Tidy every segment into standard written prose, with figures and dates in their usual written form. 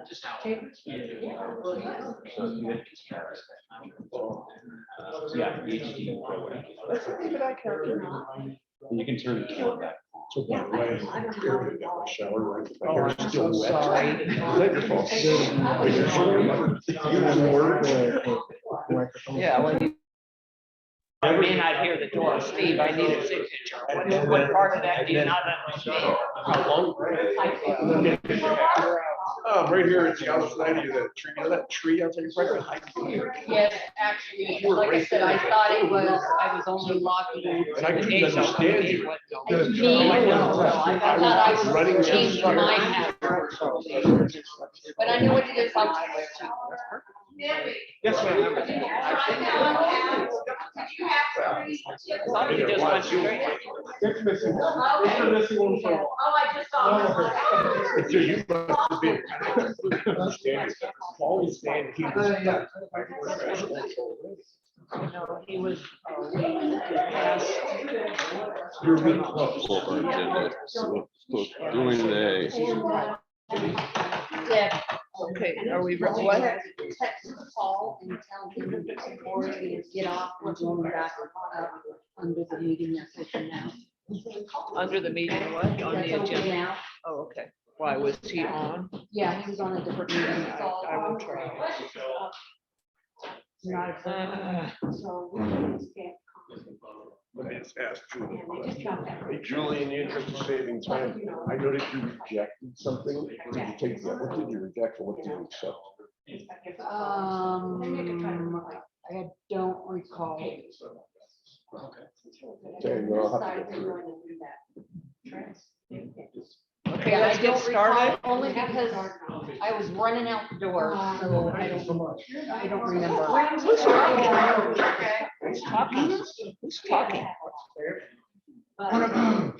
Just how. Yeah, HD. Let's leave it on character. You can turn the camera back. So by the way, shower, right? My Oh, hair's I'm still so wet. sorry. Is that your fault? Are you sure? You didn't work? Yeah, well, I may not hear the door. Steve, I need a signature. What part of that do you not understand? How long? Right here at the outside of that tree, you know that tree outside your front? Yes, actually, like I said, I thought it was, I was only logging. And I couldn't understand you. Me, I thought I was Running changing through my habit. But I knew what to do. Yes, ma'am. Thought you just went straight. It's missing. It's the missing one for a while. Oh, I just saw. So you must have been. Understand. Always saying he was. No, he was past. You're really close. Full agenda. So what's doing today? Yeah. Okay, are we, what? Text Paul and tell him before to get off, we're going back under the meeting session now. Under the meeting, what, on the That's okay agenda? now. Oh, okay. Why, was he on? Yeah, he was on a different meeting. I will try. Not Uh, so we just can't. Let me just ask And Julie. they just dropped that. Hey, Julie, in the interest of saving time, I noticed you rejected something. Did you take that? What did you reject or what did you accept? I don't recall. Okay, well, I'll have to go through Okay, Yeah, let's I get don't started. recall, only because I was running out the door, so I don't remember. Who's talking? Who's talking? Who's talking? Hello?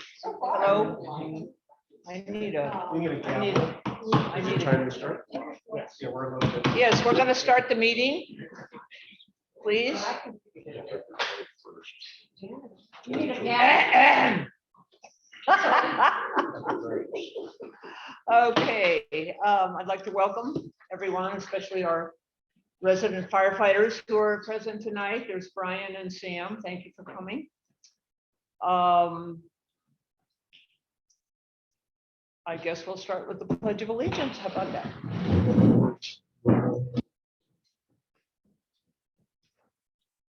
I need a, You get a I need, gavel. I Is it need, time to start? yes, we're gonna start the meeting. Please. You need a gavel? Okay, I'd like to welcome everyone, especially our resident firefighters who are present tonight. There's Brian and Sam. Thank you for coming. I guess we'll start with the Pledge of Allegiance. How about that?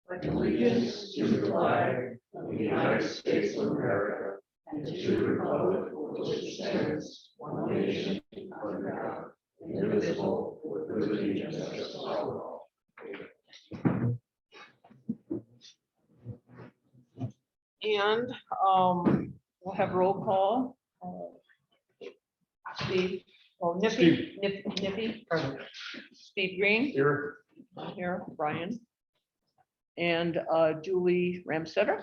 Pledge of allegiance to the flag of the United States of America and to the republic for which it stands, one nation, under God, indivisible, with liberty and justice for all. And we'll have roll call. Steve, oh, Nippy, Nippy, Steve Green, Here. here, Brian, and Julie Ramstetter.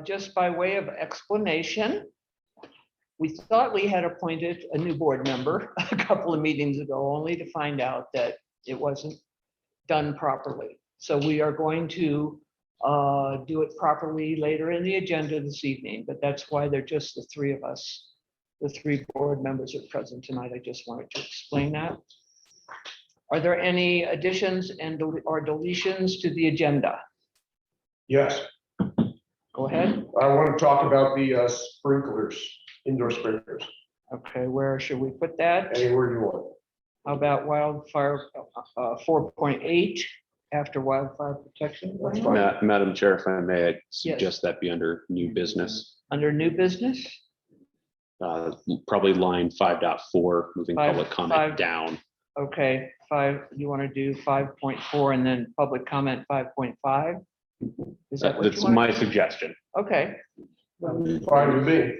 Just by way of explanation, we thought we had appointed a new board member a couple of meetings ago, only to find out that it wasn't done properly. So we are going to do it properly later in the agenda this evening, but that's why they're just the three of us. The three board members are present tonight. I just wanted to explain that. Are there any additions and or deletions to the agenda? Yes, Go ahead. I want to talk about the sprinklers, indoor sprinklers, Okay, where should we put that? anywhere you want. How about wildfire 4.8 after wildfire protection? That's fine. Madam Chair, if I may, I suggest that be under new business. Under new business? Probably line 5.4, moving Five- public comment five. down. Okay, you want to do 5.4 and then public comment 5.5? Is that what you That's want? my suggestion. Okay, Fine with me.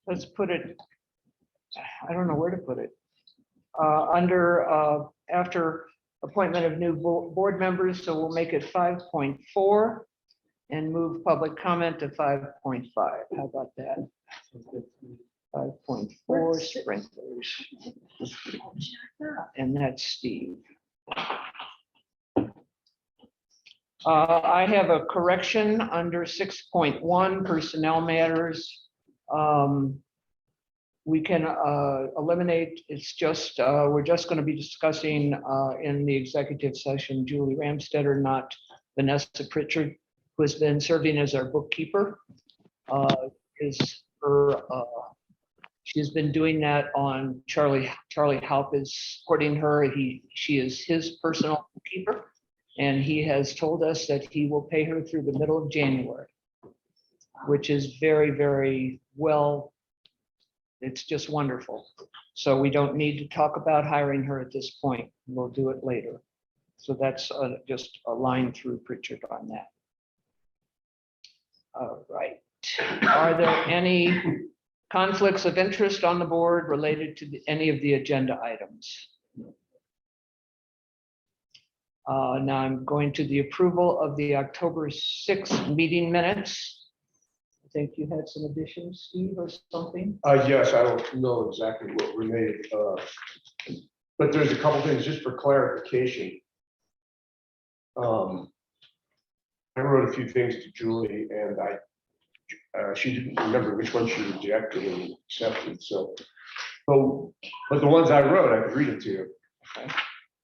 let's put it, I don't know where to put it. Under, after appointment of new board members, so we'll make it 5.4 and move public comment to 5.5. How about that? 5.4 sprinklers. And that's Steve. I have a correction under 6.1 personnel matters. We can eliminate, it's just, we're just going to be discussing in the executive session, Julie Ramstetter, not Vanessa Pritchard, who has been serving as our bookkeeper. She's been doing that on Charlie Halp is supporting her. She is his personal bookkeeper. And he has told us that he will pay her through the middle of January, which is very, very well. It's just wonderful. So we don't need to talk about hiring her at this point. We'll do it later. So that's just a line through Pritchard on that. All right. Are there any conflicts of interest on the board related to any of the agenda items? Now I'm going to the approval of the October 6th meeting minutes. I think you had some additions, Steve, or something? Yes, I don't know exactly what we made, but there's a couple things just for clarification. I wrote a few things to Julie and she didn't remember which one she rejected and accepted, so. But the ones I wrote, I could read it to you. Okay.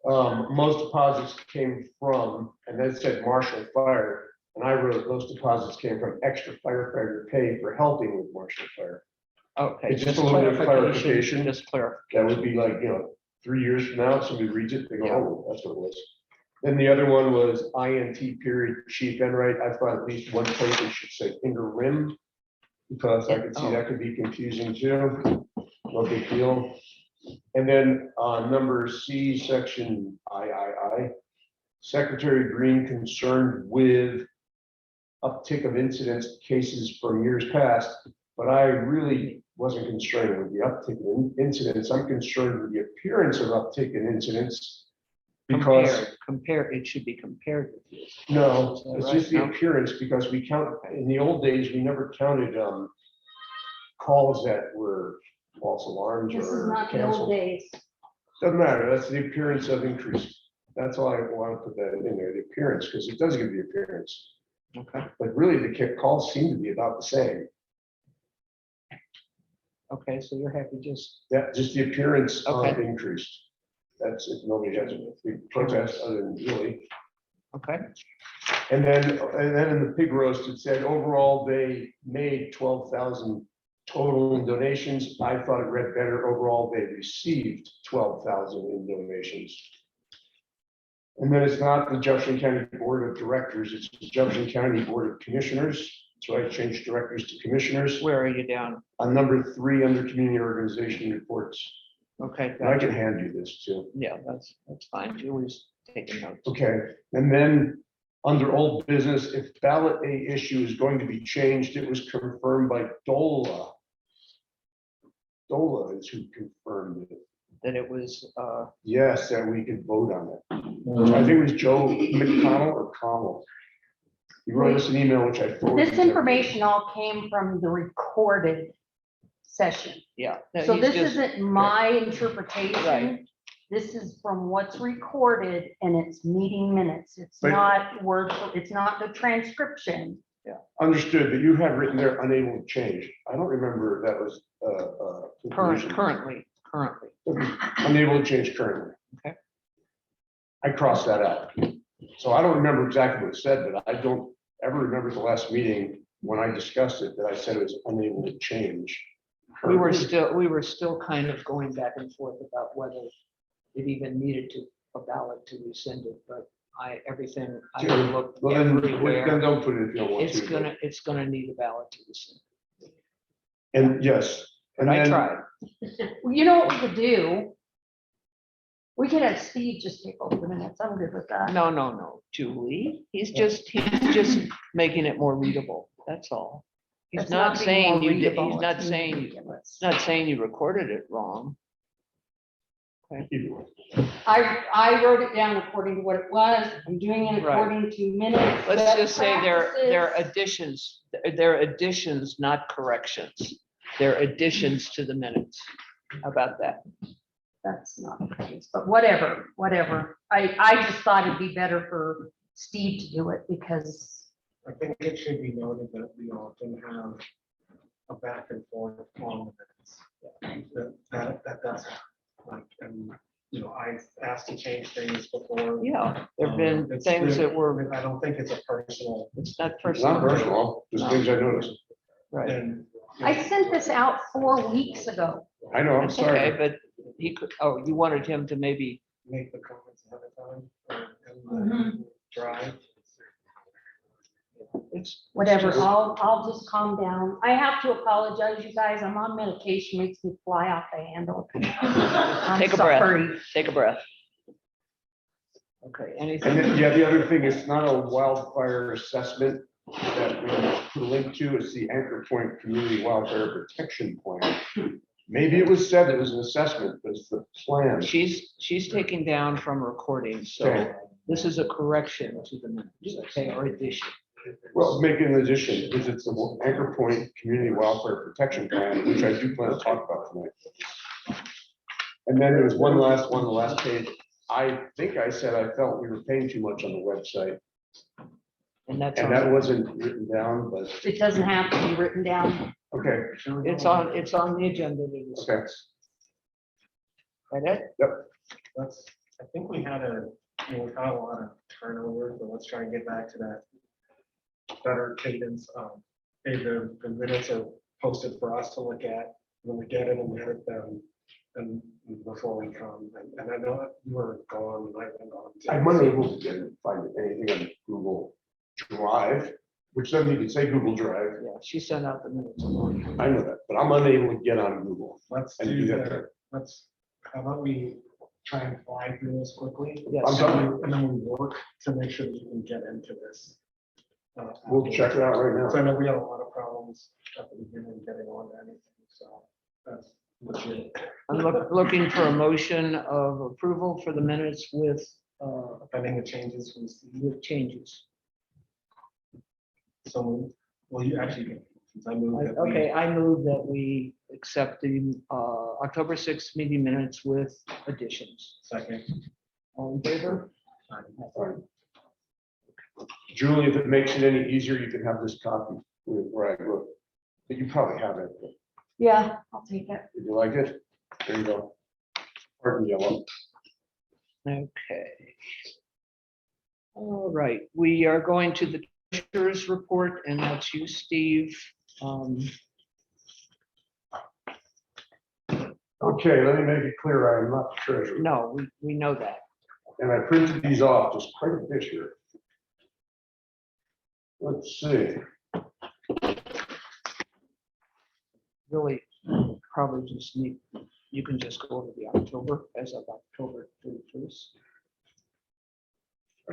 Most deposits came from, and then it said Marshall Fire, and I wrote most deposits came from extra firefighter pay for helping with Marshall Fire. Okay. It's just a little bit of clarification. Just clarification. That would be like, 3 years from now, somebody reads it, they go, oh, that's what it was. Then the other one was INT period Chief Enright. I thought at least one place it should say interim, because I could see that could be confusing too. No big deal. And then number C, section III, Secretary Green concerned with uptick of incidents cases from years past, but I really wasn't concerned with the uptick in incidents. I'm concerned with the appearance of uptick in incidents because It should be compared with you. no, Is that it's right? just the No? appearance because we count, in the old days, we never counted calls that were false alarms This is or not the old canceled. days. Doesn't matter, that's the appearance of increase. That's why I want to put that in there, the appearance, because it does give the appearance. Okay. But really, the calls seem to be about the same. Okay, so you're happy just, That, just the appearance of Okay. increased. That's if nobody has a big protest other than really. okay, And then in the pig roast, it said overall, they made 12,000 total in donations. I thought it read better. Overall, they received 12,000 in donations. And then it's not the Jefferson County Board of Directors, it's the Jefferson County Board of Commissioners. So I changed directors to commissioners. where are you down? On number 3 under community organization reports. Okay, And I gotcha. can hand you this too. Yeah, that's fine. Julie's taking notes. Okay, and then under old business, if ballot A issue is going to be changed, it was confirmed by DOLA. DOLA is who confirmed it. That it was, Yes, that we could vote on it. I think it was Joe McConnell or Connell. He wrote us an email, which I forwarded. This information all came from the recorded session. yeah. No, So he's this just- isn't my Right. interpretation. This is from what's recorded and it's meeting minutes. It's But- not it's not the transcription. Understood, but you have written there unable to change. I don't remember if that was. Currently. Unable to change currently. Okay. I crossed that out. So I don't remember exactly what it said, but I don't ever remember the last meeting when I discussed it, that I said it was unable to change. We were still kind of going back and forth about whether it even needed a ballot to rescind it, but I looked Well, then everywhere. don't put it if you don't want It's to. it's gonna need a ballot to rescind. And yes. But and I then- tried. Well, you know what we could do? We could have Steve just take over the minutes. I'm good with that. No, Julie. He's just making it more readable. That's all. He's It's not being saying more you did, readable, he's not it's saying, being he's ridiculous. not saying you recorded it wrong. Either way. I wrote it down according to what it was. I'm doing it Right. according to minutes. Let's best just say they're practices. additions, not corrections. They're additions to the minutes. How about that? That's not the case, but whatever. I just thought it'd be better for Steve to do it because, I think it should be noted that we often have a back and forth on the minutes. That's like, and, you know, I've asked to change things before. Yeah, there've been It's things really- that were, I don't think it's a personal. it's not It's not personal, personal, just things I noticed. right? And I sent this out 4 weeks ago. I know, I'm It's okay, sorry. but he could, oh, you wanted him to maybe, make the comments ahead of time Mm-hmm. and drive. it's. Whatever, it's just- I'll just calm down. I have to apologize, you guys. I'm on medication, makes me fly off the handle. I'm Take a breath. sorry. Take a breath. Okay, And anything? then, yeah, the other thing, it's not a wildfire assessment that we put a link to, it's the Anchor Point Community Wildfire Protection Plan. Maybe it was said it was an assessment, but it's the plan. She's taking down from recording, so Okay. this is a correction to the minutes, okay, or addition. Well, make an addition, because it's the Anchor Point Community Welfare Protection Plan, which I do plan to talk about tonight. And then there was one last one, the last page. I think I said I felt we were paying too much on the website, And that's, and that on- wasn't written down, but, It doesn't have to be written down. okay, it's on the agenda to discuss. Right, Ed? That's, I think we had we've had a lot of turnover, but let's try and get back to that better cadence. Hey, the minutes are posted for us to look at, when we get it and edit them, and before we come, and I know that you were gone, and I've been gone. too. I'm unable to find anything on Google Drive, which doesn't even say Google Drive. Yeah, she sent out the minutes. I know that, but I'm unable to get on Google. Let's And do do that that, there. how about we try and fly through this quickly? Yes. I'm done. And then we work to make sure that we can get into this. We'll check it out right So now. I know we had a lot of problems at the beginning getting on to anything, so that's legit. I'm looking for a motion of approval for the minutes with Pending the changes from Steve. with changes. So, well, you actually, can, since I moved. that we- Okay, I move that we accept the October 6th meeting minutes with additions. Second. All in favor? Fine. Julie, if it makes it any easier, you can have this copy where I wrote. But you probably have it. but Yeah, I'll take it. If you like it, there you go. Pardon yellow. Okay. All right, we are going to the treasurer's report, and that's you, Steve. Okay, let me make it clear, I am not the treasurer. No, we know that. And I printed these off just quite a bit here. Let's see. Really, probably just need, you can just go over the October as of October 31st.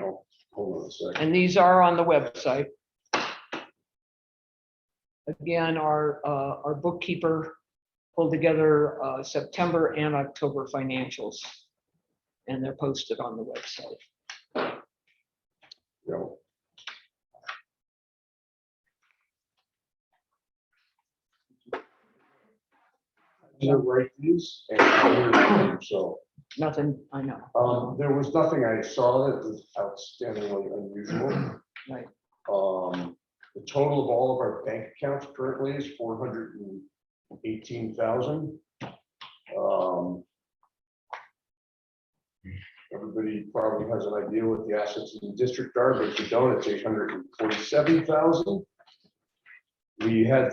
Oh, hold on a second. And these are on the website. Again, our bookkeeper pulled together September and October financials. And they're posted on the website. No. I didn't write these, and I didn't write them, so. Nothing, I know. There was nothing I saw that was outstandingly unusual. Right. The total of all of our bank accounts currently is 418,000. Everybody probably has an idea what the assets in the district are, but if you don't, it's 847,000. We had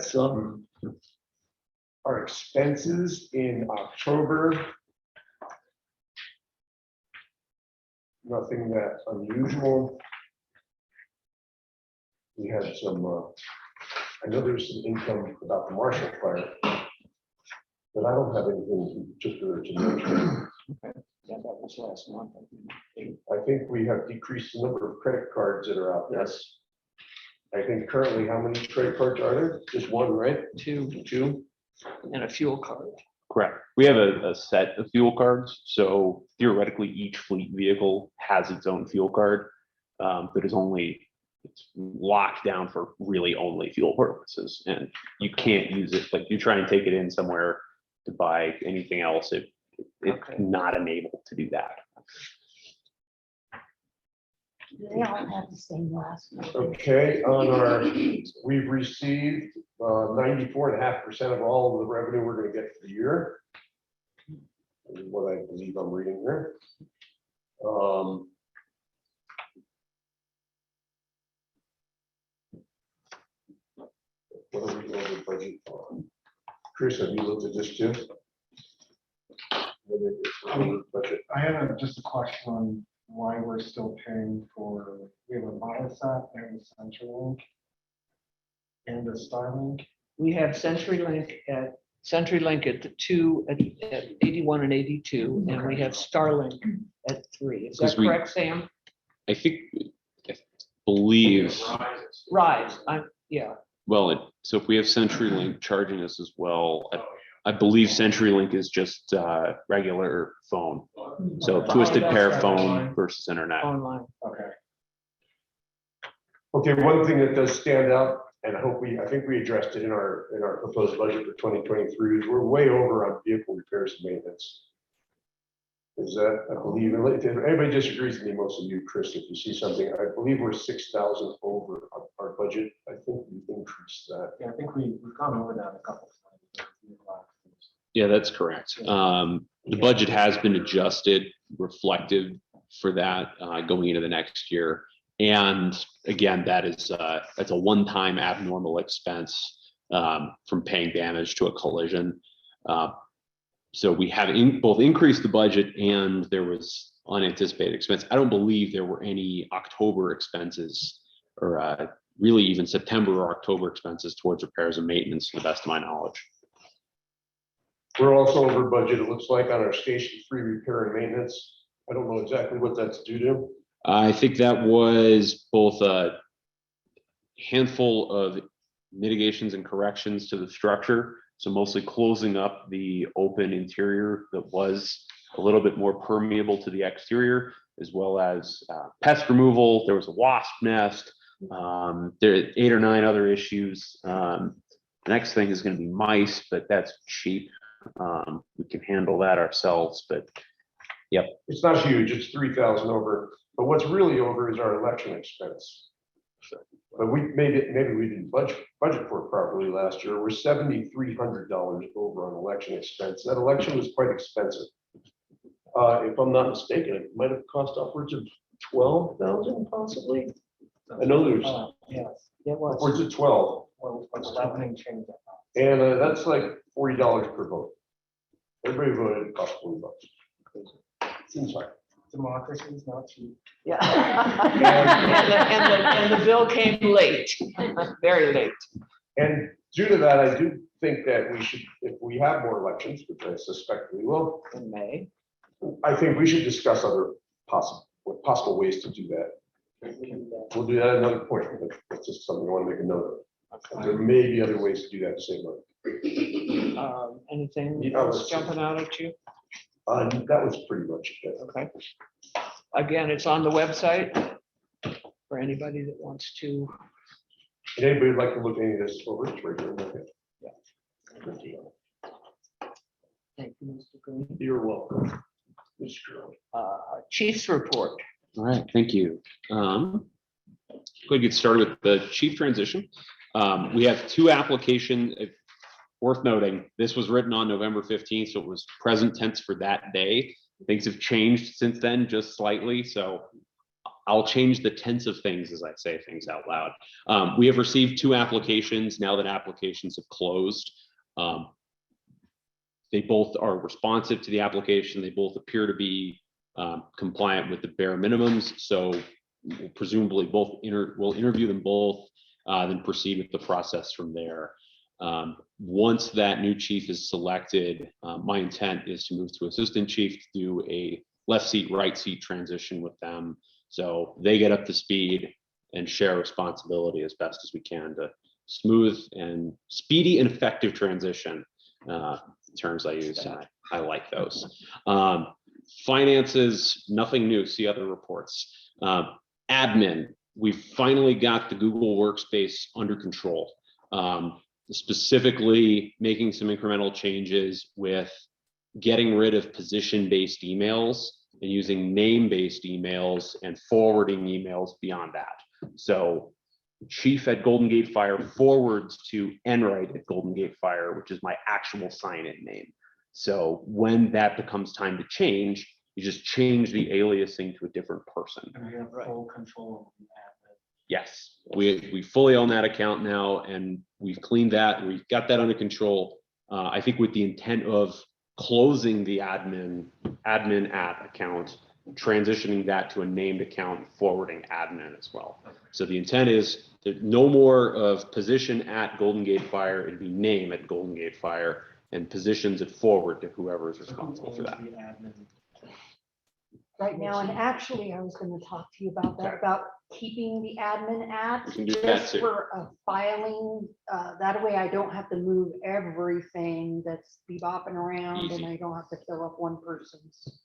our expenses in October. Nothing that unusual. We had some, I know there's some income about the Marshall fire, but I don't have anything in particular to mention. Yeah, that was last month. I think we have decreased the number of credit cards that are out there. Yes, I think currently, how many credit cards are there? Just one, right? two, Two? and a fuel card. Correct. We have a set of fuel cards, so theoretically, each fleet vehicle has its own fuel card. That is only, it's locked down for really only fuel purposes, and you can't use it, like you try and take it in somewhere to buy anything else, it's Okay. not enabled to do that. They all have the same last name. Okay, on our, we've received 94.5% of all of the revenue we're gonna get for the year. Is what I believe I'm reading here. What are we going to budget for? Chris, have you looked at this too? Budget. I have just a question on why we're still paying for, we have a Viasat and a CenturyLink and a Starlink. We have CenturyLink at the two, at 81 and 82, and we have Starlink at 3. Is that Because we- correct, Sam? I think, I believe, Rise, yeah. well, so if we have CenturyLink charging us as well, I believe CenturyLink is just regular phone. So Okay. twisted Oh, pair that's phone right. versus internet. Online. Okay. Okay, one thing that does stand out, and I think we addressed it in our proposed budget for 2023, is we're way over on vehicle repairs and maintenance. Is that, I believe, and if anybody disagrees with me, most of you, Chris, if you see something, I believe we're 6,000 over our budget. I think we increased that. Yeah, I think we've gone over that a couple of times. Yeah, that's correct. The budget has been adjusted, reflective for that going into the next year. And again, that's a one-time abnormal expense from paying damage to a collision. So we have both increased the budget and there was unanticipated expense. I don't believe there were any October expenses or really even September or October expenses towards repairs and maintenance, to the best of my knowledge. We're also over budget, it looks like, on our station 3 repair and maintenance. I don't know exactly what that's due to. I think that was both a handful of mitigations and corrections to the structure. So mostly closing up the open interior that was a little bit more permeable to the exterior, as well as pest removal. There was a wasp nest. There are 8 or 9 other issues. The next thing is going to be mice, but that's cheap. We can handle that ourselves, but yep. It's not huge, it's 3,000 over, but what's really over is our election expense. But maybe we didn't budget for it properly last year. We're $7,300 over on election expense. That election was quite expensive. If I'm not mistaken, it might have cost upwards of 12,000 possibly. I know there's Yes, It was. upwards of 12, well, 11 and change. and that's like $40 per vote. Everybody voted, it cost $40. Seems like. Democracy is not cheap. Yeah. And the bill came late, very late. And due to that, I do think that we should, if we have more elections, which I suspect we will, In May. I think we should discuss other possible ways to do that. We'll do that at another point, but that's just something I want to make a note of. There may be other ways to do that to save money. Anything Yeah, else let's- jumping out at you? That was pretty much it. Okay. Again, it's on the website for anybody that wants to. Would anybody like to look any of this over? It's right here. Okay. Thank you, Mr. Green. You're welcome. Mr. Curley. Chief's report. All right, thank you. Go ahead, get started with the chief transition. We have 2 applications. Worth noting, this was written on November 15th, so it was present tense for that day. Things have changed since then, just slightly, so I'll change the tense of things as I say things out loud. We have received 2 applications now that applications have closed. They both are responsive to the application. They both appear to be compliant with the bare minimums, so we'll presumably we'll interview them both, then proceed with the process from there. Once that new chief is selected, my intent is to move to assistant chief to do a left seat, right seat transition with them. So they get up to speed and share responsibility as best as we can to smooth and speedy and effective transition. Terms I use, and I like those. Finances, nothing new, see other reports. Admin, we finally got the Google Workspace under control. Specifically making some incremental changes with getting rid of position-based emails and using name-based emails and forwarding emails beyond that. So chief at Golden Gate Fire forwards to Enright at Golden Gate Fire, which is my actual sign-in name. So when that becomes time to change, you just change the aliasing to a different person. And we have full control of the admin. Yes, we fully own that account now, and we've cleaned that. We've got that under control. I think with the intent of closing the admin at account, transitioning that to a named account, forwarding admin as well. So the intent is that no more of position at Golden Gate Fire, it'd be name at Golden Gate Fire, and positions at forward to whoever is So who responsible for owns that. the admin? Right now, and actually, I was gonna talk to you about that, about keeping the admin at, We can do that just too. for a filing. That way I don't have to move everything that's bebopping around, and Easy. I don't have to fill up one person's.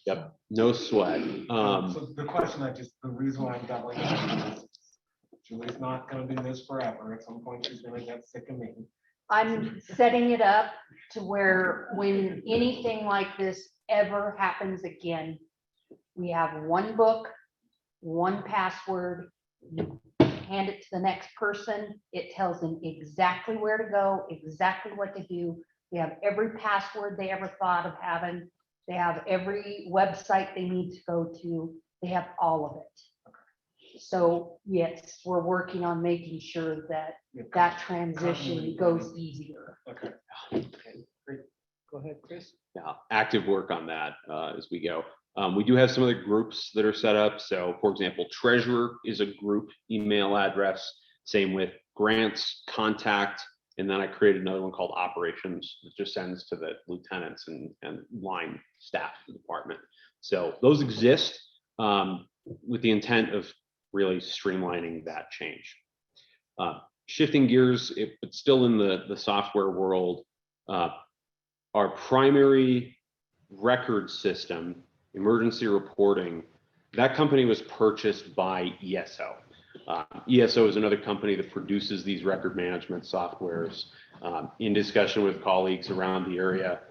Yep, no sweat. So the question the reason why I'm doubling down is Julie's not gonna do this forever. At some point, she's gonna get sick of me. I'm setting it up to where when anything like this ever happens again, we have one book, one password, you hand it to the next person, it tells them exactly where to go, exactly what to do. They have every password they ever thought of having. They have every website they need to go to. They have all of it. So yes, we're working on making sure that that transition goes easier. Okay. Go ahead, Chris. Yeah, active work on that as we go. We do have some other groups that are set up. So for example, treasurer is a group email address, same with grants, contact, and then I created another one called operations that just sends to the lieutenants and line staff of the department. So those exist with the intent of really streamlining that change. Shifting gears, but still in the software world, our primary record system, emergency reporting, that company was purchased by ESO. ESO is another company that produces these record management softwares. In discussion with colleagues around the area,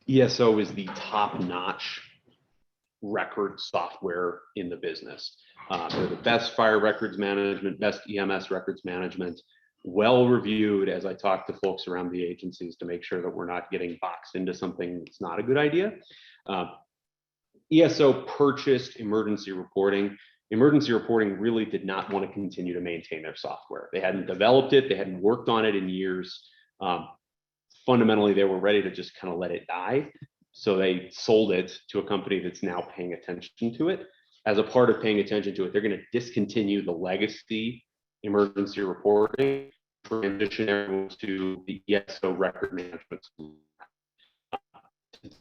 ESO is the top-notch record software in the business. They're the best fire records management, best EMS records management, well reviewed as I talk to folks around the agencies to make sure that we're not getting boxed into something that's not a good idea. ESO purchased emergency reporting. Emergency reporting really did not want to continue to maintain their software. They hadn't developed it, they hadn't worked on it in years. Fundamentally, they were ready to just kind of let it die. So they sold it to a company that's now paying attention to it. As a part of paying attention to it, they're going to discontinue the legacy emergency reporting, transition everyone to the ESO record management. To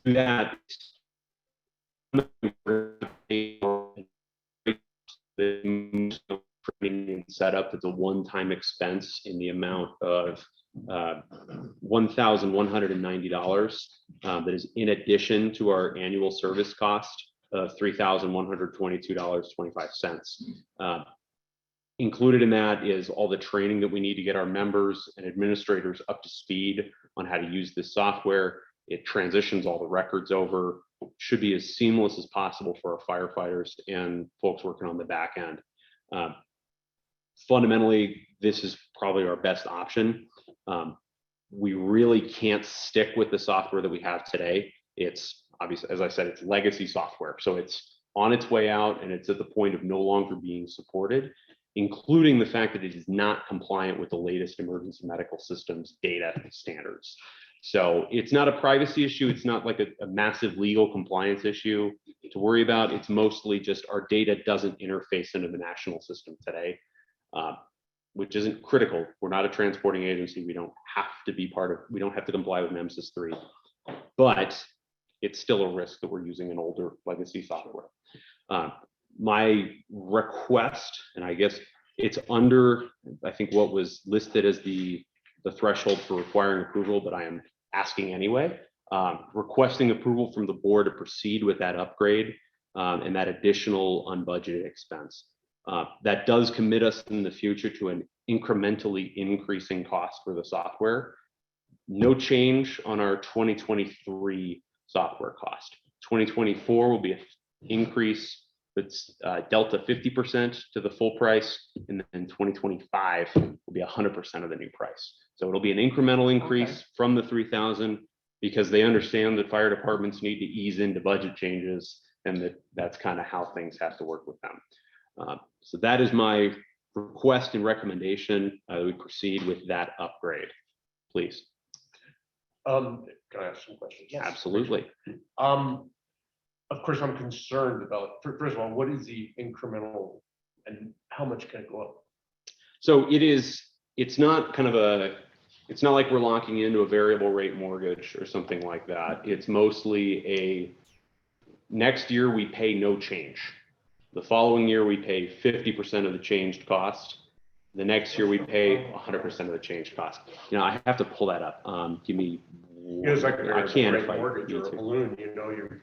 do that, training set up as a one-time expense in the amount of $1,190. That is in addition to our annual service cost of $3,122.25. Included in that is all the training that we need to get our members and administrators up to speed on how to use this software. It transitions all the records over, should be as seamless as possible for our firefighters and folks working on the back end. Fundamentally, this is probably our best option. We really can't stick with the software that we have today. It's obviously, as I said, it's legacy software. So it's on its way out and it's at the point of no longer being supported, including the fact that it is not compliant with the latest emergency medical systems data standards. So it's not a privacy issue. It's not like a massive legal compliance issue to worry about. It's mostly just our data doesn't interface into the national system today, which isn't critical. We're not a transporting agency. We don't have to be we don't have to comply with NEMSIS 3, but it's still a risk that we're using an older legacy software. My request, and I guess it's under, I think what was listed as the threshold for requiring approval, but I am asking anyway, requesting approval from the board to proceed with that upgrade and that additional unbudgeted expense. That does commit us in the future to an incrementally increasing cost for the software. No change on our 2023 software cost. 2024 will be an increase that's delta 50% to the full price, and then 2025 will be 100% of the new price. So it'll be an incremental increase from the 3,000 because they understand that fire departments need to ease into budget changes, and that's kind of how things have to work with them. So that is my request and recommendation. We proceed with that upgrade, please. Can I ask some questions? Absolutely. Of course, I'm concerned about, first of all, what is the incremental and how much can it go up? So it's not it's not like we're locking into a variable rate mortgage or something like that. It's mostly next year we pay no change. The following year we pay 50% of the changed cost. The next year we pay 100% of the changed cost. You know, I have to pull that up. Give me. It's like a I can if variable rate I mortgage or need a to. balloon,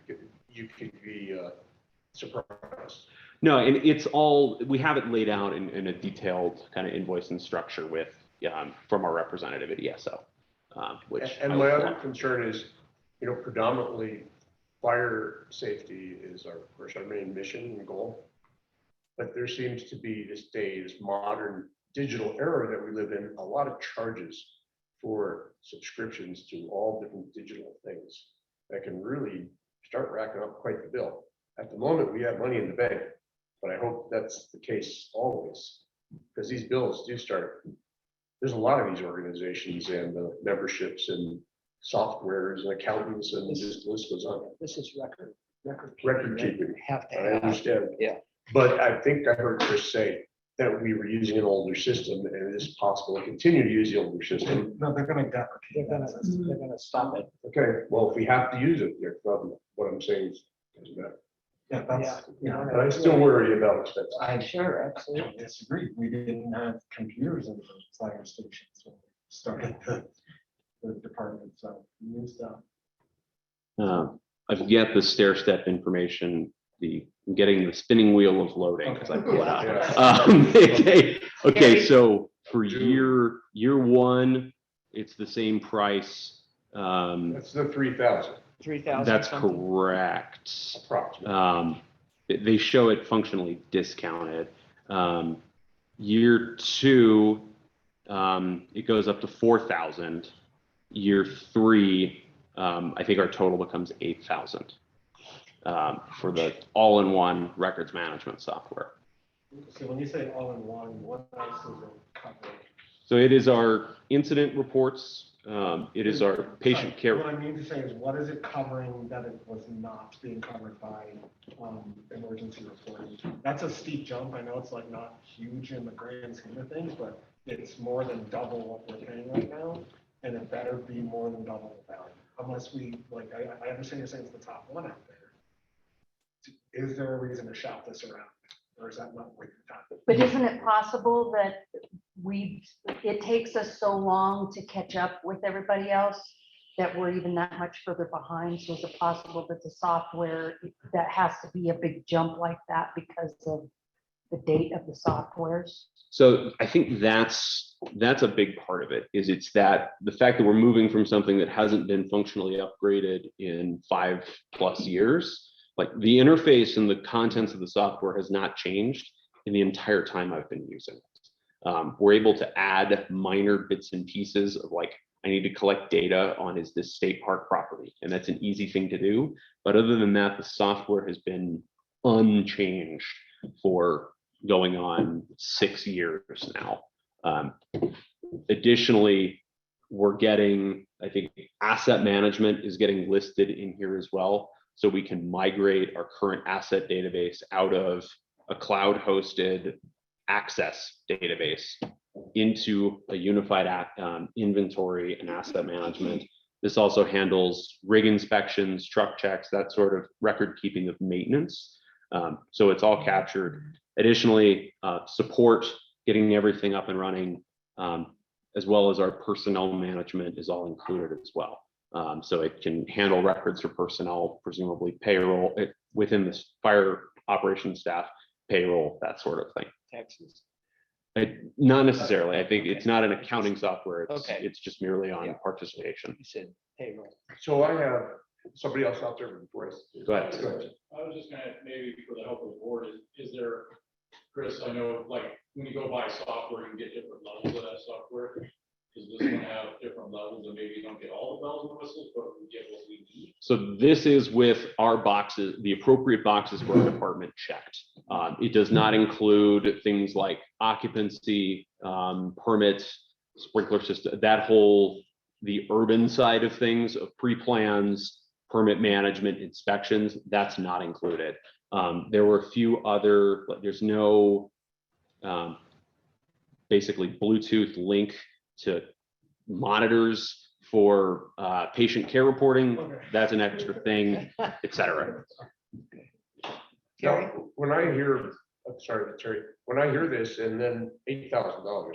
you could be surprised. No, and it's all, we have it laid out in a detailed kind of invoice and structure with, from our representative at ESO. Which. And I my will other pull up. concern is, predominantly fire safety is of course, our main mission and goal. But there seems to be this modern digital era that we live in, a lot of charges for subscriptions to all different digital things that can really start racking up quite the bill. At the moment, we have money in the bank, but I hope that's the case always, because these bills do start. There's a lot of these organizations and memberships and softwares and accountants and just the list goes on. This is record Record keeping. Have to I have. understand. Yeah. But I think I heard Chris say that we were using an older system and it is possible to continue to use the older system. No, they're gonna They're deprecate gonna, that. they're gonna stop it. Okay, well, if we have to use it, what I'm saying is, doesn't matter. Yeah, that's, But I still worry about expenses. I Sure, I don't disagree. We didn't have computers in the fire stations when we started the department, so new stuff. I've got the stair step information, I'm getting the spinning wheel of loading as I pull it up. Yeah. Okay, so for year one, it's the same price. That's the 3,000 3,000. That's something. correct. approximately. They show it functionally discounted. Year two, it goes up to 4,000. Year three, I think our total becomes 8,000 for the all-in-one records management software. So when you say all in one, what else is it covering? So it is our incident reports. It is our patient What care. I mean to say is, what is it covering that it was not being covered by emergency reporting? That's a steep jump. I know it's like not huge in the grand scheme of things, but it's more than double what we're paying right now. And it better be more than double the value, unless we, like, I understand you're saying it's the top one out there. Is there a reason to shop this around, or is that not what you're talking? But isn't it possible that it takes us so long to catch up with everybody else that we're even that much further behind? So is it possible that the software, that has to be a big jump like that because of the date of the softwares? So I think that's a big part of it, is it's that the fact that we're moving from something that hasn't been functionally upgraded in 5+ years. Like the interface and the contents of the software has not changed in the entire time I've been using it. We're able to add minor bits and pieces of, like, I need to collect data on, is this state park property? And that's an easy thing to do. But other than that, the software has been unchanged for going on 6 years now. Additionally, we're getting, I think asset management is getting listed in here as well. So we can migrate our current asset database out of a cloud hosted access database into a unified inventory and asset management. This also handles rig inspections, truck checks, that sort of record keeping of maintenance. So it's all captured. Additionally, support, getting everything up and running, as well as our personnel management is all included as well. So it can handle records for personnel, presumably payroll within this fire operations staff, payroll, that sort of thing. Taxes. Not necessarily. I think it's not an accounting software. Okay. It's just merely on Yeah. participation. You said payroll. So I have Somebody else out there before I. Go ahead. Go ahead. I was just gonna, maybe for the help of the board, is there, Chris, I know, like, when you go buy software, you get different levels of that software. Does this one have different levels, and maybe you don't get all the bells and whistles, but we get what we need? So this is with our boxes, the appropriate boxes for our department checked. It does not include things like occupancy, permits, sprinkler system, that whole, the urban side of things of pre-plans, permit management, inspections, that's not included. There were a few other, there's no basically Bluetooth link to monitors for patient care reporting. That's an extra thing, et cetera. Now, when I hear, I'm sorry, Terry, when I hear this and then $8,000,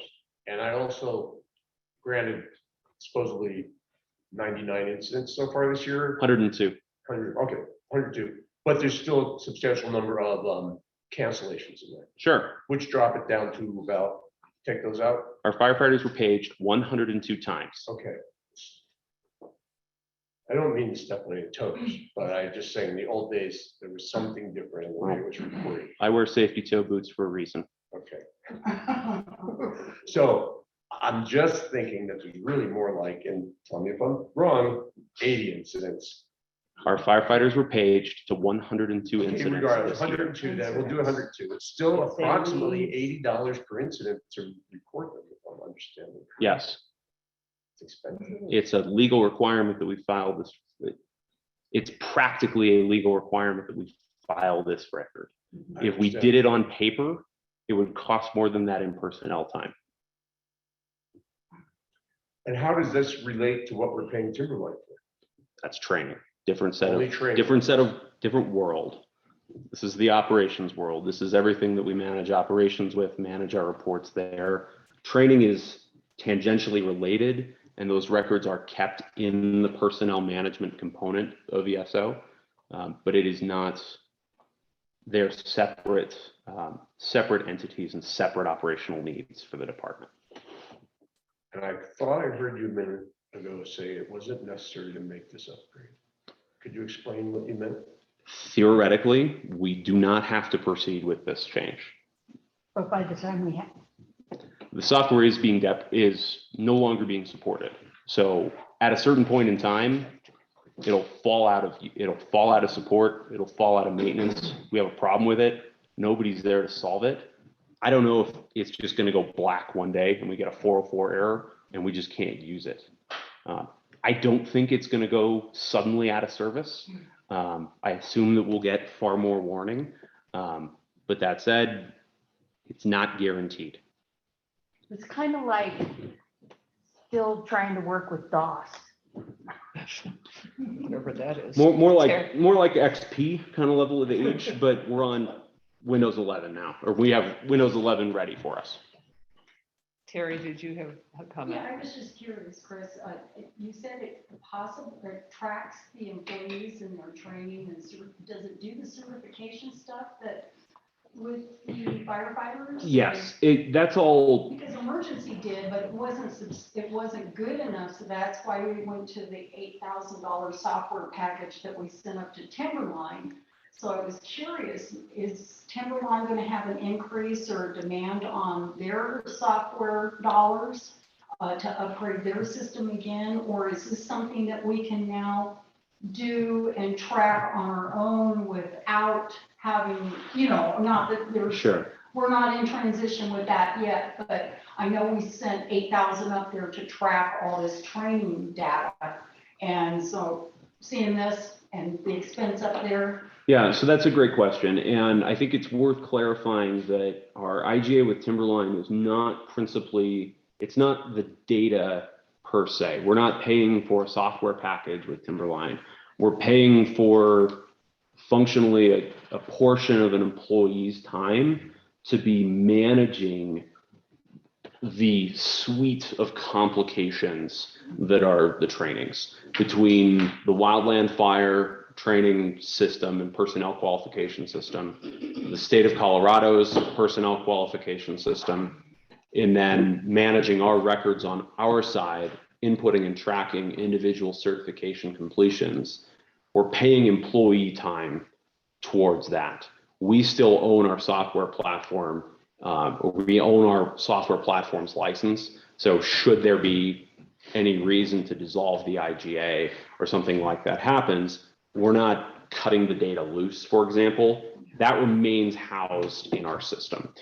and I also granted supposedly 99 incidents so far this year. 102. 100, okay, 102, but there's still a substantial number of cancellations in there, Sure. which drop it down to about, take those out, Our firefighters were paged 102 times. okay. I don't mean to step on any toes, but I just saying in the old days, there was something different in the way it was reported, I wear safety toe boots for a reason. okay. So I'm just thinking that there's really more like, and tell me if I'm wrong, 80 incidents. Our firefighters were paged to 102 Okay, incidents. regardless, this year. 102, then we'll do 102. It's still approximately $80 per incident to report them, if I'm understanding. Yes, It's expensive. it's a legal requirement that we file this. It's practically a legal requirement that we file this record. I If we understand. did it on paper, it would cost more than that in personnel time. And how does this relate to what we're paying Timberline for? That's training, different set Only of, training. different world. This is the operations world. This is everything that we manage operations with, manage our reports there. Training is tangentially related, and those records are kept in the personnel management component of ESO, but it is not, they're separate, separate entities and separate operational needs for the department. And I thought I heard you a minute ago say it wasn't necessary to make this upgrade. Could you explain what you meant? Theoretically, we do not have to proceed with this change. But by the time we have, The software is is no longer being supported. So at a certain point in time, it'll fall out of support. It'll fall out of maintenance. We have a problem with it. Nobody's there to solve it. I don't know if it's just going to go black one day and we get a 404 error and we just can't use it. I don't think it's going to go suddenly out of service. I assume that we'll get far more warning. But that said, it's not guaranteed. it's kind of like still trying to work with DOS. Whatever that is. More like XP kind of level of age, but we're on Windows 11 now, or we have Windows 11 ready for us. Terry, did you have a comment? Yeah, I was just curious, Chris, you said it possible, it tracks the employees and their training and does it do the certification stuff that with the firefighters? Yes, that's all. Because emergency did, but it wasn't good enough, so that's why we went to the $8,000 software package that we sent up to Timberline. So I was curious, is Timberline going to have an increase or demand on their software dollars to upgrade their system again? Or is this something that we can now do and track on our own without having, not that there's, Sure. we're not in transition with that yet, but I know we sent 8,000 up there to track all this training data. And so seeing this and the expense up there. Yeah, so that's a great question. And I think it's worth clarifying that our IGA with Timberline is not principally, it's not the data per se. We're not paying for a software package with Timberline. We're paying for functionally a portion of an employee's time to be managing the suite of complications that are the trainings between the wildland fire training system and personnel qualification system, the state of Colorado's personnel qualification system, and then managing our records on our side, inputting and tracking individual certification completions. we're paying employee time towards that. We still own our software platform, or we own our software platform's license. So should there be any reason to dissolve the IGA or something like that happens, we're not cutting the data loose, for example. That remains housed in our system.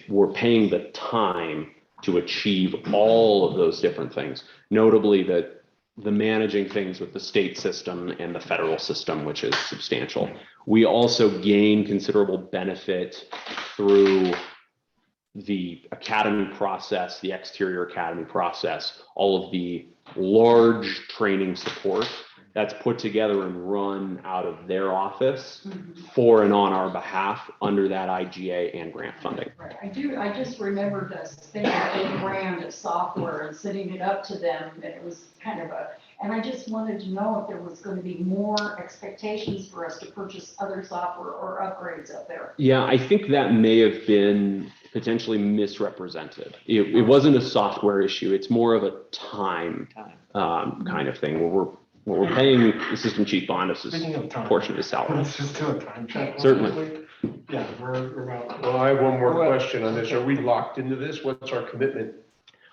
We're paying the time to achieve all of those different things, notably that the managing things with the state system and the federal system, which is substantial. We also gain considerable benefit through the academy process, the exterior academy process, all of the large training support that's put together and run out of their office for and on our behalf under that IGA and grant funding. Right, I just remembered us spending $8 grand of software and sending it up to them, and it was kind of and I just wanted to know if there was going to be more expectations for us to purchase other software or upgrades up there. Yeah, I think that may have been potentially misrepresented. It wasn't a software issue. It's more of a time kind of thing where we're paying Assistant Chief Bondus Speaking of time, portion of his salary. let's just do a time check. Certainly. Yeah, we're about. Well, I have one more question on this. Are we locked into this? What's our commitment?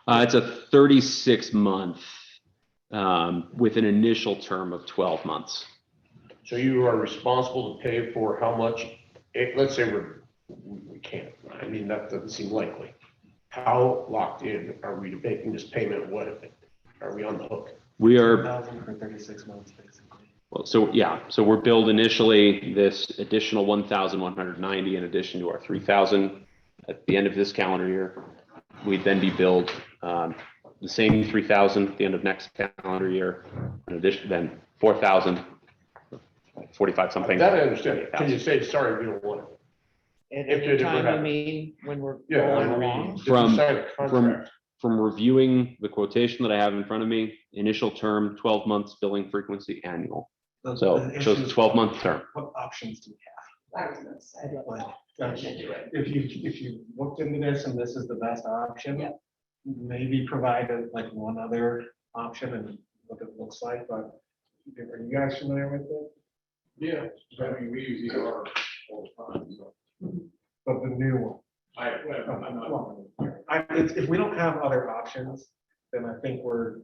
It's a 36-month with an initial term of 12 months. So you are responsible to pay for how much, let's say we can't, I mean, that doesn't seem likely. How locked in are we to making this payment? What, are we on the hook? We are, 2,000 for 36 months, basically. well, so yeah, so we're billed initially this additional 1,190 in addition to our 3,000 at the end of this calendar year. We'd then be billed the same 3,000 at the end of next calendar year. In addition, then 4,000, 45 something. That I understand. Can you say, sorry, we don't want it? At If any it ever time, you happens. mean, when we're Yeah, going I mean, along? did you sign a contract? From reviewing the quotation that I have in front of me, initial term, 12 months, billing frequency annual. So The it shows a issue is 12-month term. What options do we have? I was going to say. If you looked into this and this is the best option, Yeah. maybe provide like one other option and what it looks like, but are you guys familiar with it? Yeah, I mean, we use ER all the time, so But the new one. I'm not. If we don't have other options, then I think we're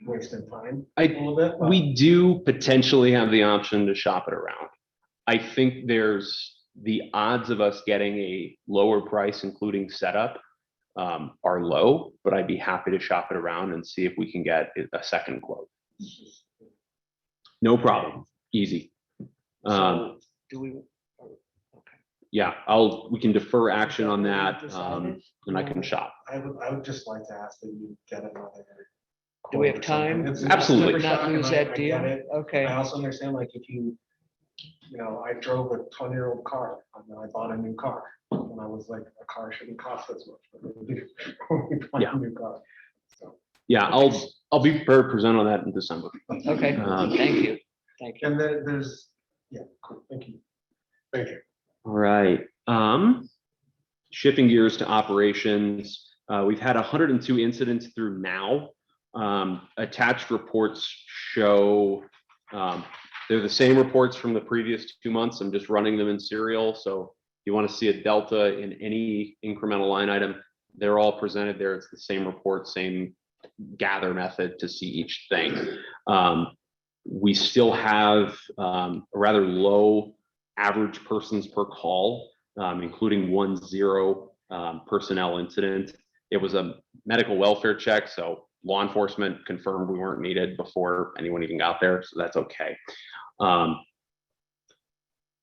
wasting time a I- little bit. but- We do potentially have the option to shop it around. I think there's the odds of us getting a lower price, including setup, are low, but I'd be happy to shop it around and see if we can get a second quote. No problem, easy. So do we? Yeah, we can defer action on that, Decided? and I can shop. I would just like to ask that you get another. Do we have quote or something. time? It's Absolutely. sticker Not shock, lose and I that get deal? it. Okay, I also understand, like, if you know, I drove a 20-year-old car, and then I bought a new car, and I was like, a car shouldn't cost this much, but they do when we buy Yeah. a new car. So, Yeah, I'll be prepared to present on that in December. okay, thank you, thank you. And there's, yeah, cool, thank you. Thank you. All right, shifting gears to operations, we've had 102 incidents through now. Attached reports show, they're the same reports from the previous 2 months. I'm just running them in serial. So if you want to see a delta in any incremental line item, they're all presented there. It's the same report, same gather method to see each thing. We still have a rather low average persons per call, including 10 personnel incident. It was a medical welfare check, so law enforcement confirmed we weren't needed before anyone even got there, so that's okay.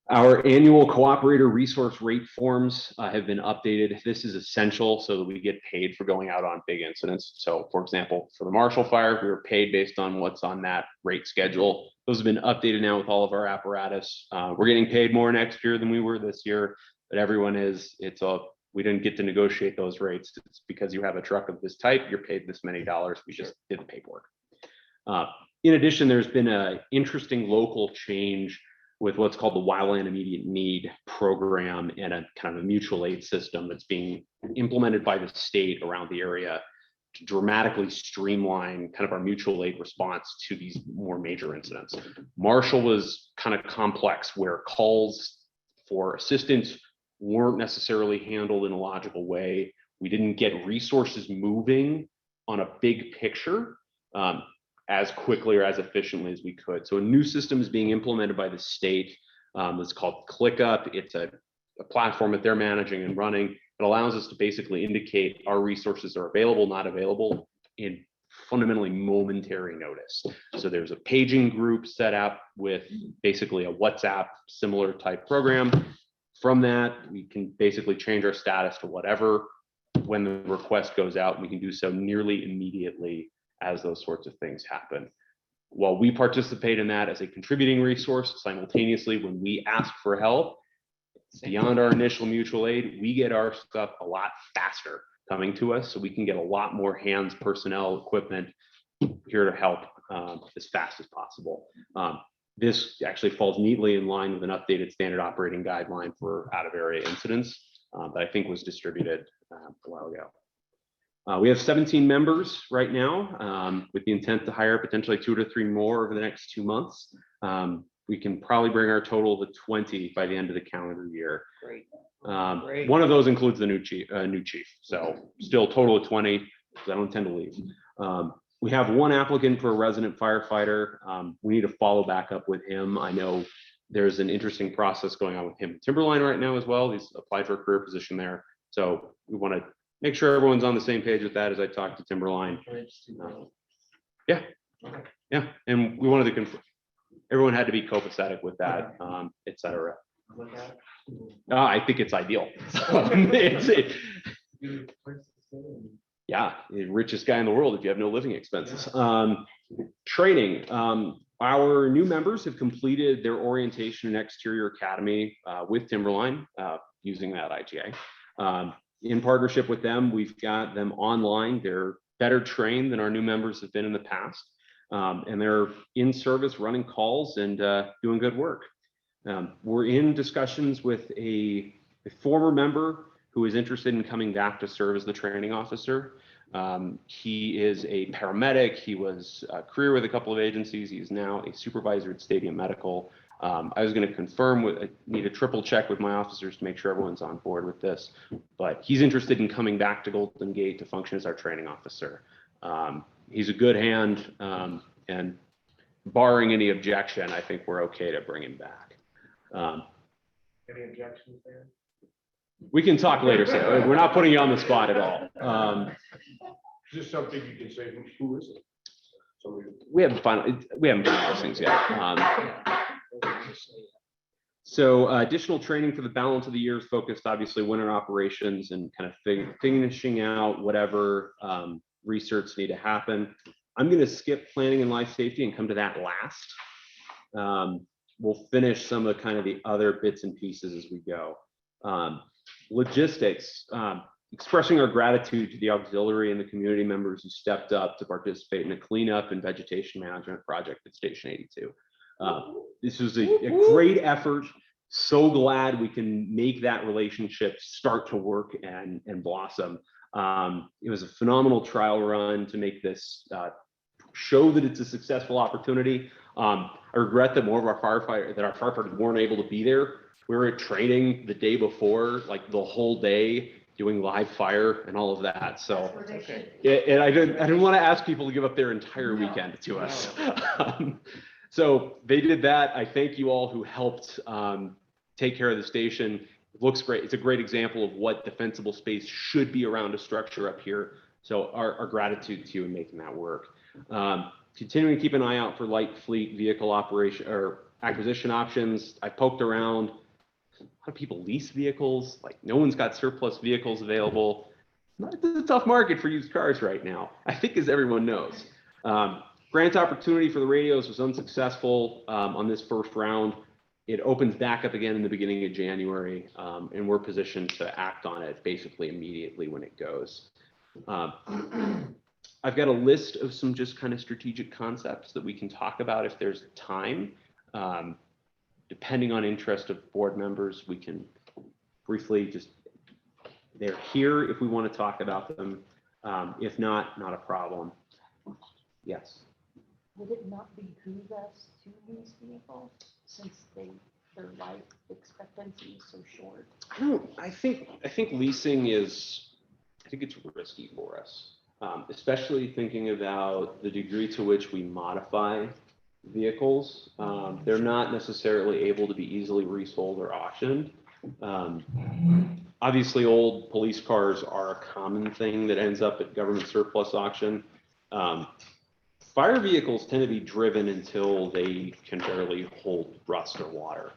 Our annual cooperator resource rate forms have been updated. This is essential so that we get paid for going out on big incidents. So for example, for the Marshall Fire, we were paid based on what's on that rate schedule. Those have been updated now with all of our apparatus. We're getting paid more next year than we were this year, but everyone is, we didn't get to negotiate those rates. It's because you have a truck of this type, you're paid this many dollars. We just did the paperwork. In addition, there's been an interesting local change with what's called the Wildland Immediate Need Program and a kind of a mutual aid system that's being implemented by the state around the area. to dramatically streamline kind of our mutual aid response to these more major incidents. Marshall was kind of complex, where calls for assistance weren't necessarily handled in a logical way. We didn't get resources moving on a big picture as quickly or as efficiently as we could. So a new system is being implemented by the state. It's called ClickUp. It's a platform that they're managing and running. It allows us to basically indicate our resources are available, not available in fundamentally momentary notice. So there's a paging group set up with basically a WhatsApp similar type program. From that, we can basically change our status to whatever when the request goes out. We can do so nearly immediately as those sorts of things happen. While we participate in that as a contributing resource, simultaneously, when we ask for help, beyond our initial mutual aid, we get our stuff a lot faster coming to us, so we can get a lot more hands, personnel, equipment here to help as fast as possible. This actually falls neatly in line with an updated standard operating guideline for out-of-area incidents that I think was distributed a while ago. We have 17 members right now, with the intent to hire potentially 2 to 3 more over the next 2 months. We can probably bring our total to 20 by the end of the calendar year. Great. One of those includes the new chief. So still a total of 20, because I don't intend to leave. We have 1 applicant for a resident firefighter. We need to follow back up with him. I know there's an interesting process going on with him in Timberline right now as well. He's applied for a career position there. So we want to make sure everyone's on the same page with that as I talk to Timberline. Yeah, and we wanted to confirm. Everyone had to be copacetic with that, et cetera. I think it's ideal. Yeah, the richest guy in the world if you have no living expenses. Training. Our new members have completed their orientation and exterior academy with Timberline using that IGA. In partnership with them, we've got them online. They're better trained than our new members have been in the past. And they're in service running calls and doing good work. We're in discussions with a former member who is interested in coming back to serve as the training officer. He is a paramedic. He was a career with a couple of agencies. He's now a supervisor at Stadium Medical. I was going to confirm I need a triple check with my officers to make sure everyone's on board with this, but he's interested in coming back to Golden Gate to function as our training officer. He's a good hand, and barring any objection, I think we're okay to bring him back. Any objections there? We can talk later, so we're not putting you on the spot at all. Just something you can say, who is it? Somebody. We haven't done those things yet. So additional training for the balance of the year is focused, obviously, winter operations and kind of finishing out whatever research need to happen. I'm going to skip planning and life safety and come to that last. We'll finish some of the other bits and pieces as we go. Logistics, expressing our gratitude to the auxiliary and the community members who stepped up to participate in a cleanup and vegetation management project at Station 82. This was a great effort. So glad we can make that relationship start to work and blossom. It was a phenomenal trial run to make this show that it's a successful opportunity. I regret that more of our firefighters weren't able to be there. We were at training the day before, like the whole day, doing live fire and all of that. So, and I didn't want to ask people to give up their entire weekend to us. So they did that. I thank you all who helped take care of the station. It looks great. It's a great example of what defensible space should be around a structure up here. So our gratitude to you in making that work. Continuing to keep an eye out for light fleet vehicle operation or acquisition options. I poked around. A lot of people lease vehicles. Like no one's got surplus vehicles available. It's a tough market for used cars right now, I think, as everyone knows. Grant opportunity for the radios was unsuccessful on this first round. It opens back up again in the beginning of January, and we're positioned to act on it basically immediately when it goes. I've got a list of some just kind of strategic concepts that we can talk about if there's time. Depending on interest of board members, we can briefly they're here if we want to talk about them. If not, not a problem. Yes. Would it not behoove us to lease vehicles since their life expectancy is so short? I think leasing is, I think it's risky for us, especially thinking about the degree to which we modify vehicles. They're not necessarily able to be easily resold or auctioned. Obviously, old police cars are a common thing that ends up at government surplus auction. Fire vehicles tend to be driven until they can barely hold rust or water.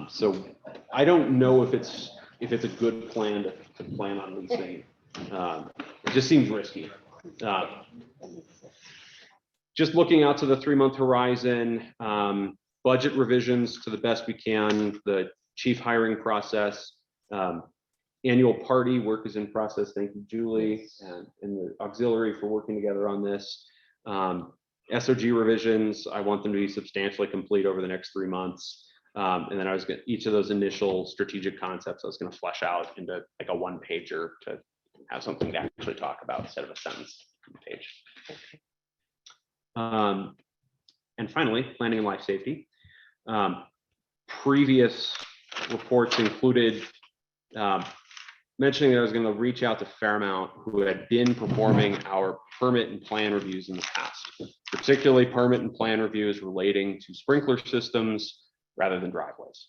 So I don't know if it's a good plan to plan on leasing. It just seems risky. Just looking out to the 3-month horizon, budget revisions to the best we can, the chief hiring process, annual party work is in process. Thank you, Julie, and the auxiliary for working together on this. SOG revisions, I want them to be substantially complete over the next 3 months. And then each of those initial strategic concepts, I was going to flesh out into like a 1-pager to have something to actually talk about instead of a sentence on the page. And finally, planning and life safety. Previous reports included mentioning that I was going to reach out to Fairmount, who had been performing our permit and plan reviews in the past, particularly permit and plan reviews relating to sprinkler systems rather than driveways.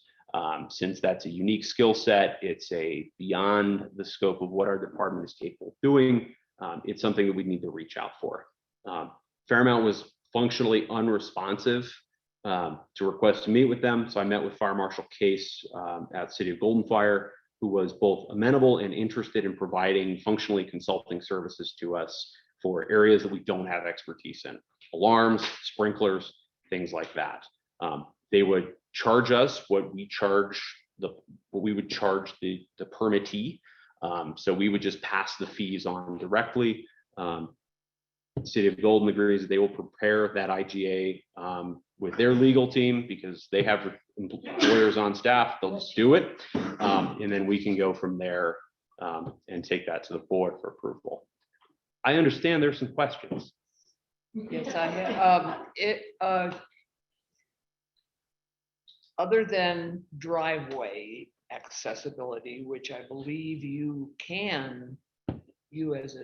Since that's a unique skill set, it's beyond the scope of what our department is capable of doing. It's something that we need to reach out for. Fairmount was functionally unresponsive to request to meet with them. So I met with Fire Marshal Case at City of Golden Fire, who was both amenable and interested in providing functionally consulting services to us for areas that we don't have expertise in: alarms, sprinklers, things like that. They would charge us what we would charge the permittee. So we would just pass the fees on directly. City of Golden agrees that they will prepare that IGA with their legal team because they have lawyers on staff. They'll just do it. And then we can go from there and take that to the board for approval. I understand there's some questions. Yes, I have. Other than driveway accessibility, which I believe you as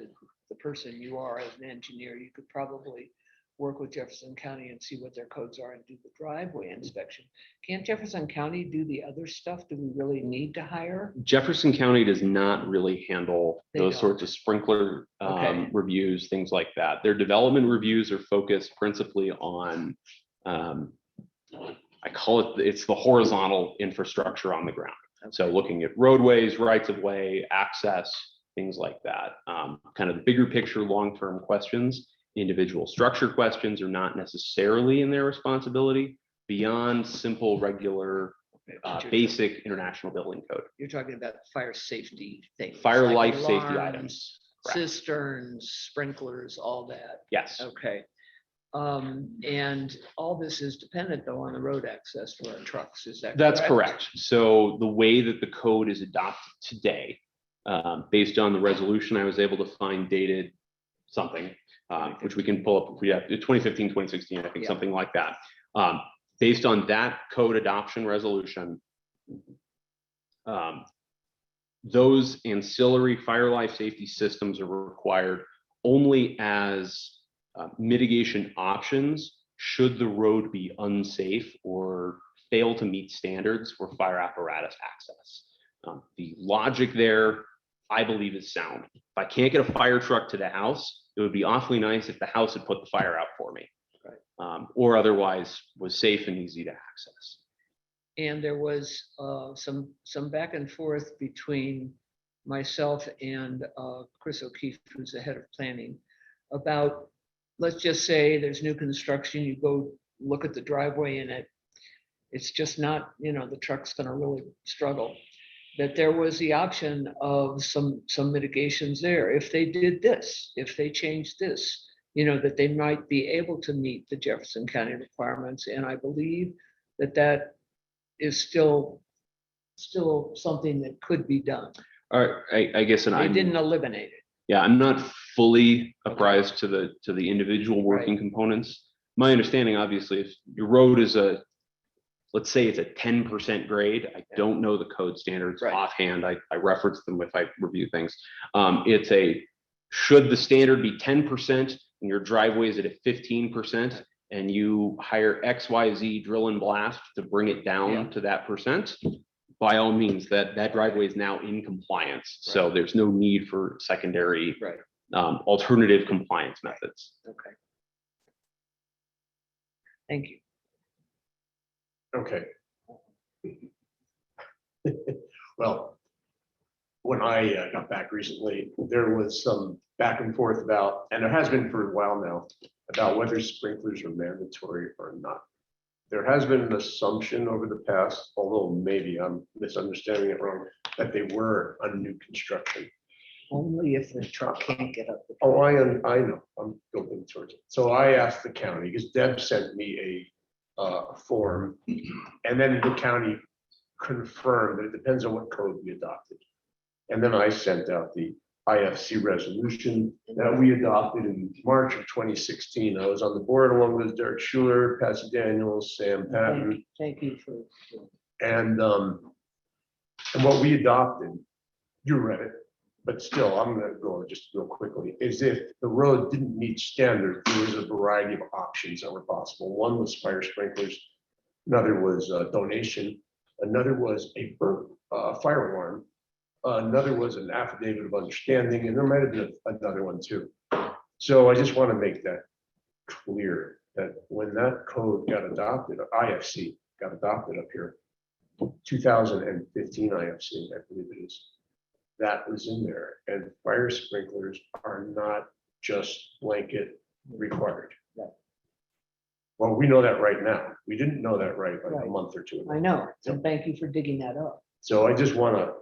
the person you are as an engineer, you could probably work with Jefferson County and see what their codes are and do the driveway inspection. Can't Jefferson County do the other stuff? Do we really need to hire? Jefferson County does not really handle They those don't. sorts of sprinkler Okay. reviews, things like that. Their development reviews are focused principally on, I call it's the horizontal infrastructure on the ground. So looking at roadways, rights of way, access, things like that. Kind of the bigger picture, long-term questions. Individual structure questions are not necessarily in their responsibility beyond simple, regular, basic international building code. You're talking about fire safety things. Fire like life safety alarms, items. Correct. cisterns, sprinklers, all that. Yes. Okay. And all this is dependent though on the road access for our trucks, is that That's correct. So the way that the code is adopted today, based on the resolution I was able to find dated something, which we can pull up if we have 2015, 2016, I think Yeah. something like that. Based on that code adoption resolution, those ancillary fire life safety systems are required only as mitigation options should the road be unsafe or fail to meet standards for fire apparatus access. The logic there, I believe, is sound. If I can't get a fire truck to the house, it would be awfully nice if the house had put the fire out for me, or otherwise was safe and easy to access. And there was some back and forth between myself and Chris O'Keefe, who's the head of planning, about, let's just say there's new construction, you go look at the driveway and it's just not, the truck's gonna really struggle. That there was the option of some mitigations there. If they did this, if they changed this, that they might be able to meet the Jefferson County requirements. And I believe that is still something that could be done. All right, I guess, and I I didn't eliminate it. Yeah, I'm not fully apprised to the individual working components. My understanding, obviously, if your road is let's say it's a 10% grade, I don't know the code standards Right. offhand. I reference them if I review things. Should the standard be 10% and your driveway is at a 15%, and you hire XYZ drill and blast to bring it down to that percent, by all means, that driveway is now in compliance. So there's no need for secondary alternative compliance methods. Okay. Thank you. Okay. Well, when I got back recently, there was some back and forth about, and there has been for a while now, about whether sprinklers are mandatory or not. There has been an assumption over the past, although maybe I'm misunderstanding it wrong, that they were on new construction. Only if the truck can't get up. Oh, I know, I'm building towards it. So I asked the county, because Deb sent me a form, and then the county confirmed that it depends on what code we adopted. And then I sent out the IFC resolution that we adopted in March of 2016. I was on the board along with Derek Schuler, Patsy Daniels, Sam Patton, Thank you for. and what we adopted, you read it, but still, I'm gonna go just real quickly, is if the road didn't meet standards, there was a variety of options that were possible. One was fire sprinklers, another was a donation, another was a fire alarm, another was an affidavit of understanding, and there might have been another one too. So I just want to make that clear, that when that code got adopted, IFC got adopted up here, 2015 IFC, I believe it is, that was in there, and fire sprinklers are not just blanket required. Well, we know that right now. We didn't know that like a Right. month or two ago. I know, and thank you for digging that up. So I just want to,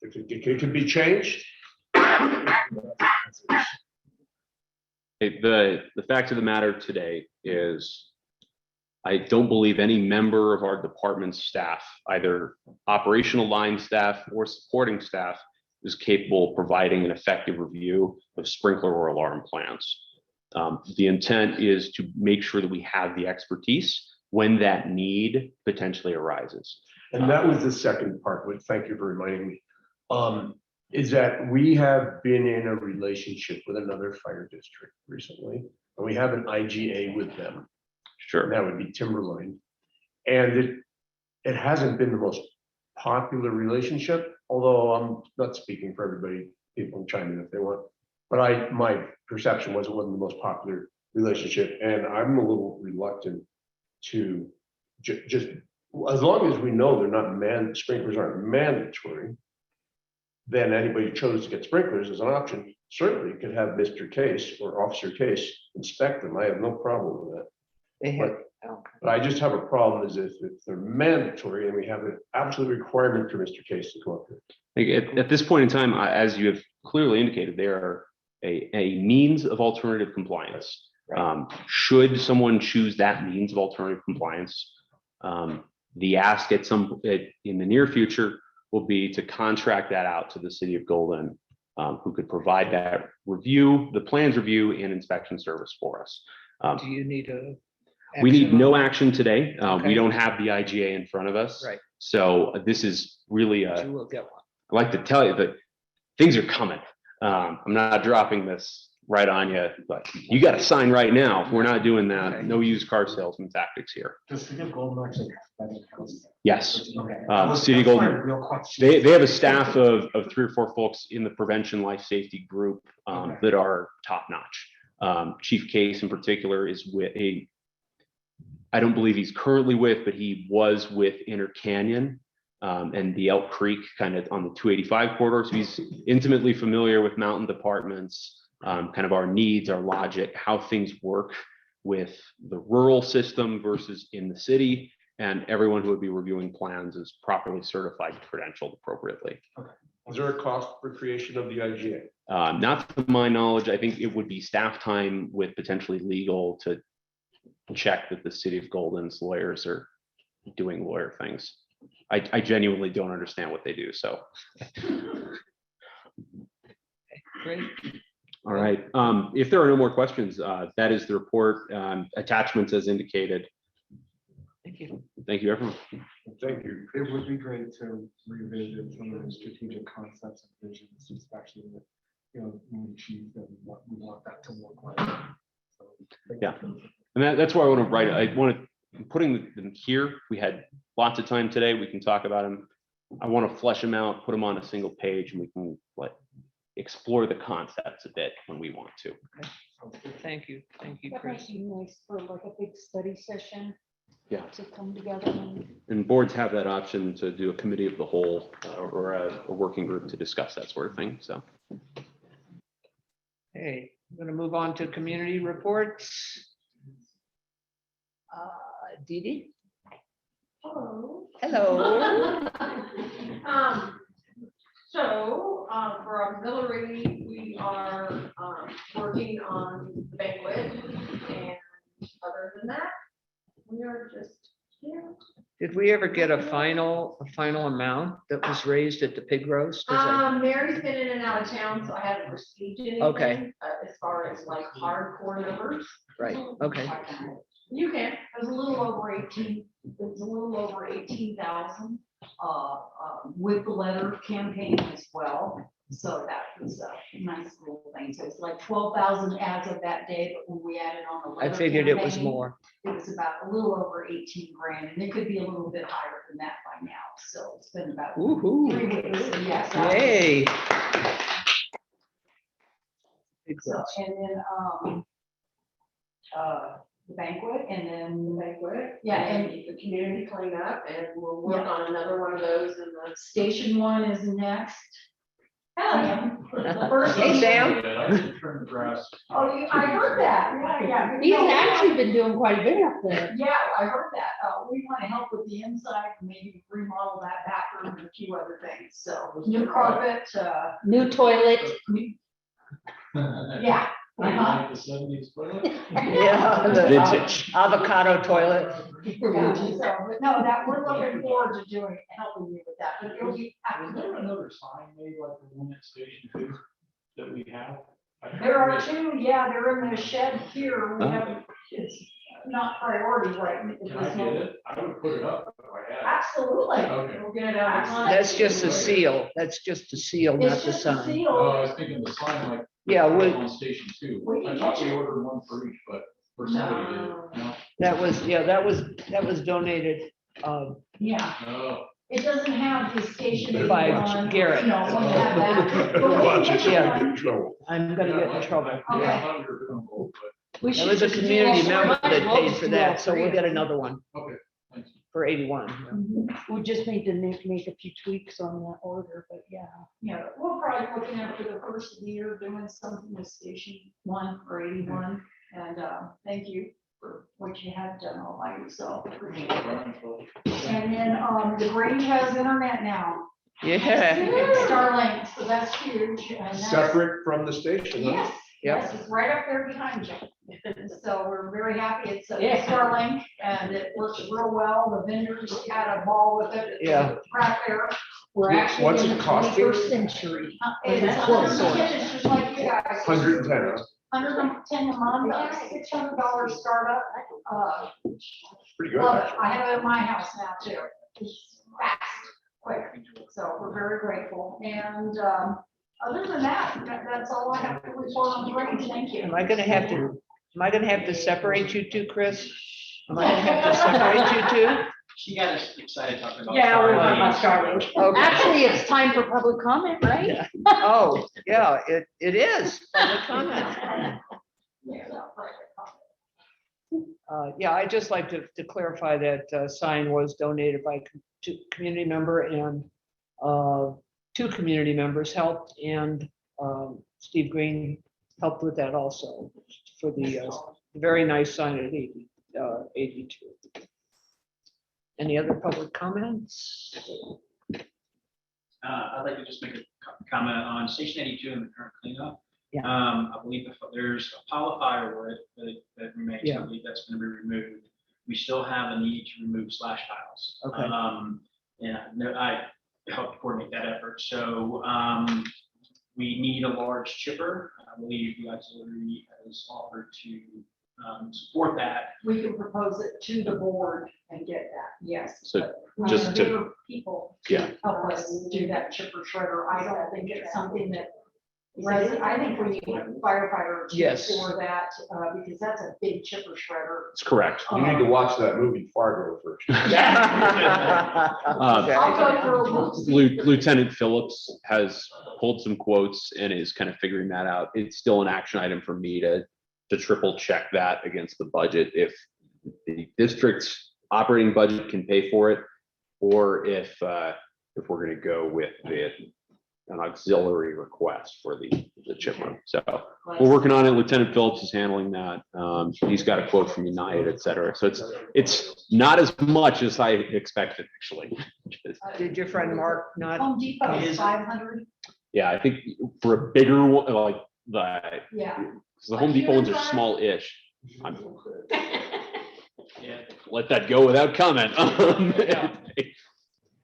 it could be changed. The fact of the matter today is I don't believe any member of our department's staff, either operational line staff or supporting staff, is capable of providing an effective review of sprinkler or alarm plans. The intent is to make sure that we have the expertise when that need potentially arises. And that was the second part, which thank you for reminding me, is that we have been in a relationship with another fire district recently, and we have an IGA with them. Sure. That would be Timberline. And it hasn't been the most popular relationship, although I'm not speaking for everybody, people can chime in if they want. But my perception was it wasn't the most popular relationship, and I'm a little reluctant to just, as long as we know they're not sprinklers aren't mandatory, then anybody who chose to get sprinklers as an option certainly could have Mr. Case or Officer Case inspect them. I have no problem with that. They have, But I just have a problem is if they're mandatory and we have an absolute requirement for Mr. Case to come up here. At this point in time, as you have clearly indicated, they are a means of alternative compliance. Should someone choose that means of alternative compliance, the ask in the near future will be to contract that out to the city of Golden, who could provide that review, the plans review and inspection service for us. do you need a? We need action no on- action today. Okay. We don't have the IGA in front of us. Right. So this is really, But you will get one. I like to tell you that things are coming. I'm not dropping this right on you, but you got to sign right now. If we're not doing that, Okay. no used car salesman tactics here. Does City of Golden actually have that in-house? Yes. Okay. City of That's my Golden- real question. They have a staff of 3 or 4 folks in the prevention life safety group Okay. that are top notch. Chief Case in particular is with I don't believe he's currently with, but he was with Inter Canyon and the Elk Creek kind of on the 285 corridor. So he's intimately familiar with mountain departments, kind of our needs, our logic, how things work with the rural system versus in the city. And everyone who would be reviewing plans is properly certified, credentialed appropriately. Is there a cost for creation of the IGA? Not to my knowledge. I think it would be staff time with potentially legal to check that the city of Golden's lawyers are doing lawyer things. I genuinely don't understand what they do. So Great. All right. If there are no more questions, that is the report. Attachments as indicated. Thank you. Thank you, everyone. Thank you. It would be great to revisit some of the strategic concepts and visions, especially with, new chief and what we want that to look like. So, thank Yeah. you. And that's why I want to write it. I want to, putting them here, we had lots of time today. We can talk about them. I want to flesh them out, put them on a single page, and we can explore the concepts a bit when we want to. Thank you. Thank you, That might Chris. be nice for like a big study session. Yeah. To come together and. And boards have that option to do a committee of the whole or a working group to discuss that sort of thing. So. Hey, I'm going to move on to community reports. Dee Dee? Hello. Hello. For auxiliary, we are, working on the banquet, and other than that, we are just here. Did we ever get a final amount that was raised at the pig roast? Is that- Mary's been in and out of town, so I haven't received anything. Okay. As far as like hardcore numbers. Right, okay. You can, it was a little over 18,000, with the letter campaign as well. So that was a nice little thing. So it's like 12,000 as of that day, but when we added on the I letter figured it was campaign, more. it was about a little over 18 grand, and it could be a little bit higher than that by now. So it's been about 3 Woohoo. weeks. So yes. that was- Yay. Pig So, roast. and then, the banquet, and then the banquet, yeah, and the community cleanup, and we'll work on another one of those, and the station one is next. Hell, yeah. The first Hey, one- Sam. I didn't trim the grass. Oh, I heard that, yeah. He's No, actually been doing quite a bit up there. Yeah, I heard that, we want to help with the inside, maybe remodel that bathroom and a few other things, so new carpet, New toilet. yeah. Like the 70s toilet. Yeah, the Vintage. avocado toilet. Yeah, so, but no, that, we're looking forward to doing, helping you with that, but it'll be. Is there another sign made like the one at Station 2 that we have? There are two, yeah, they're in the shed here, we have, it's not priority right at Can I this get moment. it? I would put it up if I had. Absolutely, Okay. we'll get it out. That's just a seal. That's just a seal, not It's the just a sign. No, I seal, was thinking the sign like. Yeah, we- On Station 2. We can I thought get we you. ordered one for each, but for somebody did. No. That was donated. yeah, Oh. it doesn't have the station. By 81, Garrett. You know, when you have that. But we can Watch get it, you yeah. get one. in trouble. I'm gonna get in trouble. I Yeah. thought we were doing both, but We That should was a just do community all member three. that We'll paid just for do all that, so three we'll of get them. another one okay, thanks. for 81. We just need to make a few tweaks on that order, but yeah. Yeah, we're probably looking at for the first of the year, doing something with Station 1 or 81, and, thank you for what you have done all by yourself. Appreciate it. And then, the Grange has internet now. Yeah. Starlink, so that's huge. And that's- Separate from the station, huh? Yes, Yep. yes, it's right up there behind you. So we're very happy. It's a Yeah. Starlink, and it works real well. The vendors had a ball with it. It's Yeah. Right there. We're actually What's in it the costing? 21st century. It's That's close. close. It's just like you guys. 110, huh? $110 a month, $600 startup. Pretty good. Love it. I have it at my house now too. It's fast, quick. So we're very grateful. And other than that, that's all I have to report on the range. Thank you. Am I gonna have to separate you two, Chris? Am I gonna have to separate you two? She got us excited talking about. Yeah, we're talking about Starlink. Starlink. Okay. Actually, it's time for public comment, right? Yeah. Oh, yeah, it is. Public comment. Yeah, I'd just like to clarify that sign was donated by community member and 2 community members helped, and Steve Green helped with that also for the very nice sign at 82. Any other public comments? I'd like to just make a comment on Station 82 and the current cleanup. Yeah. I believe there's a pile of firewood that remains. Yeah. I believe that's going to be removed. We still have a need to remove slash tiles. Okay. And I helped coordinate that effort. So We need a large chipper. I believe the auxiliary has offered to support that. We can propose it to the board and get that, yes. So but we just need to- bigger people Yeah. to help us do that chipper shredder. I don't think it's something that, I think we need a firefighter Yes. for that, because that's a big chipper shredder. That's correct. You need to watch that movie Fargo first. Okay. I'll go for a look. Lieutenant Phillips has pulled some quotes and is kind of figuring that out. It's still an action item for me to triple check that against the budget. If the district's operating budget can pay for it, or if we're gonna go with an auxiliary request for the chipper. So we're working on it. Lieutenant Phillips is handling that. He's got a quote from United, et cetera. So it's not as much as I expected, actually. Did your friend Mark not? Home Depot Is is it? 500, Yeah, I think for a bigger one, like yeah. 'cause the Home Depot ones are small-ish. Yeah. Let that go without comment. Yeah.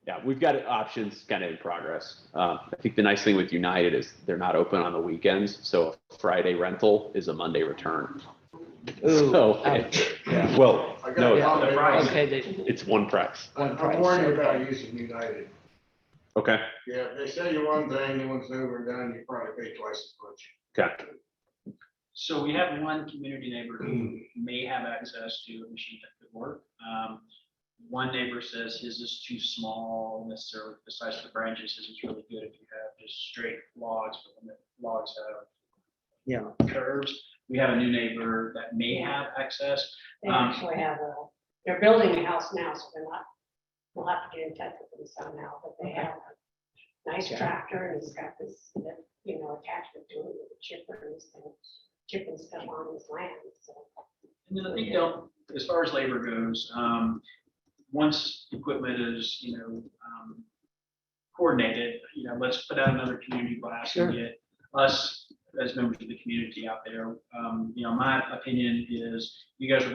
Yeah, we've got options kind of in progress. I think the nice thing with United is they're not open on the weekends, so a Friday rental is a Monday return. Ooh, So, ouch. Yeah. well, no, Yeah. The price. Okay, it's one price. one I'm price. warning you about Okay. using United. Okay, Yeah, if they say you one thing, then when it's over and done, you probably pay twice as much. okay. So we have one community neighbor who may have access to a machine that could work. One neighbor says his is too small necessarily for the size of the branches. His is really good if you have just straight logs, but when the logs have Yeah. curves. We have a new neighbor that may have access. They actually have they're building a house now, so they're not, we'll have to get in touch with them somehow, but they have a nice Okay. tractor and it's got this, attachment to it with a chipper and he's gonna chip and stuff on his land, so. And then I think, as far as labor goes, once equipment is, coordinated, let's put out another community blast and Sure. get us as members of the community out there. My opinion is you guys are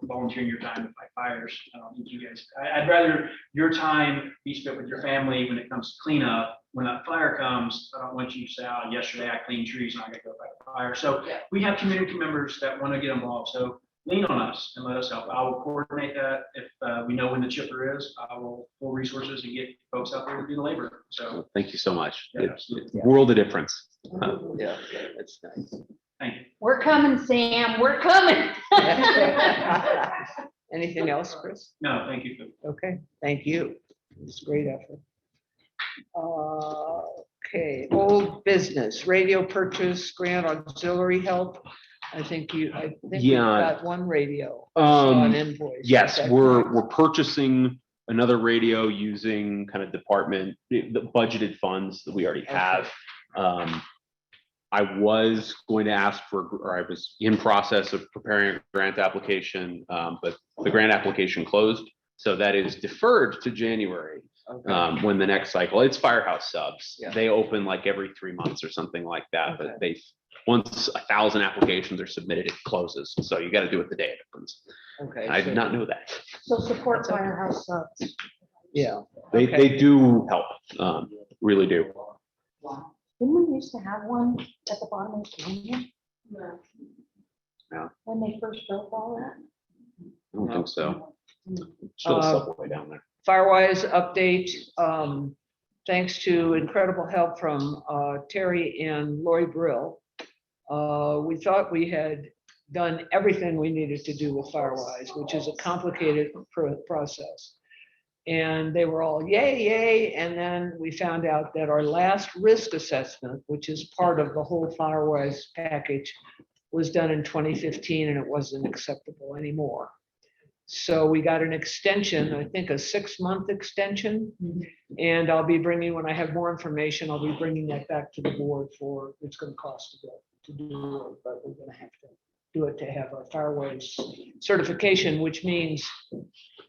volunteering your time to fight fires. I don't think you guys, I'd rather your time be spent with your family when it comes to cleanup. When that fire comes, I don't want you to say, oh, yesterday I cleaned trees and I gotta go fight a fire. So Yeah. we have community members that want to get involved. So lean on us and let us help. I will coordinate that. If we know when the chipper is, I will pull resources and get folks out there to do the labor. So, Thank you so much. yeah, It's absolutely. world of difference. Yeah, that's nice. Thank you. We're coming, Sam, we're coming. Anything else, Chris? No, thank you. Okay, thank you. It's a great effort. Okay, old business, radio purchase, grant auxiliary help. I think we've Yeah. got one radio. I saw an invoice. Yes, Is that we're correct? purchasing another radio using kind of department, the budgeted funds that we already have. I was going to ask for, or I was in process of preparing a grant application, but the grant application closed. So that is deferred to January, Okay. when the next cycle, it's Firehouse Subs. Yeah. They open like every 3 months or something like that, Okay. but once 1,000 applications are submitted, it closes. So you got to do it the day it opens. Okay. I so- did not know that. So support Firehouse Subs. Yeah. They, Okay. they do help, really do. Wow. Didn't we used to have one at the bottom of the canyon? Yeah. When they first built all that? I don't think so. Still a subway down there. Firewise update, thanks to incredible help from Terry and Lori Brill. We thought we had done everything we needed to do with Firewise, which is a complicated process. And they were all yay, yay. And then we found out that our last risk assessment, which is part of the whole Firewise package, was done in 2015 and it wasn't acceptable anymore. So we got an extension, I think a 6-month extension. And I'll be bringing, when I have more information, I'll be bringing that back to the board for, it's going to cost a bit to do it, but we're going to have to do it to have our Firewise certification, which means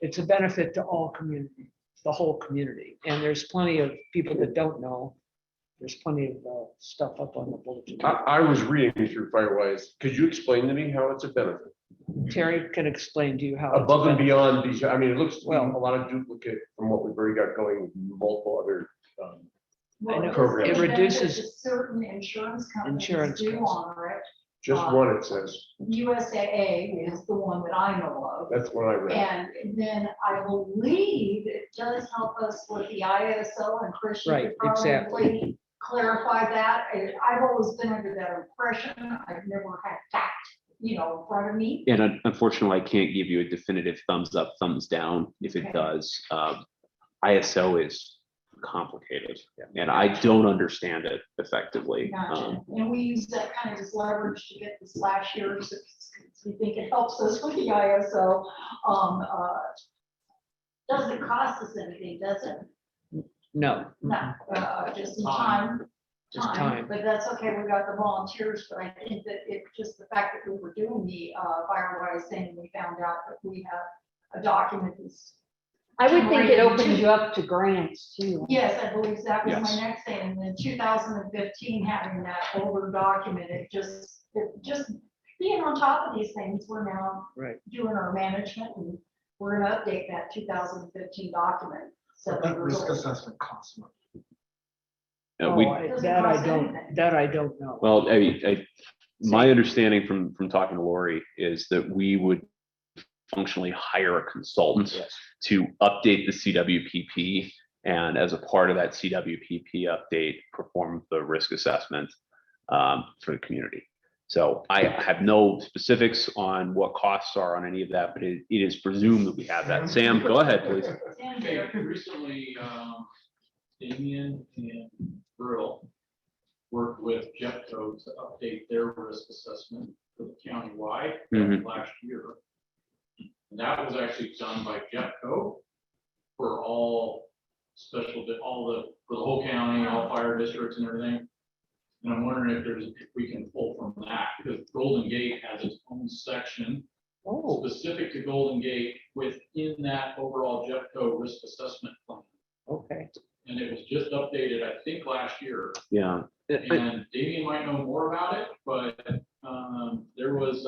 it's a benefit to all community, the whole community. And there's plenty of people that don't know. There's plenty of stuff up on the bulletin. I was reading through Firewise. Could you explain to me how it's a benefit? Terry can explain to you how. it's a Above and benefit. beyond these, I mean, it looks Well- a lot of duplicate from what we've already got going with multiple other Well, know. Program. It reduces- benefits Certain insurance companies Insurance do costs. honor it. Just one, it says. USAA is the one that I know of. That's what I read. And then I believe it does help us with the ISO, and Christian Right, could exactly. probably clarify that. I've always been under that impression. I've never had fact, in front of me. And unfortunately, I can't give you a definitive thumbs up, thumbs down if it Okay. does. ISO is complicated and I don't understand it effectively. Gotcha. And we use that kind of as leverage to get this last year, so we think it helps us with the ISO. Doesn't cost us anything, does it? No, No, just some time. Just time. But that's okay, we got the volunteers, but I think that it, just the fact that we were doing the Firewise thing, and we found out that we have a document that's. I would think it opens you up to grants too. Yes, I believe that was Yes. my next thing, and then 2015, having that older document, it just being on top of these things, we're now right. doing our management, and we're gonna update that 2015 document. So That risk assessment costs money. Oh, We, Doesn't That I cost don't, anything. that I don't know. well, my understanding from talking to Lori is that we would functionally hire a consultant Yes. to update the CWPP. And as a part of that CWPP update, perform the risk assessment for the community. So I have no specifics on what costs are on any of that, but it is presumed that we have that. Sam, go ahead, please. And Okay, recently, Damien and Brill worked with Jeffco to update their risk assessment for the countywide Mhm. last year. And that was actually done by Jeffco for all for the whole county, all fire districts and everything. And I'm wondering if we can pull from that, because Golden Gate has its own section Oh, specific to Golden Gate within that overall Jeffco risk assessment plan. okay. And it was just updated, I think, last year. Yeah. And Damien might know more about it, but there was,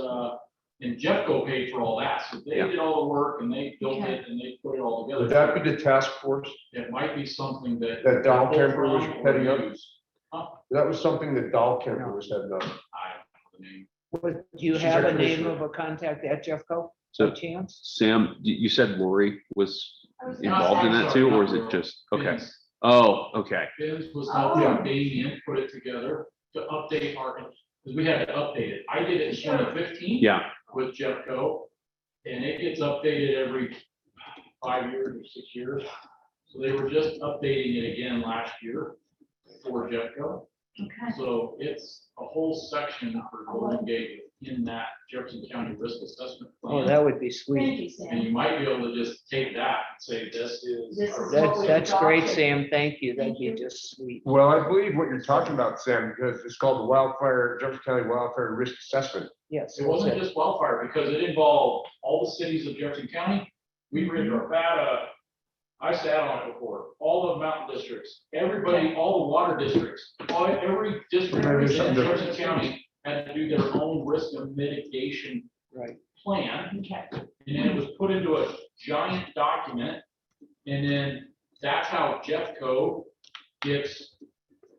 and Jeffco paid for all that. So they Yeah. did all the work and they built it and they put it all together. Would that be the task force? It might be something that. That Donald pull Kemper was from or heading up? use. Huh? That was something that Donald Kemper was heading up. I don't know the name. Would you She's have our a name commissioner. of a contact at Jeffco, So by chance? Sam, you said Lori was I was involved in that too, or is it just, okay? Vince. Oh, okay. Vince was Oh. helping Damien put it together to update our, because we had to update it. I did it in 2015. Yeah, With Jeffco, and it gets updated every 5 years or 6 years. So they were just updating it again last year for Jeffco. Okay. So it's a whole section for Golden Gate in that Jefferson County Risk Assessment Oh, Plan. that would be Thank sweet. you, Sam. And you might be able to just take that and say, this is. This is our- what That's great, adopted. Sam. Thank you. That'd Thank be you. just sweet. Well, I believe what you're talking about, Sam, because it's called the Jefferson County Wildfire Risk Assessment. Yes. It wasn't just wildfire, because it involved all the cities of Jefferson County. We ran Arvada, I sat on it before, all the mountain districts, everybody, all the water districts, every district Maybe in something different. Jefferson County had to do their own risk of mitigation Right. plan. Okay. And then it was put into a giant document. And then that's how Jeffco gets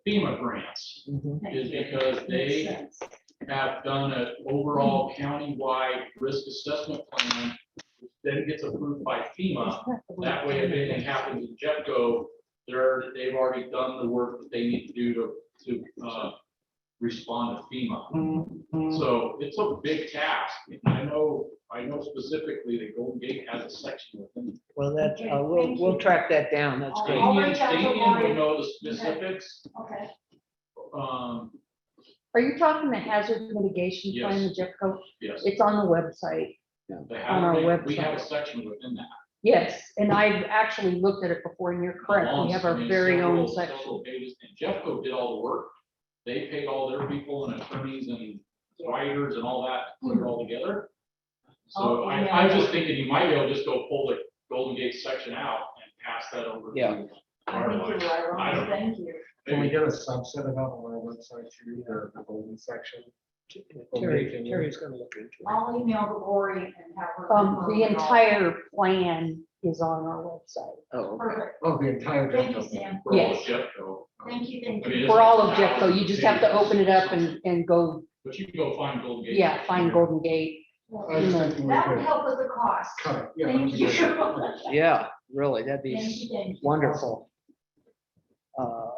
FEMA grants, Mhm. Thank is you. because Makes they sense. have done an overall countywide risk assessment plan, which then gets approved by FEMA. That way, if anything happens in Jeffco, they've already done the work that they need to do to respond to FEMA. So it's a big task. I know specifically that Golden Gate has a section within. Well, that's, Okay, we'll, thank we'll you. track that down. That's great. I'll reach out to Damien Lori. would know the specifics. Okay. Are you talking the hazard mitigation plan, the Jeffco? Yes. It's on the website. The on our hazard- We have a website. section within that. Yes, and I've actually looked at it before, and you're correct. We have our very own section. Several pages, and Jeffco did all the work. They paid all their people and attorneys and writers and all that, to put it all together. So Oh, I yeah. was just thinking you might be able to just go pull the Golden Gate section out and pass that over. to Yeah. I think Firefighters. you're right, I Ron. don't know. Thank you. Can we get a subset of that on our website too, the golden section? Terry's gonna look into it. I'll email the Lori and have her. The confirm it all. entire plan is on our website. Oh, okay. Perfect. Oh, the entire. Thank you, Sam. Yes. Thank you, thank I mean, you. For all of Jeffco, you just have to open it up and go, But you can go find Golden Gate. yeah, find Golden Gate. I was thinking we That would could help with the cost. cut it. Yeah, Thank you. Yeah, really, that'd Thank be you, thank you. wonderful.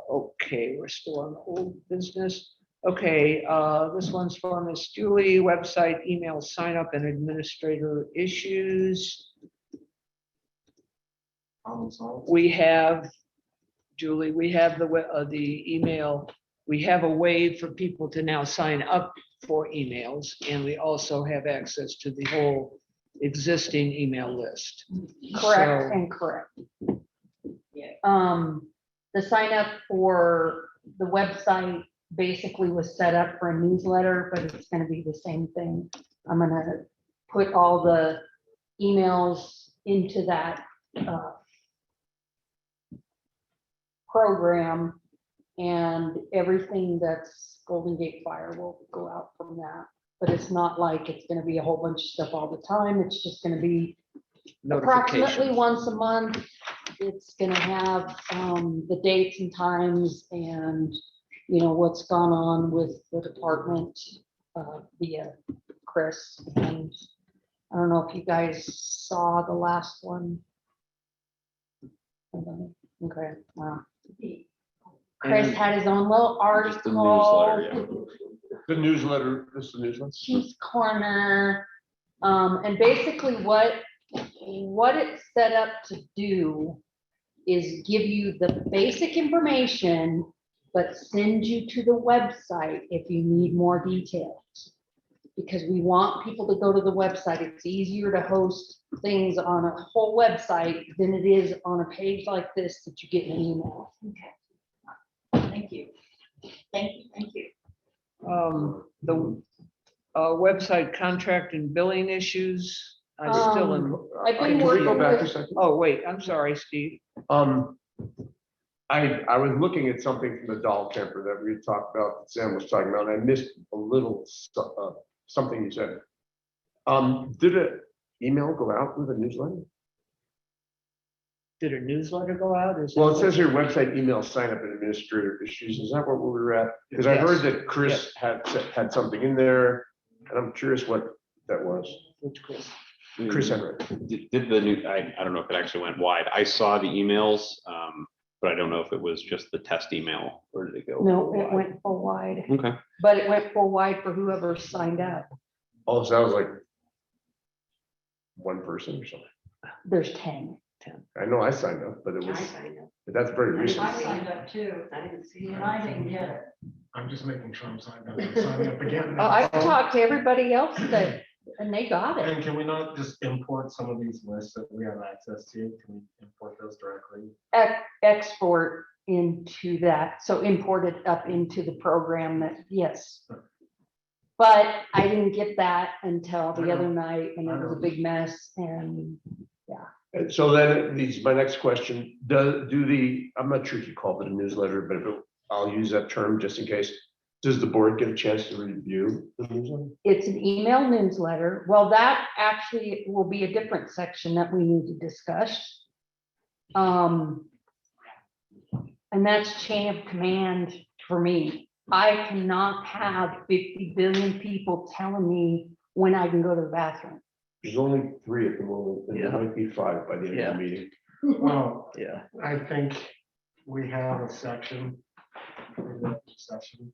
Okay, we're still on old business. Okay, this one's from Miss Julie, website, email, sign up and administrator issues. Problem solved. We have, Julie, we have the email, we have a way for people to now sign up for emails, and we also have access to the whole existing email list. Correct So- and correct. Yeah. The sign up for the website basically was set up for a newsletter, but it's gonna be the same thing. I'm gonna put all the emails into that program, and everything that's Golden Gate Fire will go out from that. But it's not like it's gonna be a whole bunch of stuff all the time. It's just gonna be approximately Notifications. once a month. It's gonna have the dates and times and, you know, what's gone on with the department via Chris. And I don't know if you guys saw the last one. Okay, wow. Chris had his own little Just the newsletter, article. The newsletter, this is the newsletter. Chief's Corner. And basically what it's set up to do is give you the basic information, but send you to the website if you need more details. Because we want people to go to the website. It's easier to host things on a whole website than it is on a page like this that you get in an email. Thank you. Thank you, thank you. The website contract and billing issues. I still am. I've been Can we working go back a with, second? Oh, wait, I'm sorry, Steve. I was looking at something from the doll camper that we had talked about, that Sam was talking about, and I missed a little something you said. Did an email go out with a newsletter? Did a newsletter go out? Is Well, that it says here, website email sign up and administrator issues. Is that what we were at? Because I Yes. heard that Chris had something in there, and I'm curious what that was. Which Chris? Chris Henry. Did the new, I don't know if it actually went wide. I saw the emails, but I don't know if it was just the test email. Where did it go? no, it went full wide, Okay. but it went full wide for whoever signed up. Oh, so that was like one person or something. There's 10. I know I signed up, but it was, but that's very recent. I signed up too, I didn't see and I didn't get it. I'm just making sure I'm signed up. I'm signing up again. I talked to everybody else that, and they got it. And can we not just import some of these lists that we have access to? Can we import those directly? Export into that, so import it up into the program that, yes. But I didn't get that until the other night, and it was a big mess, and And so then it leads my next question, I'm not sure if you called it a newsletter, but I'll use that term just in case. Does the board get a chance to review the newsletter? it's an email newsletter. Well, that actually will be a different section that we need to discuss. And that's chain of command for me. I cannot have 50 billion people telling me when I can go to the bathroom. There's only 3 at the moment, and there Yeah. might be 5 by the end of the meeting. Well, Yeah. I think we have a section. Session.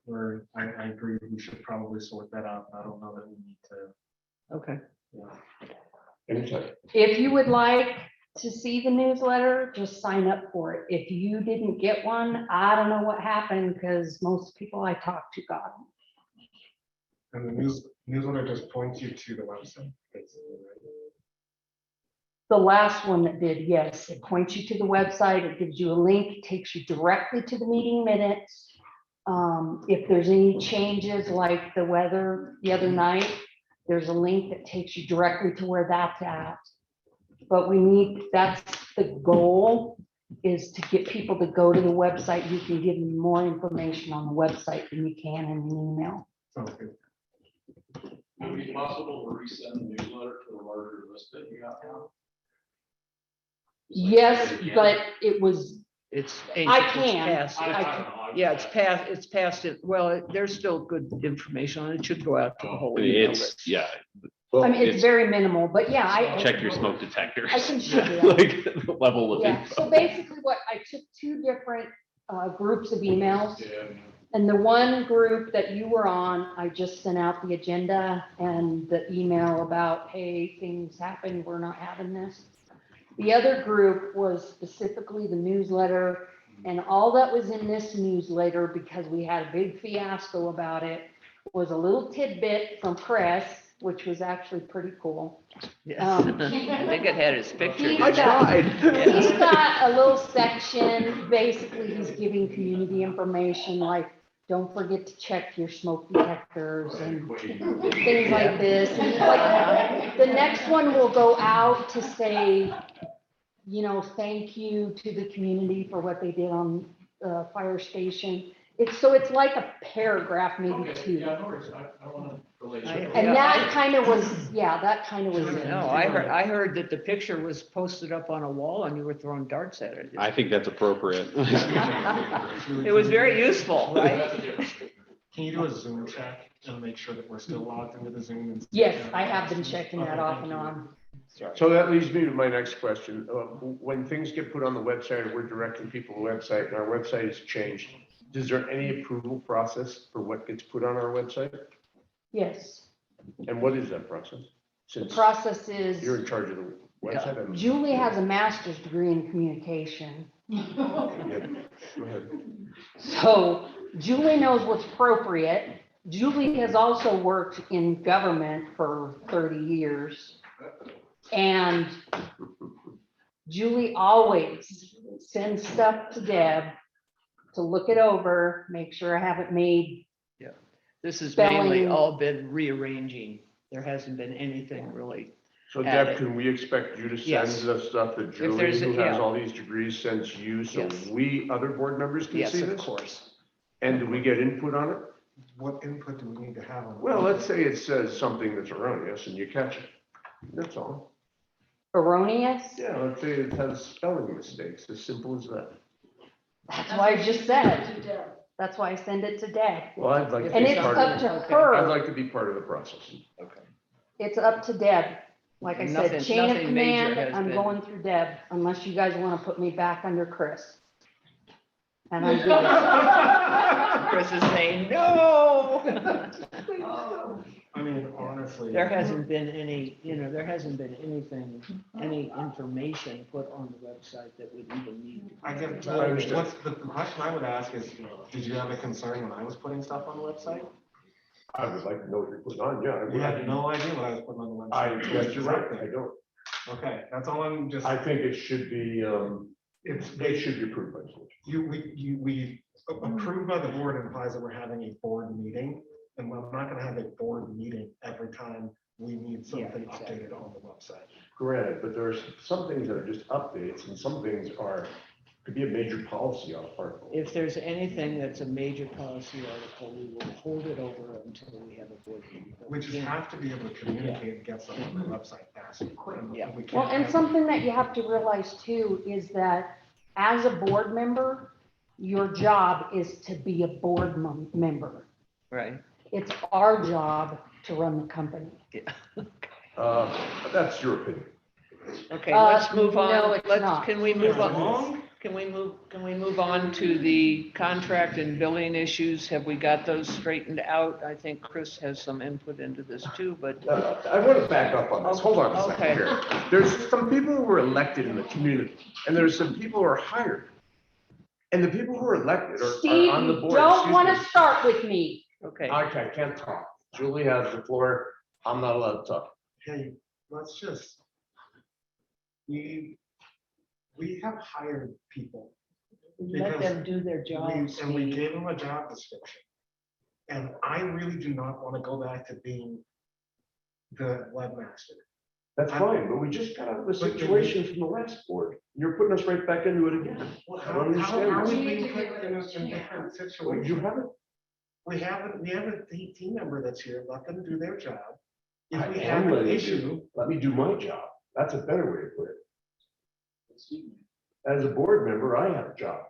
Where I agree, we should probably sort that out. I don't know that we need to. Okay. Yeah. Anytime. If you would like to see the newsletter, just sign up for it. If you didn't get one, I don't know what happened, because most people I talked to got them. And the newsletter just points you to the website. Basically, right? The last one that did, yes, it points you to the website, it gives you a link, takes you directly to the meeting minutes. If there's any changes like the weather the other night, there's a link that takes you directly to where that's at. But that's the goal, is to get people to go to the website. You can give them more information on the website than you can in an email. Sounds good. Would it be possible to resend the newsletter to the larger list that you got now? Just like Yes, say it again? but it was, it's. I it's can. past. I don't know. Yeah, it's past it. Well, there's still good information on it. It should go out to the whole. email It's, list. yeah, Well, I mean, it's it's- very minimal, but yeah, I. check your smoke detectors. I can show you that. Like the level of Yeah, info. so basically what, I took two different groups of emails. Yeah. And the one group that you were on, I just sent out the agenda and the email about, hey, things happen, we're not having this. The other group was specifically the newsletter, and all that was in this newsletter, because we had a big fiasco about it, was a little tidbit from Chris, which was actually pretty cool. Yes. Um, I think it had his picture. He's I got- tried. He's got a little section, basically, he's giving community information, like, don't forget to check your smoke detectors and things like this. And like, the next one will go out to say, you know, thank you to the community for what they did on the fire station. It's like a paragraph, maybe Okay, two. yeah, no worries. I want to relate. I- to it. And Yeah, that kind of was, yeah, that kind of was it. No, I heard that the picture was posted up on a wall and you were throwing darts at it. I think that's appropriate. It was very useful, right? That's a difference. Can you do a Zoom check and make sure that we're still logged into the Zoom? and- Yes, I have been checking that Okay, off thank and you. on. So that leads me to my next question. When things get put on the website, or we're directing people to the website, and our website is changed, is there any approval process for what gets put on our website? Yes, And what is that process? the Since process is, you're in charge of the website. I'm- Julie has a master's degree in communication. Yeah, go ahead. So Julie knows what's appropriate. Julie has also worked in government for 30 years. And Julie always sends stuff to Deb to look it over, make sure I haven't made, This has mainly Spelling. all been rearranging. There hasn't been anything really. So Add Deb, it. can we expect you to Yes. send the stuff that Julie, there's a- who has yeah. all these degrees, sends you, so Yes. we, other board members can Yes, see of this? course. And do we get input on it? What input do we need to have on? Well, let's say it says something that's erroneous and you catch it. That's all. erroneous. Yeah, let's say it has spelling mistakes, as simple as that. That's why I just said. That's why I send it to Deb. Well, I'd like to And be it's part up of to it. I'd her. like to be part of the process. Okay. It's up to Deb. Like I said, Nothing- chain of nothing major command, has I'm been- going through Deb, unless you guys want to put me back under Chris. And I'm good with that. Chris is saying, no. I mean, honestly. There hasn't been any, there hasn't been anything, any information put on the website that would even need. to be- I get, I understand. what's the question I would ask is, did you have a concern when I was putting stuff on the website? I would like to know what you're putting on, yeah. I would. You had no idea what I was putting on the I, website. yes, you're right, I don't. Okay, that's all I'm just, I think it should be, it's, it should be approved by the board. we approved by the board implies that we're having a board meeting. And we're not gonna have a board meeting every time we need something exactly. updated on the website. Granted, but there's some things that are just updates and some things could be a major policy article. If there's anything that's a major policy article, we will hold it over until we have a board meeting. But We just can't- have to be able to communicate and get something on the website fast. Yeah. We can't Well, and have- something that you have to realize too is that as a board member, your job is to be a board member. Right. It's our job to run the company. That's your opinion. Okay, let's move on. no, it's not. Can we move Is it on? long? Can we move on to the contract and billing issues? Have we got those straightened out? I think Chris has some input into this too, but I want to back up on this. Hold on a Okay. second here. There's some people who were elected in the community, and there's some people who are hired. And the people who are elected Steve, are on the you board. don't Excuse want me. to start with me. okay. Okay, I can't talk. Julie has the floor. I'm not allowed to talk. Hey, let's just. We have hired people. Let them do their jobs. And we Steve. gave them a job description. And I really do not want to go back to being the webmaster. That's fine, but we just got out of the situation from the last board. You're putting us right back into it again. I don't How understand are this. we We need being to put give it in a a different Well, situation? you haven't, We have a team member that's here, let them do their job. If I we am have an letting issue, you, let me do my job. That's a better way to put it. As a board member, I have a job.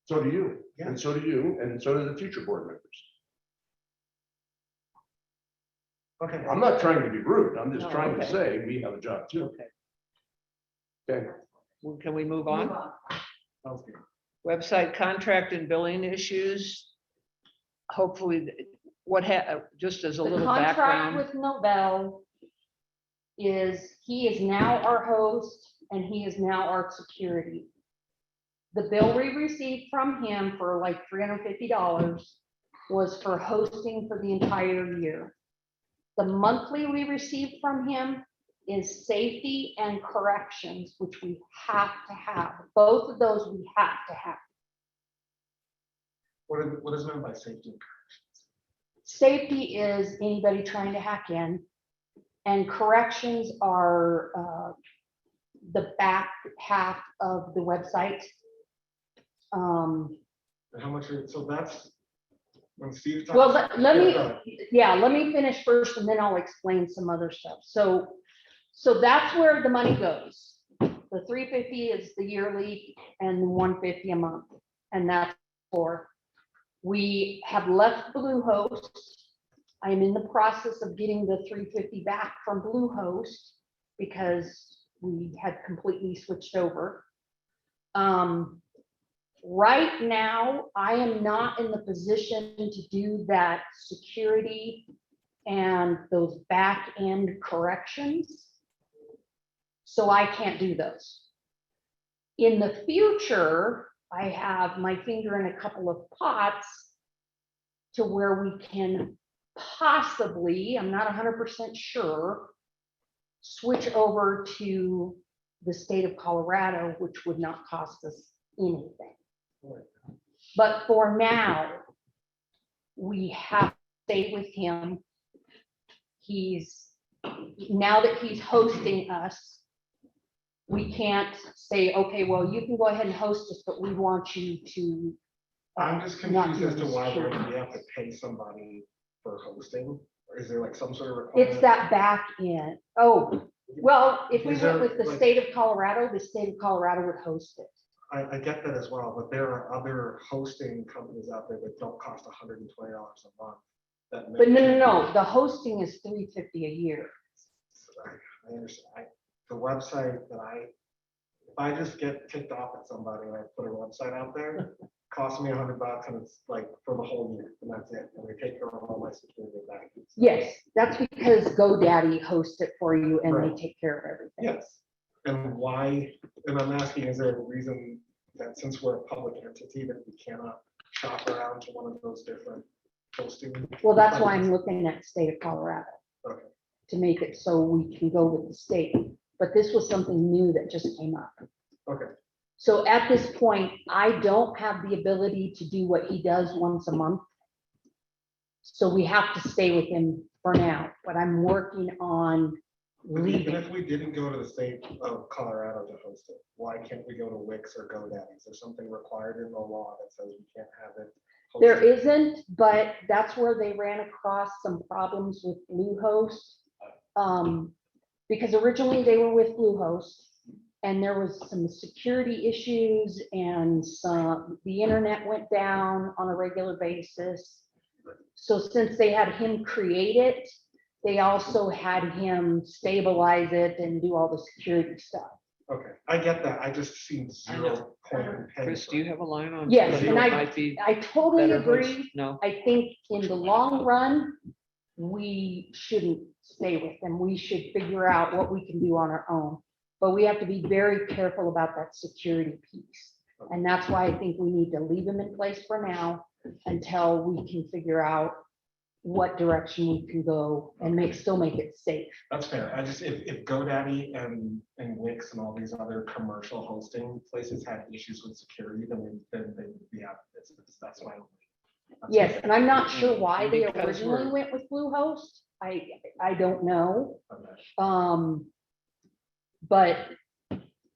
So do you, and so do you, and so do the future board members. okay. I'm not trying to be rude. I'm just No, trying to okay. say we have a job too. Okay, Okay. well, can we move on? Sounds good. Website contract and billing issues. Hopefully, just as a The little contract background. with Novell is, he is now our host and he is now our security. The bill we received from him for like $350 was for hosting for the entire year. The monthly we received from him is safety and corrections, which we have to have. Both of those we have to have. What is meant by safety? Safety is anybody trying to hack in, and corrections are the back half of the website. And how much, so that's, when Steve. talks- Well, let Yeah, me, go ahead. yeah, let me finish first and then I'll explain some other stuff. So that's where the money goes. The $350 is the yearly and $150 a month. And that's for, we have left Bluehost. I'm in the process of getting the $350 back from Bluehost because we had completely switched over. Right now, I am not in the position to do that security and those back end corrections. So I can't do those. In the future, I have my finger in a couple of pots to where we can possibly, I'm not 100% sure, switch over to the state of Colorado, which would not cost us anything. But for now, we have to stay with him. Now that he's hosting us, we can't say, okay, well, you can go ahead and host us, but we want you to. I'm just not confused do as to why security. we have to pay somebody for hosting, or is there like some sort of requirement? It's that back end. Oh, well, if we Is went there, with the like- state of Colorado, the state of Colorado would host it. I get that as well, but there are other hosting companies out there that don't cost $120 a month. That But make- no, the hosting is $350 a year. I understand. The website that if I just get ticked off at somebody and I put a website out there, costs me $100 and it's like for the whole year and that's it. And they take care of all my security back. Yes, that's because GoDaddy hosts it for you and they Right. take care of everything. Yes. And why, and I'm asking, is there a reason that since we're a public entity that we cannot shop around to one of those different hosting? Well, that's why I'm looking at state of Colorado Okay. to make it so we can go with the state. But this was something new that just came up. Okay. So at this point, I don't have the ability to do what he does once a month. So we have to stay with him for now, but I'm working on But even leaving. if we didn't go to the state of Colorado to host it, why can't we go to Wix or GoDaddy? Is there something required in the law that says we can't have it? There hosted? isn't, but that's where they ran across some problems with Bluehost. Because originally they were with Bluehost and there was some security issues and the internet went down on a regular basis. So since they had him create it, they also had him stabilize it and do all the security stuff. Okay, I get that. I just seen I know. 0 point in paying Chris, for do you it. have a line on? Yes, what and might be I totally better host? agree. No, I think in the long run, we shouldn't stay with them. We should figure out what we can do on our own. But we have to be very careful about that security piece. And that's why I think we need to leave them in place for now until we can figure out what direction we can go and still make it safe. That's fair. I just, if GoDaddy and Wix and all these other commercial hosting places had issues with security, then they would be out of business. That's why. Yes, and I'm not sure why they Because originally we're- went with Bluehost. I don't know. Okay. But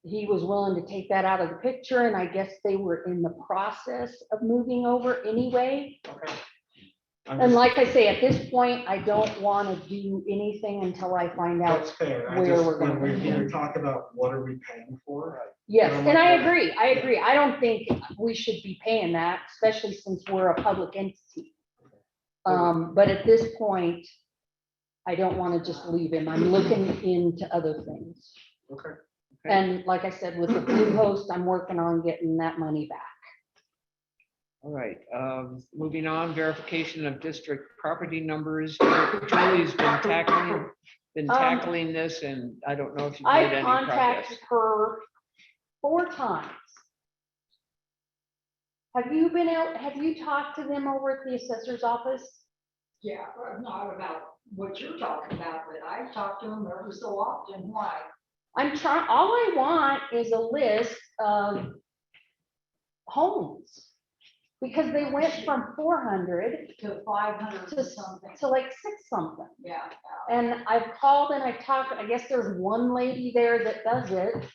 he was willing to take that out of the picture, and I guess they were in the process of moving over anyway. Okay. I'm And just- like I say, at this point, I don't want to do anything until I find That's out. fair. I where just, we're gonna when put we talk about what are we paying for? Yes, Yeah, I'm and I like- agree. I don't think we should be paying that, especially since we're a public entity. But at this point, I don't want to just leave him. I'm looking into other things. Okay. And like I said, with the Bluehost, I'm working on getting that money back. All right, moving on, verification of district property numbers. Julie's been tackling this, and I don't know if you've made I any progress. contacted her 4 times. Have you been out, have you talked to them over at the assessor's office? Yeah, but not about what you're talking about, but I talk to them every so often. Why? I'm trying, all I want is a list of homes. Because they went from 400 To 500 to, or something. to like 6 something. Yeah. And I've called and I talked, I guess there's one lady there that does it.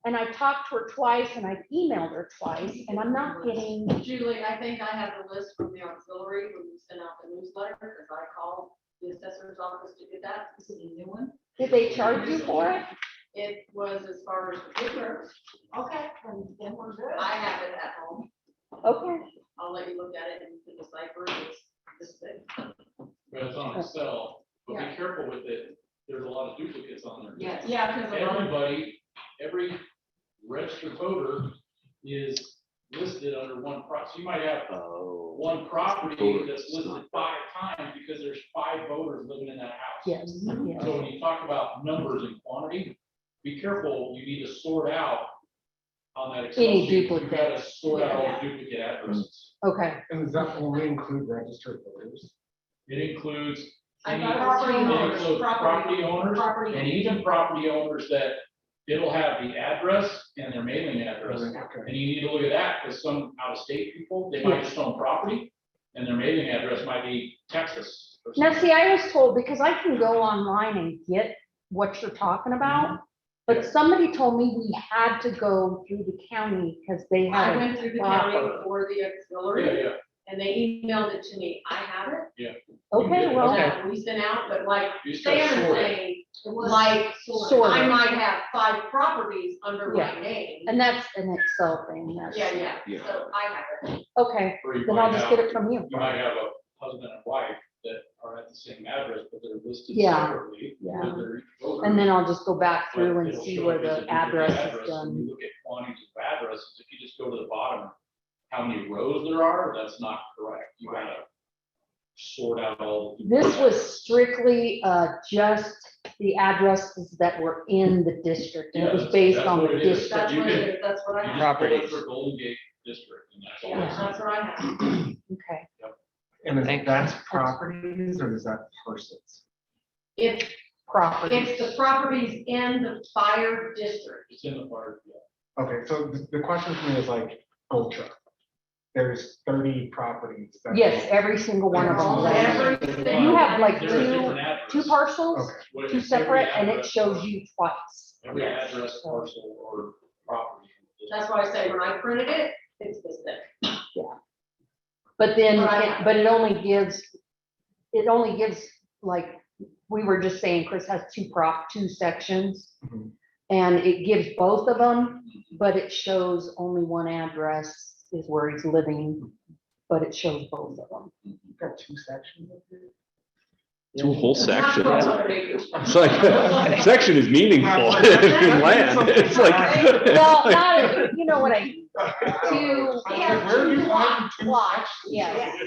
And I talked to her twice and I've emailed her twice and I'm not getting, Julie, I think I have the list from the auxiliary when we sent out the newsletter, because I called the assessor's office to get that. This is a new one. did they charge you for it? It was as far as the paper. Okay, then we're good. I have it at home. Okay, I'll let you look at it and you can decipher it. It's this big. But it's on Excel, but be careful with it. There's a lot of duplicates on there. Yes. Yeah, because Everybody, every registered voter is listed under one so you might have one property that's listed 5 times because there's 5 voters living in that house. yes, yes. So when you talk about numbers and quantity, be careful, you need to sort out on that Excel Any sheet. You've got to duplicates. sort out all the duplicate addresses. Okay, And does that only include registered voters? It includes I any- got property it owners, includes property owners, property and even property owners that it'll have the address and their mailing address. Okay. And you need to look at that, because some out-of-state people, they might just own property, and their mailing address might be Texas. or now something. see, I was told, because I can go online and get what you're talking about. But somebody told me we had to go through the county because they I had, went through the county proper. for the Yeah, auxiliary yeah, and they emailed it to me. I have it. okay, well, Yeah, we sent out, but like You just gotta Sam's sort it. saying, like, sort I of. might have 5 properties under my Yeah. name. And that's an Excel thing, that's. Yeah, Yeah. so I have it. Okay, Or you then might I'll just get have- it from you. You might have a husband and wife that are at the same address, but they're listed Yeah, separately. yeah. with their voter. And then I'll just go back But through and it'll see show where up as a the duplicate address is When done. you look at quantities of addresses, if you just go to the bottom, how many rows there are, that's not correct. You gotta sort out all. the This was addresses. strictly just the addresses that were in the district. And it was Yeah, based that's on what the it is. district. That's You what can- it is. That's what I You have. just pull it Properties. for Golden Gate District, and that's all. Yeah, it is. that's what I have. Okay, And is Thank- that's properties or is that persons? It's property. It's the properties in the fire district. It's in the part, yeah. Okay, so the question for me is like Ultra. There's 30 properties. that- Yes, every single one of them. Oh, is registered. everything. You have like They're a different address. two parcels, Okay. What if two it's every separate, and it address- shows you twice. Every Yes. address, parcel, or property. That's why I say when I printed it, it's this thick. But then, Right. but it only gives, like, we were just saying, Chris has two sections. Mhm. And it gives both of them, but it shows only one address is where he's living, but it shows both of them. You've got 2 sections of it? 2 whole It's not sections. 1200 acres. It's like, section is meaningful in land. It's like. Well, not, you know what I mean, two, Yeah, where do you find 2 lots, sections? yes.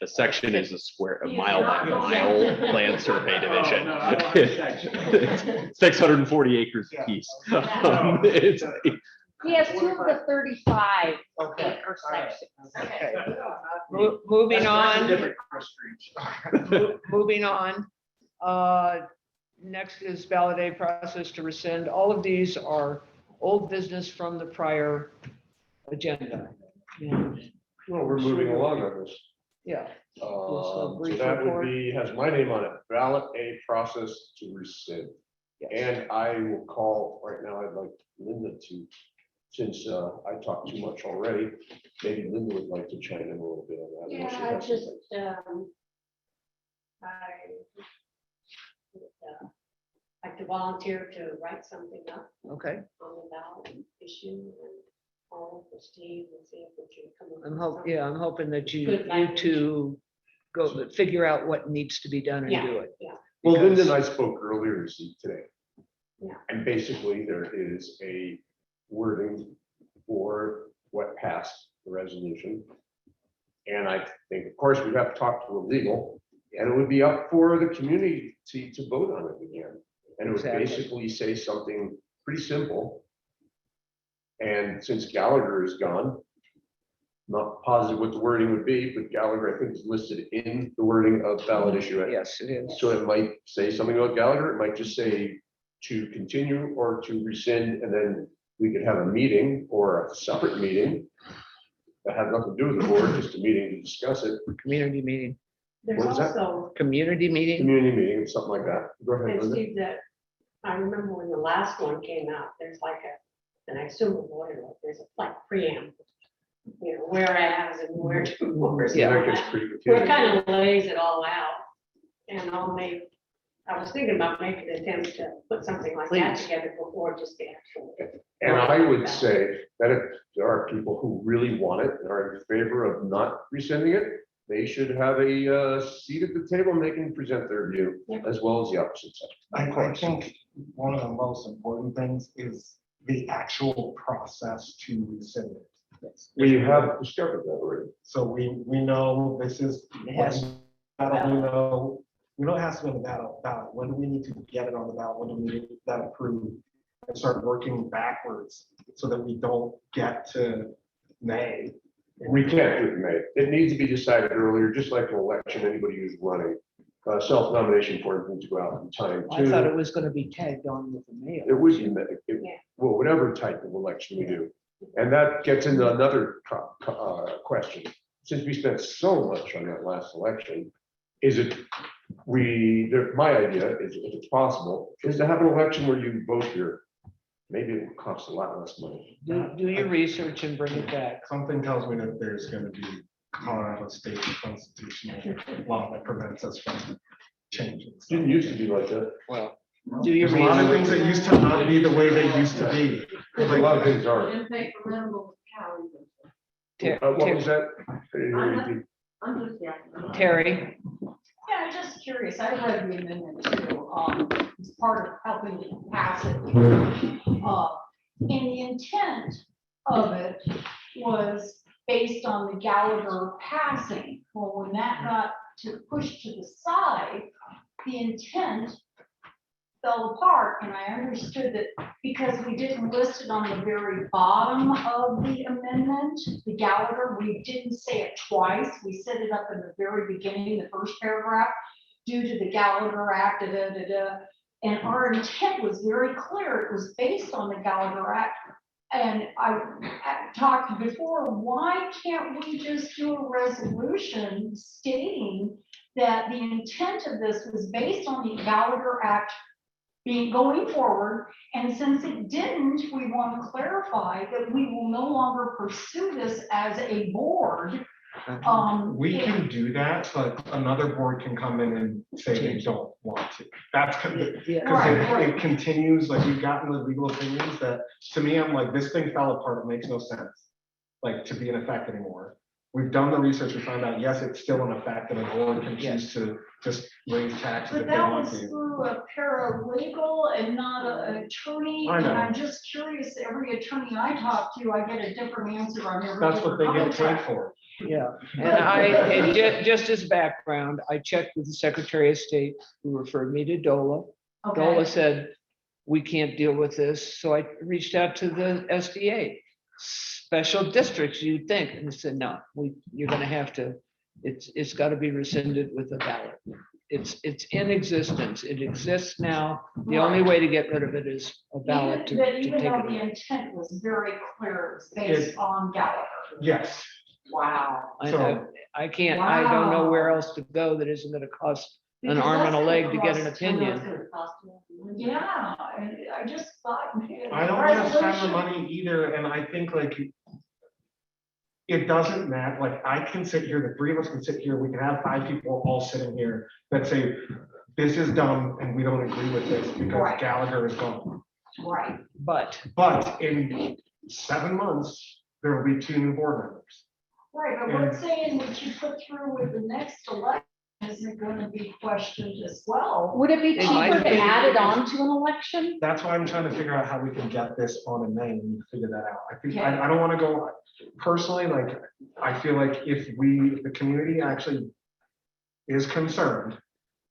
A section is a mile by mile land survey division. Oh, no, I don't have a section. 640 acres Yeah. apiece. Yeah. It's- He has 2 of the 35 Okay. acre all right. sections. Okay. Moving on, Different cross streets. moving on. Next is validate process to rescind. All of these are old business from the prior agenda. And, Well, we're moving along on this. yeah, So brief that would report. be, has my name on it, ballot A process to rescind. Yes. And I will call, right now, I'd like Linda to, since I talked too much already, maybe Linda would like to chime in a little bit on that. I know she Yeah, I has just, something. I would, like to volunteer to write something up Okay, on the ballot issue and all for Steve and see if we can come up. I'm with something. I'm hoping that you, Good you language. two go figure out what needs to be done and Yeah. do it. Yeah, Well, Linda Because- and I spoke earlier today. Yeah. And basically, there is a wording for what passed the resolution. And I think, of course, we'd have to talk to the legal, and it would be up for the community to vote on it again. And it would Exactly. basically say something pretty simple. And since Gallagher is gone, not positive what the wording would be, but Gallagher, I think, is listed in the wording of ballot issue. Yes, it is. So it might say something about Gallagher, it might just say to continue or to rescind, and then we could have a meeting or a separate meeting that has nothing to do with the board, just a meeting to discuss it, Community meeting, there's What is that? also, community meeting. community meeting, something like that. Go ahead, and Linda. Steve, that, I remember when the last one came out, there's like a, and I assume a lawyer, there's a like preamble. You know, whereas and where to, where's Yeah. That gets pretty where it confusing. kind of lays it all out. And I'll make, I was thinking about making an attempt to put something like that Please. together before just the actual. And I would say that if there are people who really want it and are in favor of not rescinding it, they should have a seat at the table and they can present their view Yeah. as well as the opposite side. I think one of the most important things is the actual process to rescind it. We have discovered that already. So we know this is. It has- We know it has to be on the ballot. When do we need to get it on the ballot? When do we need that approved? And start working backwards so that we don't get to May. We can't do it in May. It needs to be decided earlier, just like an election, anybody who's running. Self-nomination form needs to go out in time I thought it too. was gonna be tagged on with the mail. It would be, Yeah. well, whatever type of election we do. And that gets into another question. Since we spent so much on that last election, is it, my idea is, if it's possible, is to have an election where you vote here. Maybe it will cost a lot less money. Do your research and bring it back. Something tells me that there's gonna be Colorado state constitutional law that prevents us from changing. Didn't used to be like that. Well, do your There's a lot of things research. that used to not be the way they used to be. A lot of things aren't. And pay for minimum calories. What was that? I didn't hear you. I'm just, yeah. Terry, Yeah, I'm just curious, I read the amendment too, as part of helping to pass it. And the intent of it was based on the Gallagher passing. Well, when that got pushed to the side, the intent fell apart, and I understood that because we didn't list it on the very bottom of the amendment, the Gallagher, we didn't say it twice, we set it up in the very beginning, the first paragraph, due to the Gallagher Act, da, da, da, da. And our intent was very clear, it was based on the Gallagher Act. And I talked before, why can't we just do a resolution stating that the intent of this was based on the Gallagher Act going forward, and since it didn't, we want to clarify that we will no longer pursue this as a board. We can do that, but another board can come in and say they don't want to. That's because yeah, it continues, like we've gotten the legal opinions that, to me, I'm like, this thing fell apart, it makes no sense. Like to be in effect anymore. We've done the research, we found out, yes, it's still in effect and a board can choose to just raise taxes But if they that want was to. through a paralegal and not an attorney, I and know. I'm just curious, every attorney I talk to, I get a different answer on every. That's what they get different paid contract. for. yeah. And just as background, I checked with the Secretary of State, who referred me to DOLA. DOLA Okay, said, we can't deal with this, so I reached out to the SDA. Special districts, you'd think, and they said, no, you're gonna have to, it's gotta be rescinded with a ballot. It's in existence, it exists now, the only way to get rid of it is a ballot to But take even it though the away. intent was very clear, it was based on Gallagher. Yes, Wow. I so- I can't, I don't know where Wow. else to go that isn't gonna cost an Because arm and a that's leg gonna to get an cost- opinion. Yeah, and I just thought. man, I don't want to spend the resolution- money either, and I think like it doesn't matter, like I can sit here, the three of us can sit here, we can have 5 people all sitting here that say, this is dumb and we don't agree with this because Right. Gallagher is gone. Right, But But in 7 months, there will be 2 new board members. right, but what's saying what you put through with the next election isn't gonna be questioned as well. Would it be It might cheaper to be. add it on to an election? That's why I'm trying to figure out how we can get this on in May and figure that out. I think, Okay. I don't want to go, personally, like, I feel like if the community actually is concerned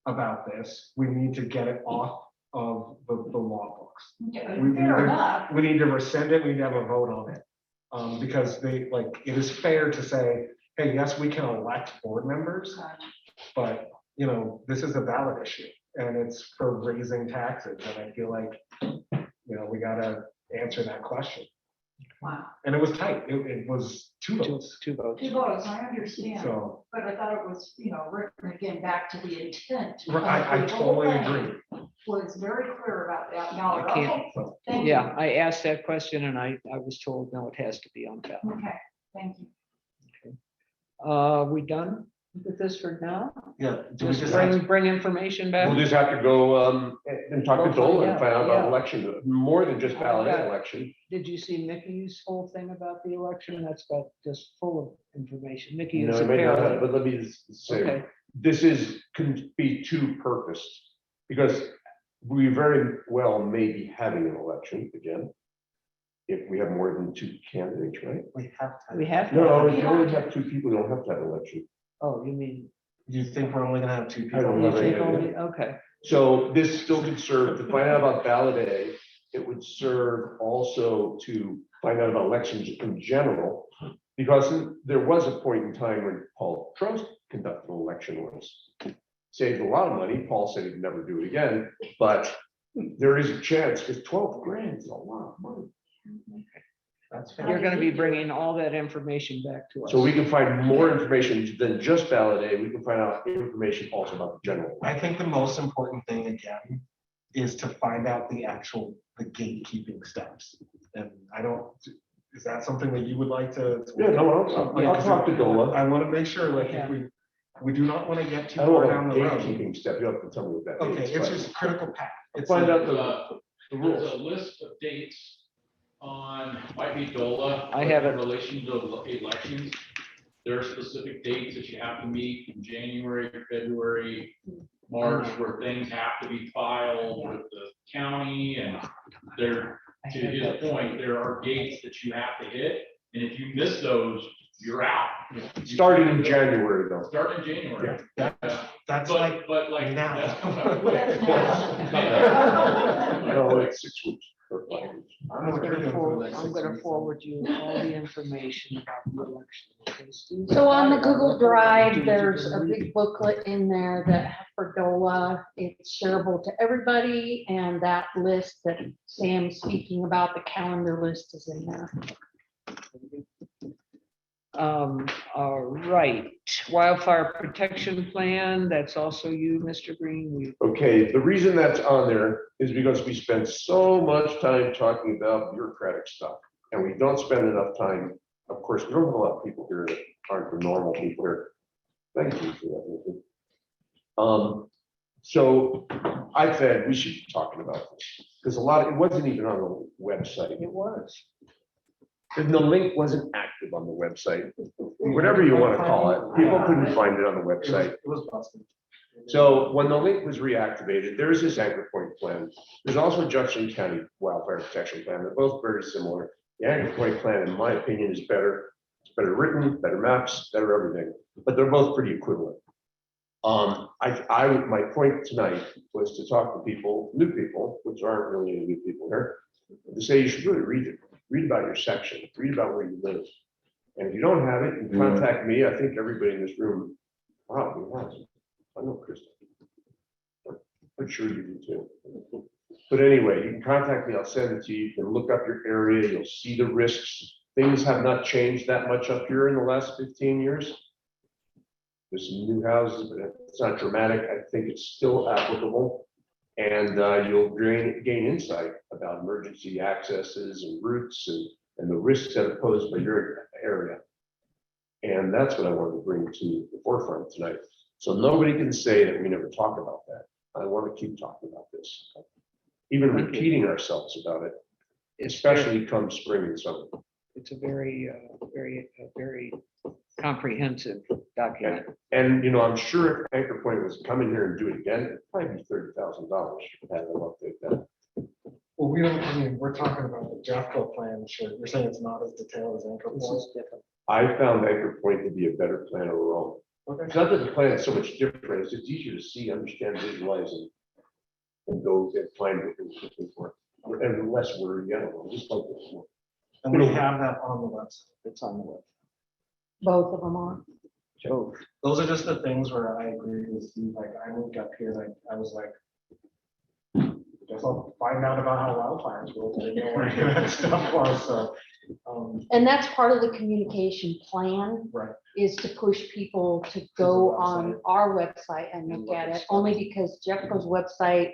about this, we need to get it off of the law books. Okay, We- Fair we- enough. We need to rescind it, we need to have a vote on it. Because they, like, it is fair to say, hey, yes, we can elect board members, but, you know, this is a ballot issue and it's for raising taxes. And I feel like, you know, we gotta answer that question. Wow. And it was tight. It was 2 votes. two votes. Two votes, I understand, So but I thought it was, written again back to the intent. of I the whole totally thing agree. Was very clear about that. Now, I can't- okay, thank you. Yeah, I asked that question and I was told, no, it has to be on ballot. Okay, thank you. We done with this for now? Yeah. do we Just just have- bring information We'll back? just have to go and talk to Go find Dola and out, find out about yeah. election, more than just ballot Yeah. election. Did you see Mickey's whole thing about the election? That's got just full of information. Mickey You know, is I may not have, apparently, but let me just say, okay, this can be two-purposed, because we very well may be having an election again, if we have more than 2 candidates, right? We have time. we have. to No, have- if you only have 2 people, you don't have to have an election. Oh, you mean, You think we're only gonna have 2 I don't people? know. you think yeah, yeah. only, okay, So this still could serve to find out about ballot A. It would serve also to find out about elections in general. Because there was a point in time when Paul Trost conducted an election once. Saved a lot of money. Paul said he'd never do it again, but there is a chance, because 12 grand is a lot of money. That's you're fair. gonna be bringing all that information back to us. So we can find more information than just ballot A. We can find out information also about the general. I think the most important thing again is to find out the gatekeeping steps. And I don't, is that something that you would like to? Yeah, no, I'll talk to Dola. I want to make sure, like, if we do not want to get too I far don't down know, the road. gatekeeping step, you have to tell me what that Okay, means. it's but just critical path. I'll It's find like- out the There's rules. a list of dates on, might be DOLA. I have In it. relation to elections. There are specific dates that you have to meet in January, February, March, where things have to be filed with the county and there, I to have his that. point, there are dates that you have to hit. And if you miss those, you're out. Starting in January though. Starting in January. That's like, But like. now. that's- No, it's 6 weeks. or 5 weeks. I'm gonna I'm gonna forward you all the information about the election. Okay, Steve? So on the Google Drive, Do- there's a big booklet in there that for DOLA, it's shareable to everybody, and that list that Sam's speaking about, the calendar list is in there. All right, wildfire protection plan, that's also you, Mr. Green. We, Okay, the reason that's on there is because we spend so much time talking about bureaucratic stuff. And we don't spend enough time, of course, we don't have a lot of people here that aren't the normal people here. Thank you for that. Nathan. So I said we should be talking about this, because it wasn't even on the website. it was. And the link wasn't active on the website, whatever you want to call it. People couldn't find it on the website. It was busted. So when the link was reactivated, there's this anchor point plan. There's also Jefferson County Wildfire Protection Plan. They're both very similar. The anchor point plan, in my opinion, is better. It's better written, better maps, better everything, but they're both pretty equivalent. My point tonight was to talk to people, new people, which aren't really any new people here, to say you should really read it. Read about your section, read about where you live. And if you don't have it, you can contact me. I think everybody in this room probably has. I know Krista. I'm sure you do too. But anyway, you can contact me. I'll send it to you. You can look up your area. You'll see the risks. Things have not changed that much up here in the last 15 years. There's some new houses, but it's not dramatic. I think it's still applicable. And you'll gain insight about emergency accesses and routes and the risks that are posed by your area. And that's what I wanted to bring to the forefront tonight. So nobody can say that we never talk about that. I want to keep talking about this. Even repeating ourselves about it, especially come spring and summer. It's a very comprehensive document. And, you know, I'm sure if Anchor Point was to come in here and do it again, it'd probably be $30,000. Had them update that. Well, we don't, I mean, we're talking about the Jeffco plan, sure, you're saying it's not as detailed as Anchor This Point? is different. I found Anchor Point to be a better plan overall. Okay. It's not that the plan is so much different, it's just easier to see, understand, visualize, and go and find what you're looking for. And less wordy, I don't know, just like this one. And we have that on the website. It's on the web. Both of them are. So Those are just the things where I agree with Steve, like, I moved up here, like, I was like, I guess I'll find out about how wildfires work, I didn't know where any of that stuff was, so. And that's part of the communication plan, Right. is to push people to go on our website and look at it, only because Jeffco's website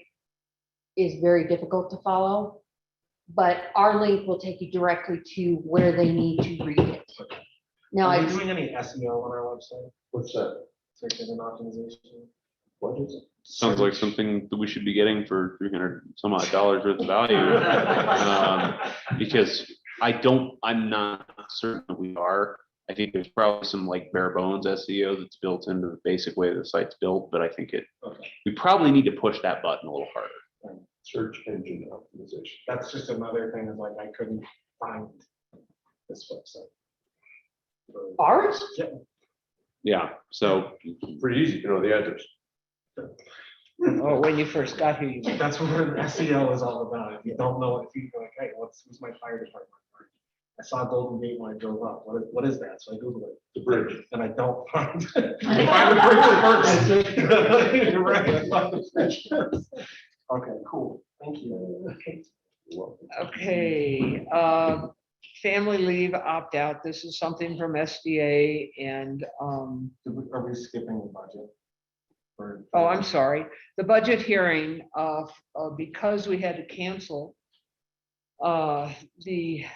is very difficult to follow. But our link will take you directly to where they need to read it. Now, Are we I, doing any SEO on our website, What's that? search engine optimization? What is it? Sounds like something that we should be getting for 300 some odd dollars worth of value. Because I'm not certain that we are. I think there's probably some like bare bones SEO that's built into the basic way the site's built, but I think Okay. we probably need to push that button a little harder. Search engine optimization. That's just another thing, is like, I couldn't find this website. ours? Yeah, so Pretty easy to know the address. oh, when you first got here, you went, That's what SEO is all about. If you don't know, if you go like, hey, who's my fire department? I saw Golden Gate when I drove up. What is that? So I Googled it. The bridge. And I don't find it. You find the bridge first. You're right, find the bridge first. Okay, cool. Thank you. okay, family leave opt-out. This is something from SDA and, Are we skipping the budget? oh, I'm sorry. The budget hearing, because we had to cancel we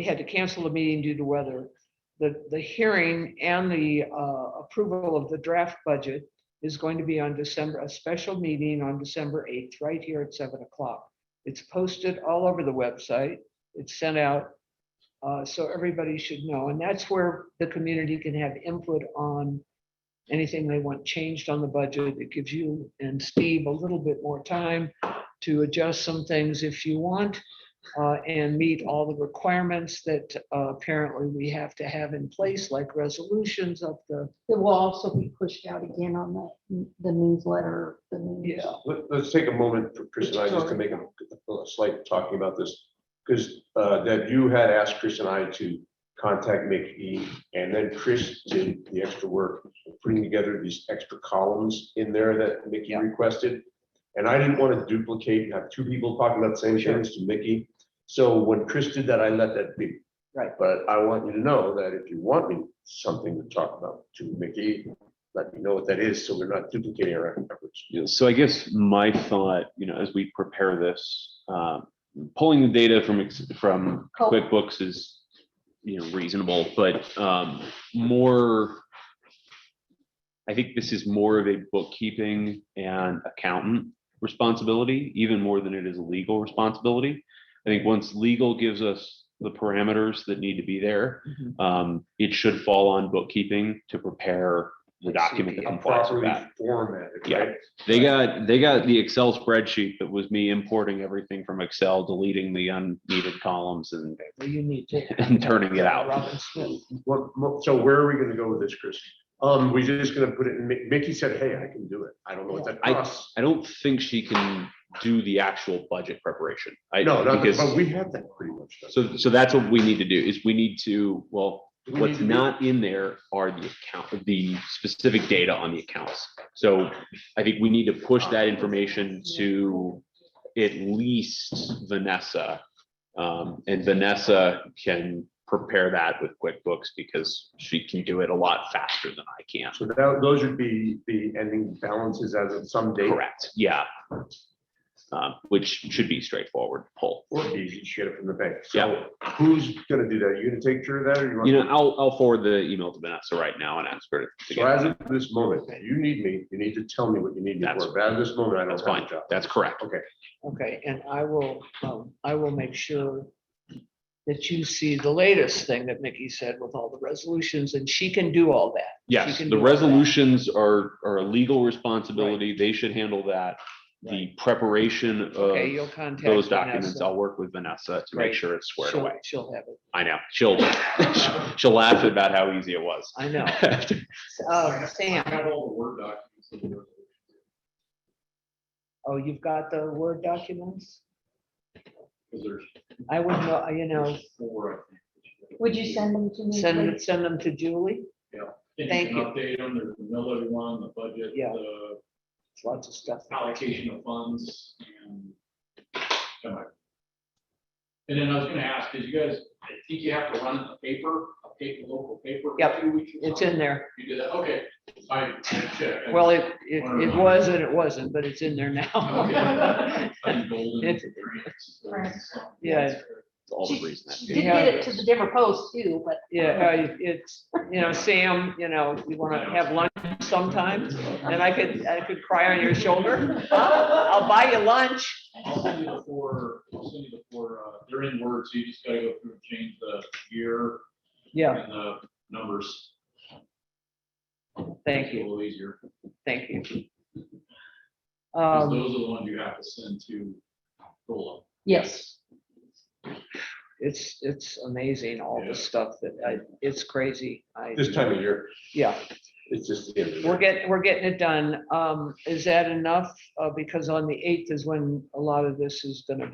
had to cancel the meeting due to weather. The hearing and the approval of the draft budget is going to be on a special meeting on December 8th, right here at 7 o'clock. It's posted all over the website. It's sent out, so everybody should know. And that's where the community can have input on anything they want changed on the budget. It gives you and Steve a little bit more time to adjust some things if you want, and meet all the requirements that apparently we have to have in place, like resolutions of the, It will also be pushed out again on the newsletter. The news. yeah. Let's take a moment for Chris and I just to make a slight talking about this. Because that you had asked Chris and I to contact Mickey, and then Chris did the extra work of putting together these extra columns in there that Mickey Yeah. requested. And I didn't want to duplicate, have two people talking about the same things to Mickey. So when Chris did that, I let that be. Right. But I want you to know that if you want me something to talk about to Mickey, let me know what that is, so we're not duplicating our efforts. Yeah, so I guess my thought, as we prepare this, pulling the data from QuickBooks is, reasonable, but I think this is more of a bookkeeping and accountant responsibility, even more than it is a legal responsibility. I think once legal gives us the parameters that need to be there, it should fall on bookkeeping to prepare the document that complies with Properly that. formatted, Yeah. right? They got the Excel spreadsheet that was me importing everything from Excel, deleting the unneeded columns and You need to. and turning it out. Robin Smith. So where are we gonna go with this, Chris? We just gonna put it in, Mickey said, hey, I can do it. I don't know what that costs. I don't think she can do the actual budget preparation. No, because but we have that pretty much. done. so that's what we need to do is we need to, We what's need to be- not in there are the specific data on the accounts. So I think we need to push that information to at least Vanessa. And Vanessa can prepare that with QuickBooks because she can do it a lot faster than I can. So those would be the ending balances as of some date. Correct, yeah. Which should be straightforward to pull. Or easy, just get it from the bank. Yeah. So who's gonna do that? You gonna take care of that or you want? You know, I'll forward the email to Vanessa right now and ask her to So get as it. of this moment, you need me, you need to tell me what you need me That's- for. But at this moment, I That's don't have fine. a job. That's correct. Okay, and I will make sure that you see the latest thing that Mickey said with all the resolutions, and she can do all that. She Yes, can the do all that. resolutions are a legal responsibility. They should handle that. The preparation Okay, of you'll contact those documents, Vanessa. I'll work with Vanessa to make Great. sure it's squared She'll- away. She'll have it. I know, she'll laugh about how easy it was. I know. I Sam, have all the Word documents. in the resolution. oh, you've got the Word documents? Because there's I would know, you know, 4, I think. Would you send them to me? please? send them to Julie. Think Thank can you. Update them, there's the military one, the budget, Yeah. the Lots of stuff. allocation of funds and. And then I was gonna ask, did you guys, I think you have to run a paper, local paper? for Yep, 2 weeks or It's something? in there. You did that, okay. I checked. Well, it was and it wasn't, but it's in there now. Okay. I'm golden. It's- Right. Yeah. It's all the She reason. that- she did get it to the different posts too, but. Yeah, it's, you know, Sam, you know, you want to have lunch sometime, and I could cry on your shoulder. I'll buy you lunch. I'll send you the 4, they're in Word, so you just gotta go through and change the year Yeah, and the numbers. thank It's a you, little easier, thank you. 'cause Um, those are the ones you have to send to Gola. Yes. it's amazing, all Yeah. the stuff it's crazy. This time of year, Yeah, it's just the end of the year. we're getting it done. Is that enough? Because on the 8th is when a lot of this is gonna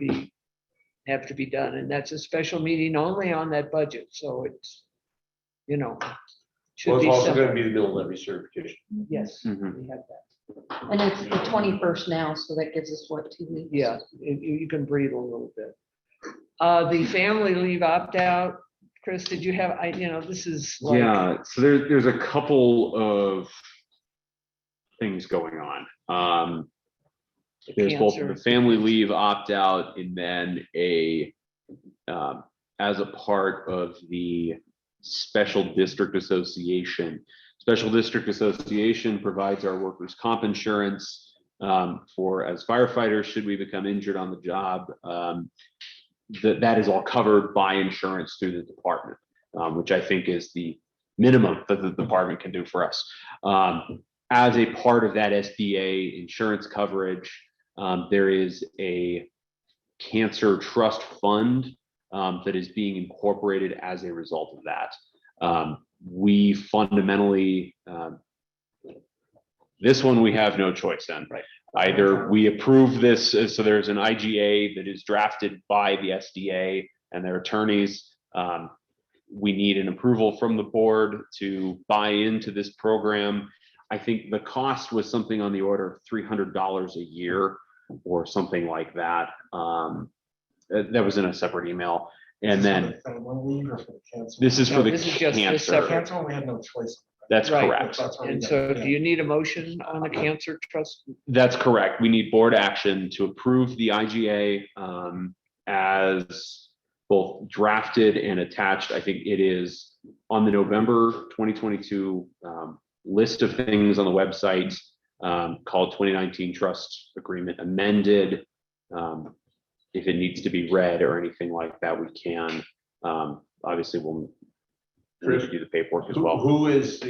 have to be done, and that's a special meeting only on that budget, so it's, you know. Should Well, it's be also gonna simple. be the mill levy certification. Yes, Mhm. we have that. And it's the 21st now, so that gives us what, 2 weeks? Yeah, you can breathe a little bit. The family leave opt-out, Chris, did you have, this is like. Yeah, so there's a couple of things going on. There's both cancer. the family leave opt-out and then as a part of the Special District Association. Special District Association provides our workers' comp insurance for as firefighters, should we become injured on the job. That is all covered by insurance through the department, which I think is the minimum that the department can do for us. As a part of that SDA insurance coverage, there is a cancer trust fund that is being incorporated as a result of that. We fundamentally, this one we have no choice in. Right. Either we approve this, so there's an IGA that is drafted by the SDA and their attorneys. We need an approval from the board to buy into this program. I think the cost was something on the order of $300 a year or something like that. That was in a separate email. And then For the one league or for the cancer? this is No, for the this is just this cancer. separate. Cancer, we had no choice. That's Right. correct. That's what we And got, so yeah. do you need a motion on the cancer trust? That's correct. We need board action to approve the IGA as both drafted and attached. I think it is on the November 2022 list of things on the website called 2019 Trust Agreement Amended. If it needs to be read or anything like that, we can. Obviously, we'll need to do the paperwork as well. Who is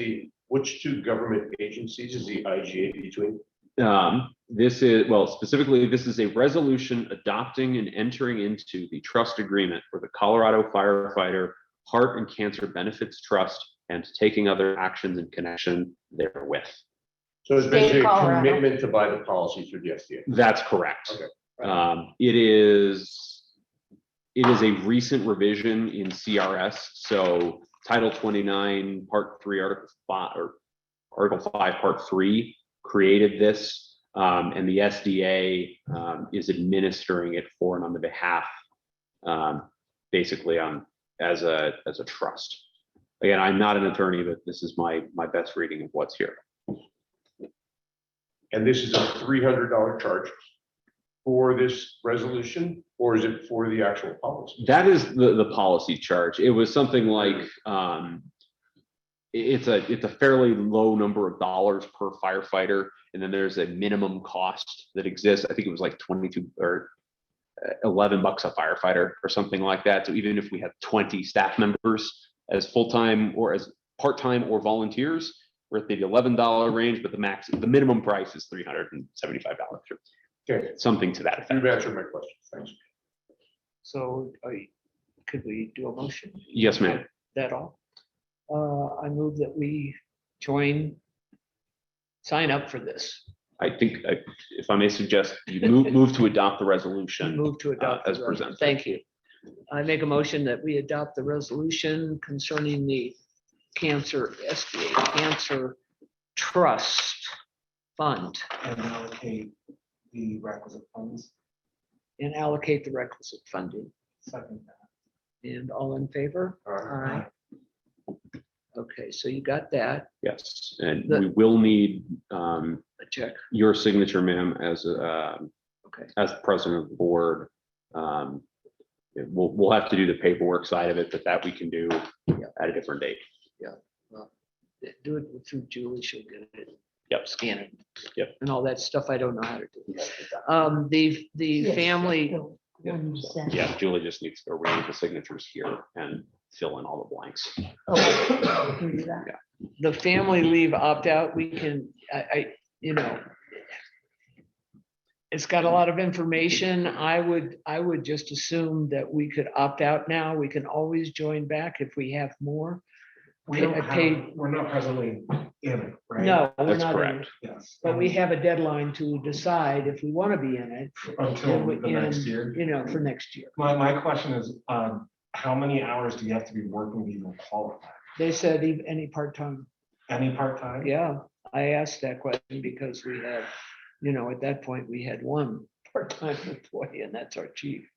which two government agencies is the IGA between? This is, well, specifically, this is a resolution adopting and entering into the trust agreement for the Colorado Firefighter Heart and Cancer Benefits Trust and taking other actions in connection therewith. So it's State of basically a Colorado. commitment to buy the policy through the SDA. That's correct. Okay. It is a recent revision in CRS. So Title 29, Part 3, Article 5, or Article 5, Part 3 created this, and the SDA is administering it for and on the behalf, basically on as a trust. Again, I'm not an attorney, but this is my best reading of what's here. And this is a $300 charge for this resolution, or is it for the actual policy? That is the policy charge. It was something like, it's a fairly low number of dollars per firefighter. And then there's a minimum cost that exists. I think it was like 22 or $11 a firefighter or something like that. So even if we have 20 staff members as full-time or as part-time or volunteers, we're at the $11 range, but the minimum price is $375. Okay, Something to that you've effect. answered my question. Thanks. So could we do a motion? Yes, ma'am. That all? I move that we sign up for this. I think, if I may suggest, you move to adopt the resolution. Move to adopt. the as presented. Thank you. I make a motion that we adopt the resolution concerning the SBA Cancer Trust Fund And allocate the requisite funds. and allocate the requisite funding. Second that. And all in favor? Aye. Okay, so you got that, Yes, and The- we will need a check. your signature, ma'am, as Okay. as president of the board. We'll have to do the paperwork side of it, but that we can do at a different date. Do it through Julie, she'll get it. Yep. Scan it. Yep. And all that stuff I don't know how to do. The family, Yeah, Julie just needs to read the signatures here and fill in all the blanks. the family leave opt-out, we can, it's got a lot of information. I would just assume that we could opt out now. We can always join back if we have more. We don't Paid- have, we're not presently in it, right? No, we're That's not in it, correct. Yes. but we have a deadline to decide if we want to be in it. Until the next in, year. For next year. My question is, how many hours do you have to be working to even qualify? They said any part-time. Any part-time? Yeah, I asked that question because we had, at that point, we had one part-time employee and that's our chief.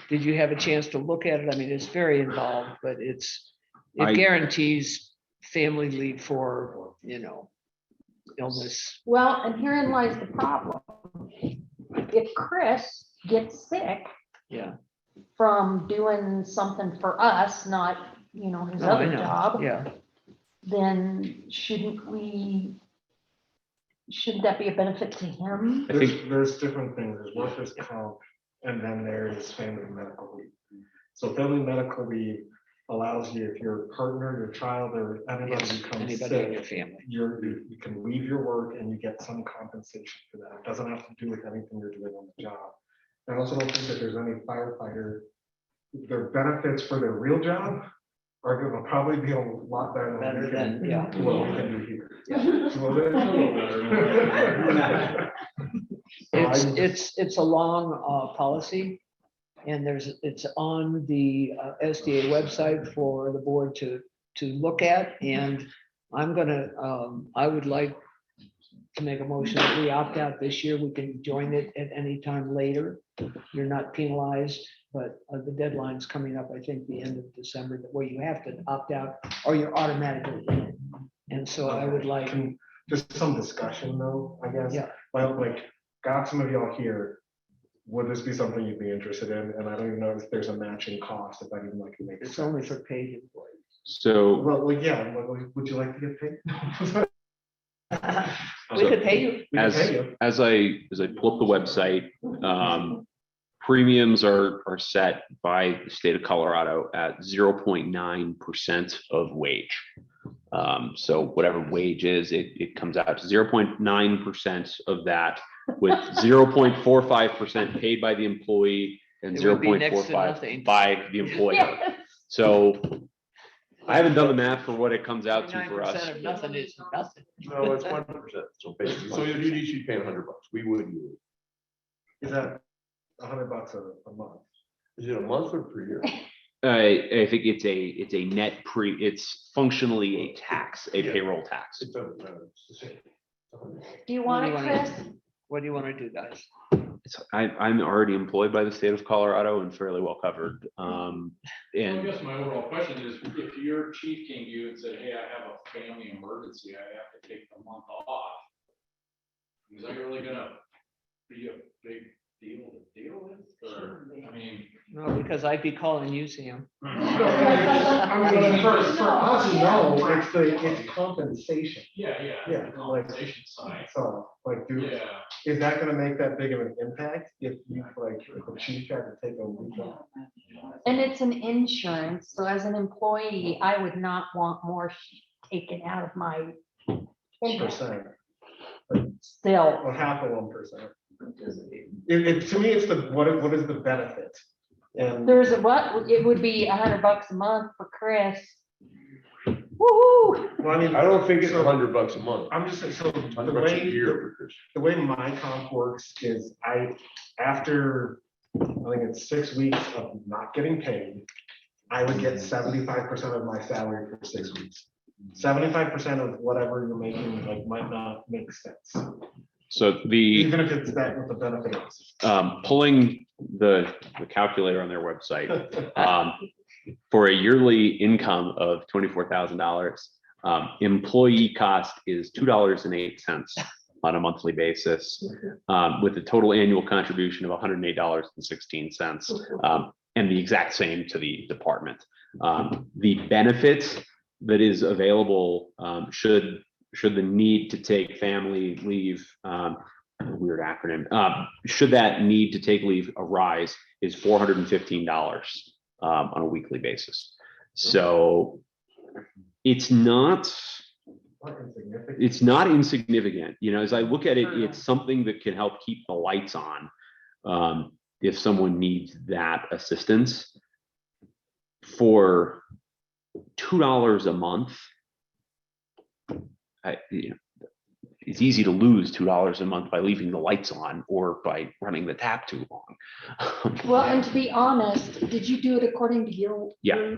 Did you have a chance to look at it? I mean, it's very involved, but it guarantees family leave for, illness. Well, and herein lies the problem. If Chris gets sick Yeah. from doing something for us, not, his No, I other know. job, Yeah, then shouldn't that be a benefit to him? I think- There's different things. There's workers' comp, and then there is family medical leave. So family medical leave allows you, if your partner, your child, or anybody yes, becomes anybody in your sick, family. you can leave your work and you get some compensation for that. It doesn't have to do with anything you're doing on the job. I also don't think that there's any firefighter, their benefits for their real job are gonna probably be a lot better Better than, yeah. what we can do here. Yeah. So they're a little better. So I- It's a long policy. And it's on the SDA website for the board to look at. And I would like to make a motion that we opt out this year. We can join it at any time later. You're not penalized, but the deadline's coming up, I think, the end of December, where you have to opt out or you're automatically in it. And so I would like, Just some discussion though, I guess. Yeah. Well, got some of y'all here. Would this be something you'd be interested in? And I don't even know if there's a matching cost, if that even make it's sense. only for paid employees. So Well, yeah, would you like to get paid? We could pay you. We can as pay you. as I pull up the website, premiums are set by the state of Colorado at 0.9% of wage. So whatever wage is, it comes out to 0.9% of that, with 0.45% paid by the employee and It would be next to 0.45 nothing. by the employer. Yes. So I haven't done the math for what it comes out to for us. 9% of nothing is nothing. No, it's 1%. So basically, so if you each pay $100, we wouldn't. Is that $100 a month? Is it a month or per year? I think it's a net it's functionally a tax, a payroll tax. It doesn't matter. It's the same. Do you want it, What do you wanna Chris? What do you want to do, guys? I'm already employed by the state of Colorado and fairly well covered. Well, I And guess my overall question is, if your chief came to you and said, hey, I have a family emergency, I have to take a month off. Is that really gonna be a big deal to deal with? Or, I mean, No, because I'd be calling you, Sam. I mean, for us, no, it's compensation. yeah, Yeah, the compensation side, So, like, yeah. is that gonna make that big of an impact if you, like, if the chief had to take a week off? And it's an insurance, so as an employee, I would not want more taken out of my 1%, still. or half of 1%. To me, it's what is the benefit? And There's a, what, it would be $100 a month for Chris. Woo-hoo. well, I mean, I don't think it's so- $100 a month. I'm just saying, so the $100 a year. the way my comp works is after, I think it's 6 weeks of not getting paid, I would get 75% of my salary for 6 weeks. 75% of whatever you're making, like, might not make sense, so the, even if it's that what the benefit is. pulling the calculator on their website, for a yearly income of $24,000, employee cost is $2.08 on a monthly basis, with a total annual contribution of $108.16, and the exact same to the department. The benefits that is available, should the need to take family leave, weird acronym, should that need to take leave arise, is $415 on a weekly basis. So it's not insignificant. You know, as I look at it, it's something that can help keep the lights on, if someone needs that assistance. For $2 a month, it's easy to lose $2 a month by leaving the lights on or by running the tap too long. Well, and to be honest, did you do it according to your? Yeah.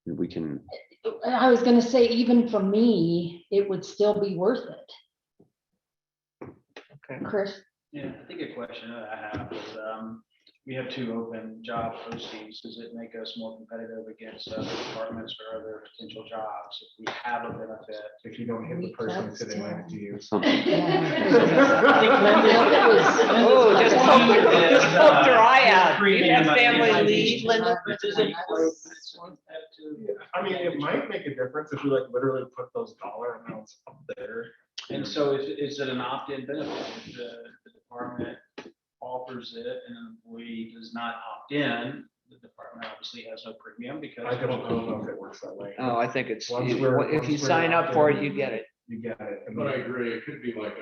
We can, I was gonna say, even for me, it would still be worth it. Okay. Chris? Yeah, I think a question that I have is, we have 2 open job postings. Does it make us more competitive against other departments or other potential jobs if we have a benefit? If you don't hit the person sitting next to you. something. I think Linda was. Oh, just poked her eye out. Do you have family Premium, leave, Linda? I mean, it might make a difference if you like literally put those dollar amounts up there. And so is it an opt-in benefit? If the department offers it and an employee does not opt in, the department obviously has no premium because. I don't know if it works that way. Oh, I think it's, Once if we're you sign up for it, you get it. You get it. I But I mean, agree, it could be like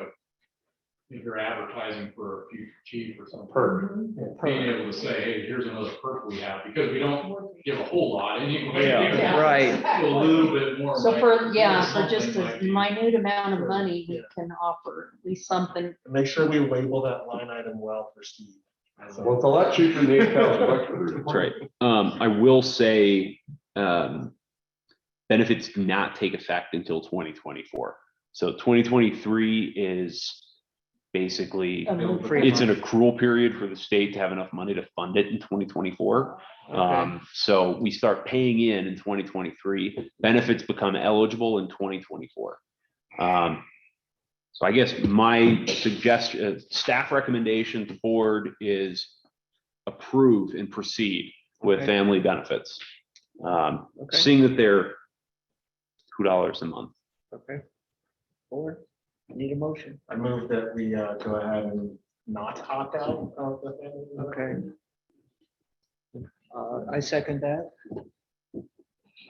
if you're advertising for a future chief or something. Being able to say, hey, here's another perk we have, because we don't give a whole lot anyway. Yeah, right. A little bit more. So might- for, yeah, for just something a might be- minute amount of money, we can offer at least something. Make sure we label that line item well for Steve. Well, it's a lot cheaper than $8,000. That's right. I will say, benefits do not take effect until 2024. So 2023 is basically, it's an accrual period for the state to have enough money to fund it in 2024. So we start paying in 2023, benefits become eligible in 2024. So I guess my suggestion, staff recommendation to board is approve and proceed with Okay. family benefits. Okay. Seeing that they're $2 a month. Okay. Board, need a motion. I move that we go ahead and not opt out of the family. Okay. I second that.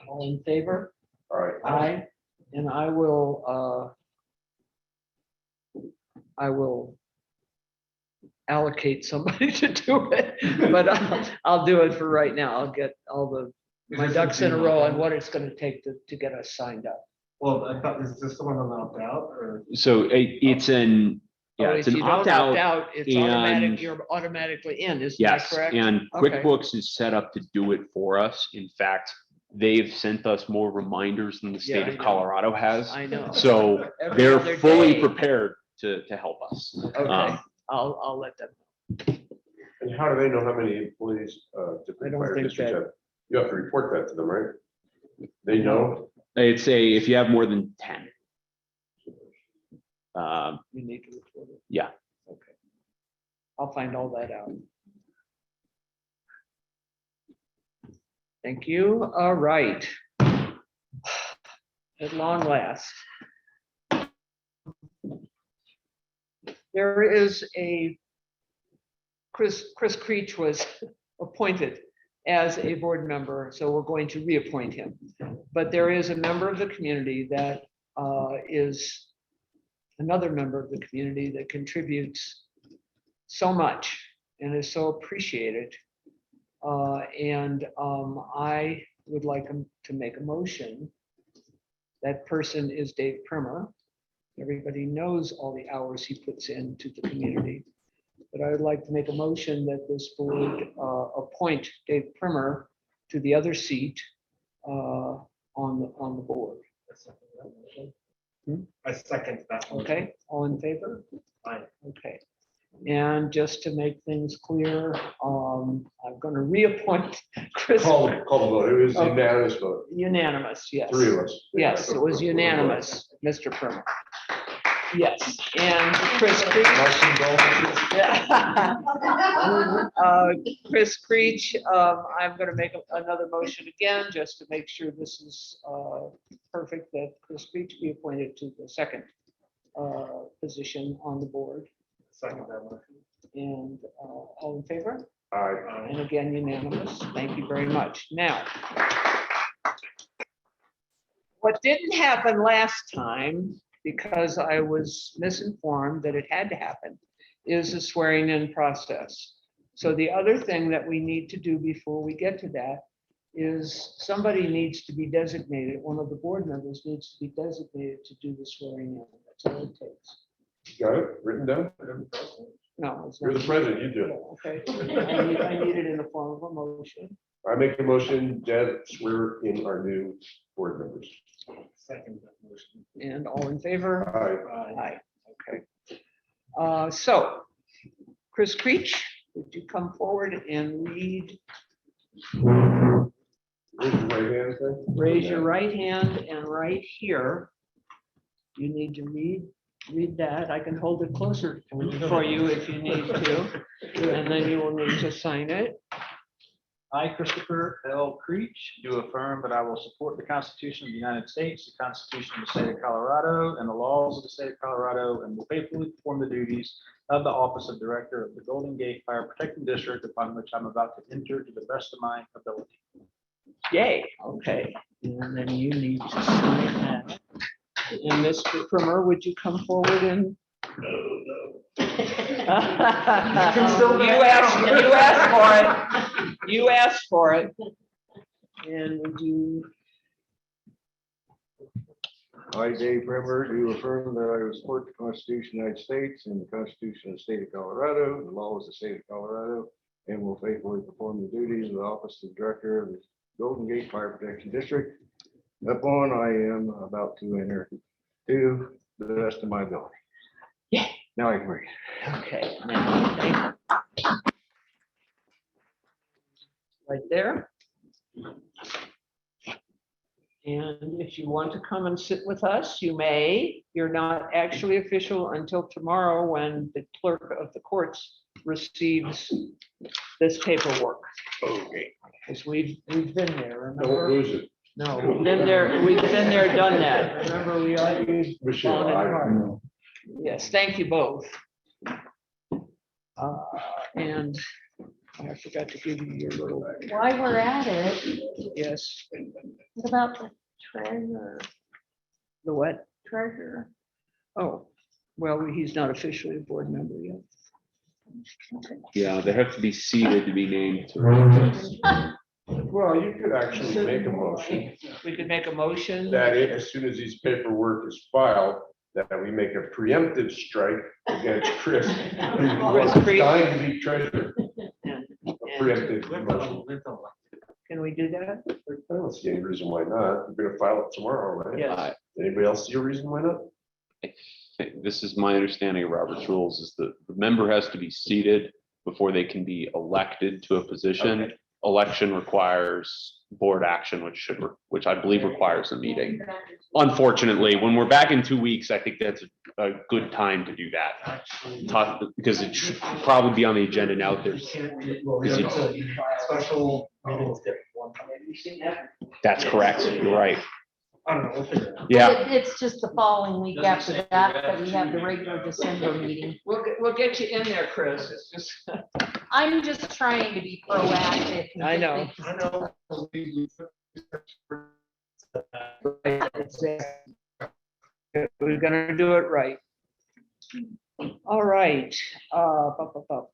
All in favor? All right. Aye. And I will allocate somebody to do it, but I'll do it for right now. I'll get all my ducks in a row on what it's gonna take to get us signed up. Well, I thought, is this the one on opt out or? So it's an, yeah, Oh, it's if an you don't opt opt out. out, it's automatic, and- you're automatically in, isn't that Yes, correct? and Okay. QuickBooks is set up to do it for us. In fact, they've sent us more reminders than the Yeah, state I of know. Colorado has. I know. So Every they're other fully day. prepared to help us. Okay. I'll let them. And how do they know how many employees, different I don't fire think districts that- have? You have to report that to them, right? They know? It's if you have more than 10. You need to report it. Yeah. Okay. I'll find all that out. Thank you. All right. At long last. There is Chris Creech was appointed as a board member, so we're going to reappoint him. But there is a member of the community that is another member of the community that contributes so much and is so appreciated. I would like to make a motion. That person is Dave Primer. Everybody knows all the hours he puts into the community. But I would like to make a motion that this board appoint Dave Primer to the other seat on the board. I second that. motion. Okay, all in favor? Aye. Okay. And just to make things clear, I'm going to reappoint Chris. Call the vote. It was Okay. unanimous vote. Unanimous, yes. 3 of us. Yes, it was unanimous, Mr. Primer. Yes, and Chris Creech. Chris Creech, I'm going to make another motion again, just to make sure this is perfect, that Chris Creech be appointed to the second position on the board. Second that motion. And all in favor? Aye. And again, unanimous. Thank you very much. Now, what didn't happen last time, because I was misinformed that it had to happen, is the swearing in process. So the other thing that we need to do before we get to that is somebody needs to be designated, one of the board members needs to be designated to do the swearing in. That's all it takes. Got it written down? No, it's You're not. the president, you do it. Okay, I need it in the form of a motion. I make a motion, Deb, swear in our new board members. Second that motion. And all in favor? Aye. Aye, okay. So, Chris Creech, would you come forward and read, Raise your right hand, thing. raise your right hand, and right here, you need to read that. I can hold it closer for you if you need to, and then you will need to sign it. I, Christopher L. Creech, do affirm that I will support the Constitution of the United States, the Constitution of the State of Colorado, and the laws of the State of Colorado, and will faithfully perform the duties of the office of Director of the Golden Gate Fire Protection District, upon which I'm about to enter to the best of my ability. Yay, okay. And then you need to sign that. And Mr. Primer, would you come forward and? You asked for it. And would you, I, Dave Bremer, do affirm that I will support the Constitution of the United States and the Constitution of the State of Colorado, and the laws of the State of Colorado, and will faithfully perform the duties of the office of Director of the Golden Gate Fire Protection District upon I am about to enter to the best of my ability. Yeah. Now I can read. okay. Now, thank you. Right there. And if you want to come and sit with us, you may. You're not actually official until tomorrow, when the clerk of the courts receives this paperwork. Okay. Because we've been there, Don't remember? lose it. No, we've been there, done that. Remember, we argued. Michelle, long and aye. hard. Yes, thank you both. And I forgot to give you your little, While we're at it, yes, what about the treasurer? the what? Treasurer. Oh, well, he's not officially a board member yet. Yeah, they have to be seated to be named. Well, you could actually make a motion We could make a motion. that if, as soon as his paperwork is filed, that we make a preemptive strike against Chris. who's Creech. dying to be treasurer. and- A preemptive motion. Can we do that? I don't see any reason why not. We're gonna file it tomorrow, right? Yes. Anybody else see a reason why not? this is my understanding of Robert's rules, is that the member has to be seated before they can be elected to a position. Okay. Election requires board action, which I believe requires a meeting. Unfortunately, when we're back in 2 weeks, I think that's a good time to do that. Because it should probably be on the agenda now. There's, Special meetings get one time. that's correct. You're right. I don't know, we'll figure it out. Yeah. It's just the following week after that, that we have the regular December meeting. We'll get you in there, Chris. It's just, I'm just trying to be proactive. and I get know. things- I know. we're gonna do it right. All right,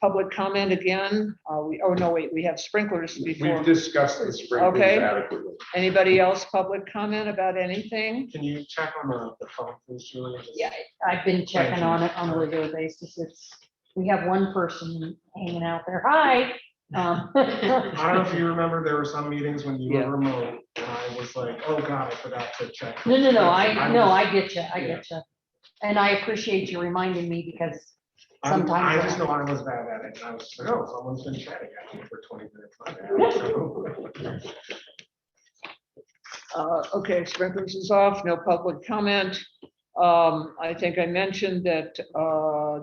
public comment again. Oh no, wait, we have sprinklers before. We've discussed the sprinklers Okay. adequately. Anybody else public comment about anything? Can you check on the phone, please, Julie? Just- Yeah, I've been checking on it on a regular basis. We have one person hanging out there. Hi. I don't know if you remember, there were some meetings when you Yeah. were remote, and I was like, oh God, I forgot to check. No, I was- get you, I get you. And I appreciate you reminding me because I sometimes. just know I was bad at it, and I was just like, oh, someone's been chatting at me for 20 minutes. My bad. So- Okay, sprinklers is off, no public comment. I think I mentioned that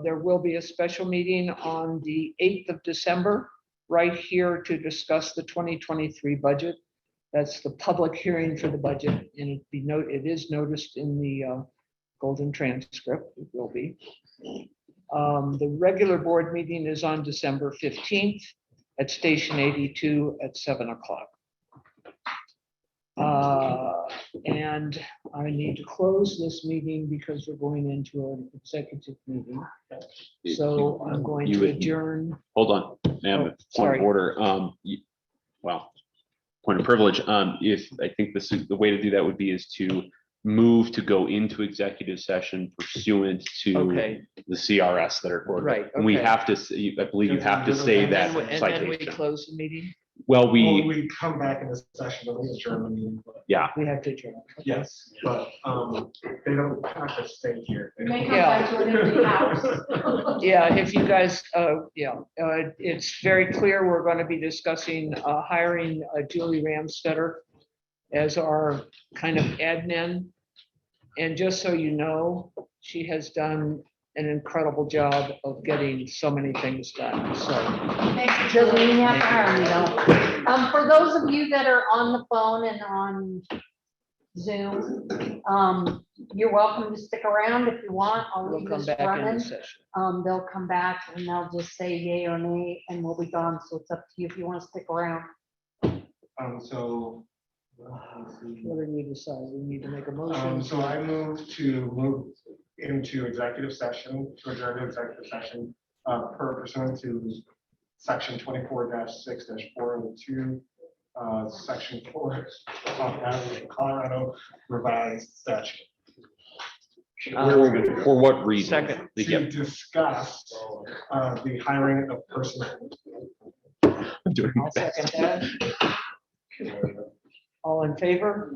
there will be a special meeting on the 8th of December, right here to discuss the 2023 budget. That's the public hearing for the budget, and it is noticed in the golden transcript, it will be. The regular board meeting is on December 15th at Station 82 at 7 o'clock. And I need to close this meeting because we're going into an executive meeting. So I'm going You to would- adjourn. Hold on, ma'am, Oh, point sorry. of order. Well, point of privilege. If, I think the way to do that would be is to move to go into executive session pursuant to Okay, the CRS that are recorded. Right, And we okay. have to, I believe you have to say that and then we citation. close the meeting. Well, Well, we come back in this session, but we adjourn the meeting. But yeah, We have to adjourn. yes, but they don't have to stay here. They May don't- come back to an empty house. Yeah, if you guys, it's very clear, we're going to be discussing hiring Julie Ramstetter as our kind of admin. And just so you know, she has done an incredible job of getting so many things done, so. Doesn't even have to hire me though. For those of you that are on the phone and on Zoom, you're welcome to stick around if you want. I'll We'll leave come this back in running. the session. They'll come back and they'll just say yay or nay and we'll be gone. So it's up to you if you want to stick around. So. let's see. What do we decide? We need to make a motion. So I move into executive session, to adjourn to executive session, pursuant to section 24-6-402, section 4, Colorado revised statute. for what reason? Second. To discuss the hiring of personnel. Doing I'll second that. All in favor?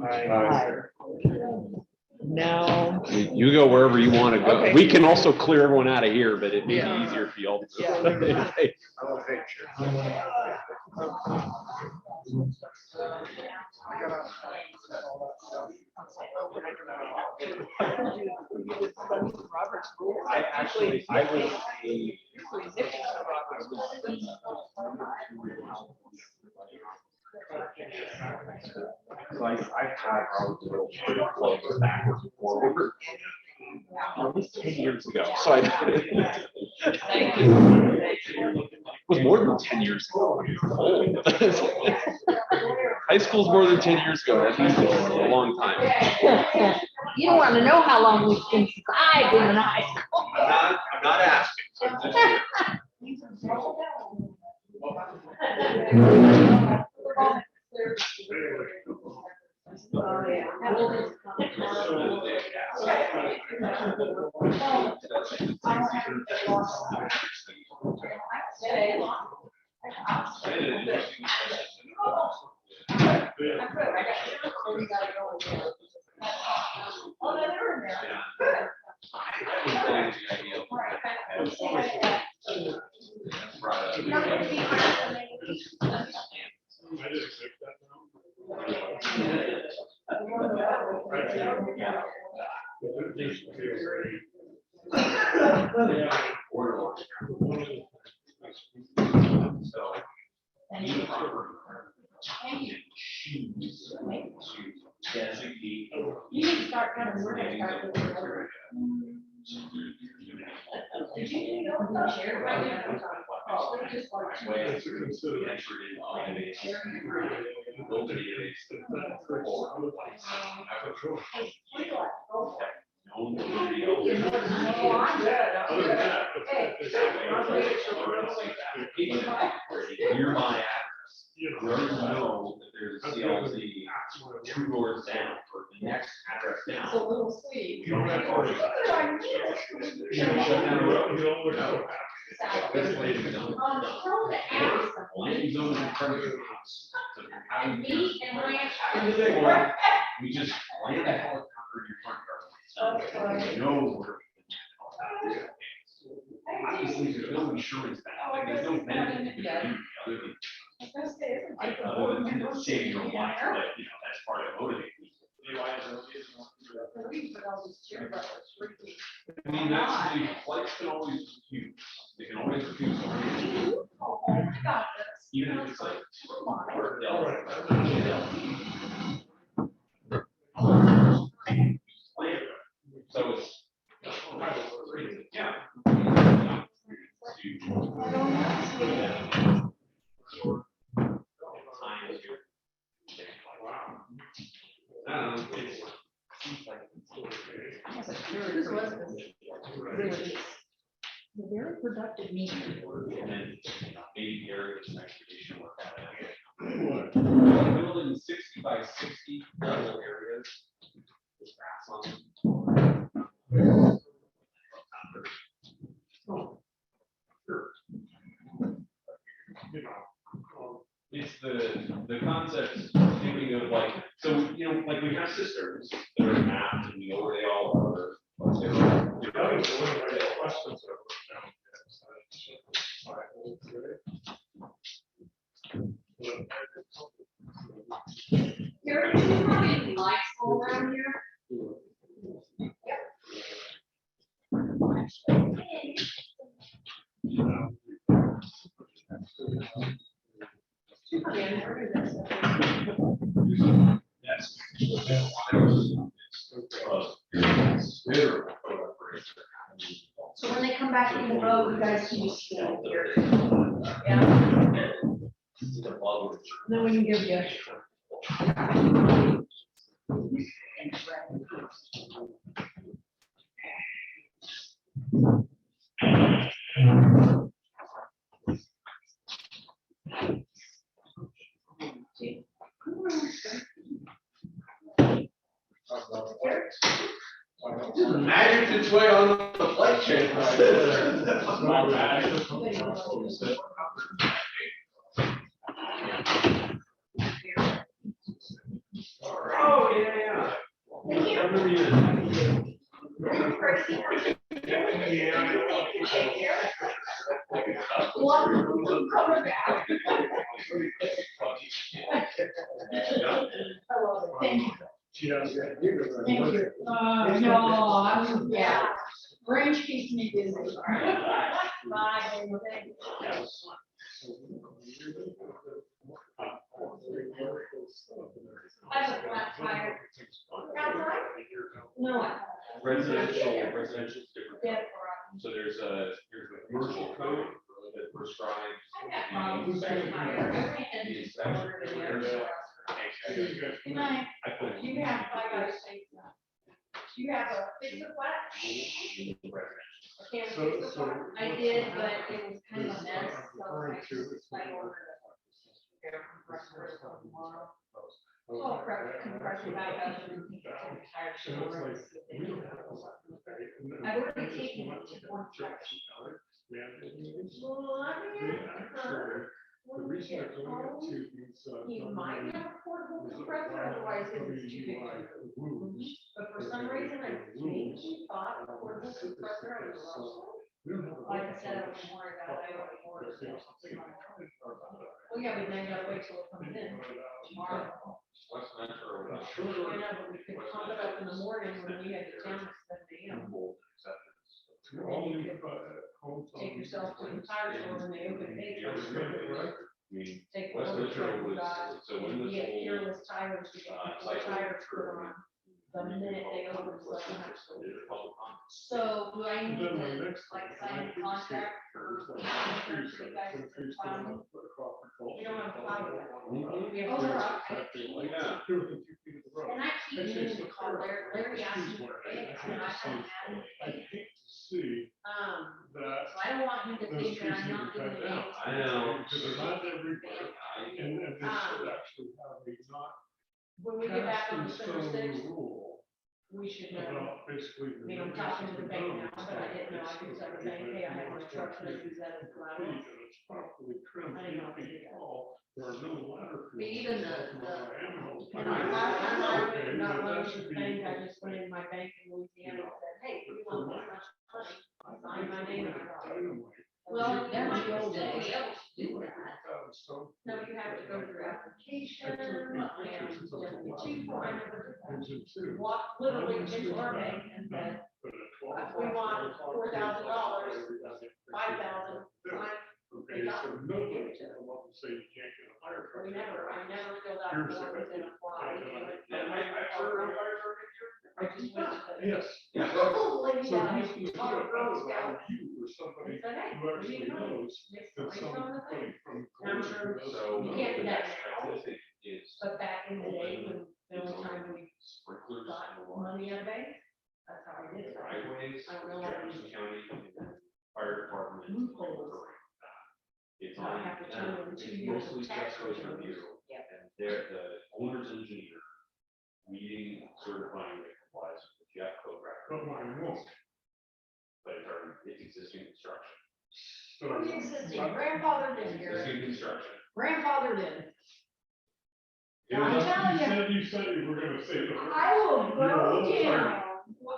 Now, You go wherever you want to go. Okay. We can also clear everyone out of here, but it may Yeah. be easier for y'all. Yeah. I've had pretty close backwards and forward. At least 10 years ago. So it was more than 10 years ago. Old. High school's more than 10 years ago. That means it's a long time. You don't want to know how long we've been since I've been in high school. I'm not asking. I'm just Not gonna be hard for me. I just accept that Thank you. Thank you. You need to start kind of working. Did you go with the chair right now? Oh, just like- Near my address, you already know that there's a CLZ 2 doors down, or the next address It's a down. little sweet. You don't have to. You don't shut down the road. No. This lady don't. Tell them to ask them. Land zone in front of your house. So how And you- me and Ryan. Or we just land a helicopter in your front yard. So no work. Obviously, there's no insurance back, like, there's no benefit to doing other than, other than saving your life, but, you know, that's part of motivating. I mean, that's, the flights can always refuse, they can always refuse. Even if it's like. So it's. Yeah. This was really a very productive meeting. And then maybe areas of transportation work out. Building 60 by 60 level areas. with grass on them. You know, it's the concept, thinking of like, so, you know, like we have cisterns that are mapped and we know where they all are. But Here, do you have any lights all around here? Yes. So when they come back in the road, you guys can just stand here. Yeah. Then we can give you. Magic its way on the flight chain. Oh, yeah, yeah. I remember you. Thank you. Yeah. Thank you. No, I'm, yeah, Branch keeps me busy. Bye, thank you. I have a flat tire. No. Residential is different. Yeah. So there's a commercial code that prescribes. I got problems with that tire. The inspection. Good night. I put. You have, I gotta say, you have a fix a flat? Can't fix a flat? I did, but it was kind of a mess, so I ordered a air compressor tomorrow. Oh, compressor back up and tire short. I've already taken it to one check. Well, I mean, The reason I go into these. he might have a portable compressor, otherwise it was too big. But for some reason, I changed, thought a portable compressor, I was Like I said, I wouldn't worry about it, I already ordered it. Well, yeah, but then you gotta wait till it comes in tomorrow. I know, but we could pump it up in the morning when we had the town at 7 a.m. Take yourself to the tire store and they open eight. Take one of the truck you got, and get fearless tires, you get four tires put on the minute they open. So do I need to like sign a contract for? You don't have to file that. We have to- And I keep meaning to call Larry asked me for it, and I haven't had it. So I don't want him to think that I'm not giving it. I know. When we get back on December 6th, we should know. I mean, I'm talking to the bank now, but I didn't know I could tell the bank, hey, I have my truck, and I use that as collateral. I didn't know I could do that. But even and I'm not loaning to the bank, I just went in my bank in Louisiana and said, hey, we want this much money. I signed my name and I got it. Well, there might still be able to do that. No, you have to go through application and W2 form. Walk literally into our bank and said, we want $4,000, 5,000. They got it. They gave it to them. I never filled out the forms and applied. I just went to the. Yes. Lady So down, he's on a Girl Scout. you or somebody And said, hey, who what do you actually know? knows It's that right on the thing. somebody from. I'm sure So. you can't do that now, Is but back in the day, when the only time we sprinklers got and water. money out of bank, that's how I did it. Driveways, I don't know what Jefferson we- County, fire department. Loopholes. It's Now I on, have to turn in 2 years of mostly tax tax returns. review. Yep. And they're the owner's engineer, reading, certifying that it complies with the Jeff code record. But mine won't. But it's existing construction. Pre-existing, grandfathered in here, Existing construction. grandfathered in. It I'm was- telling you, You said you were gonna say the. I will You're a go little down,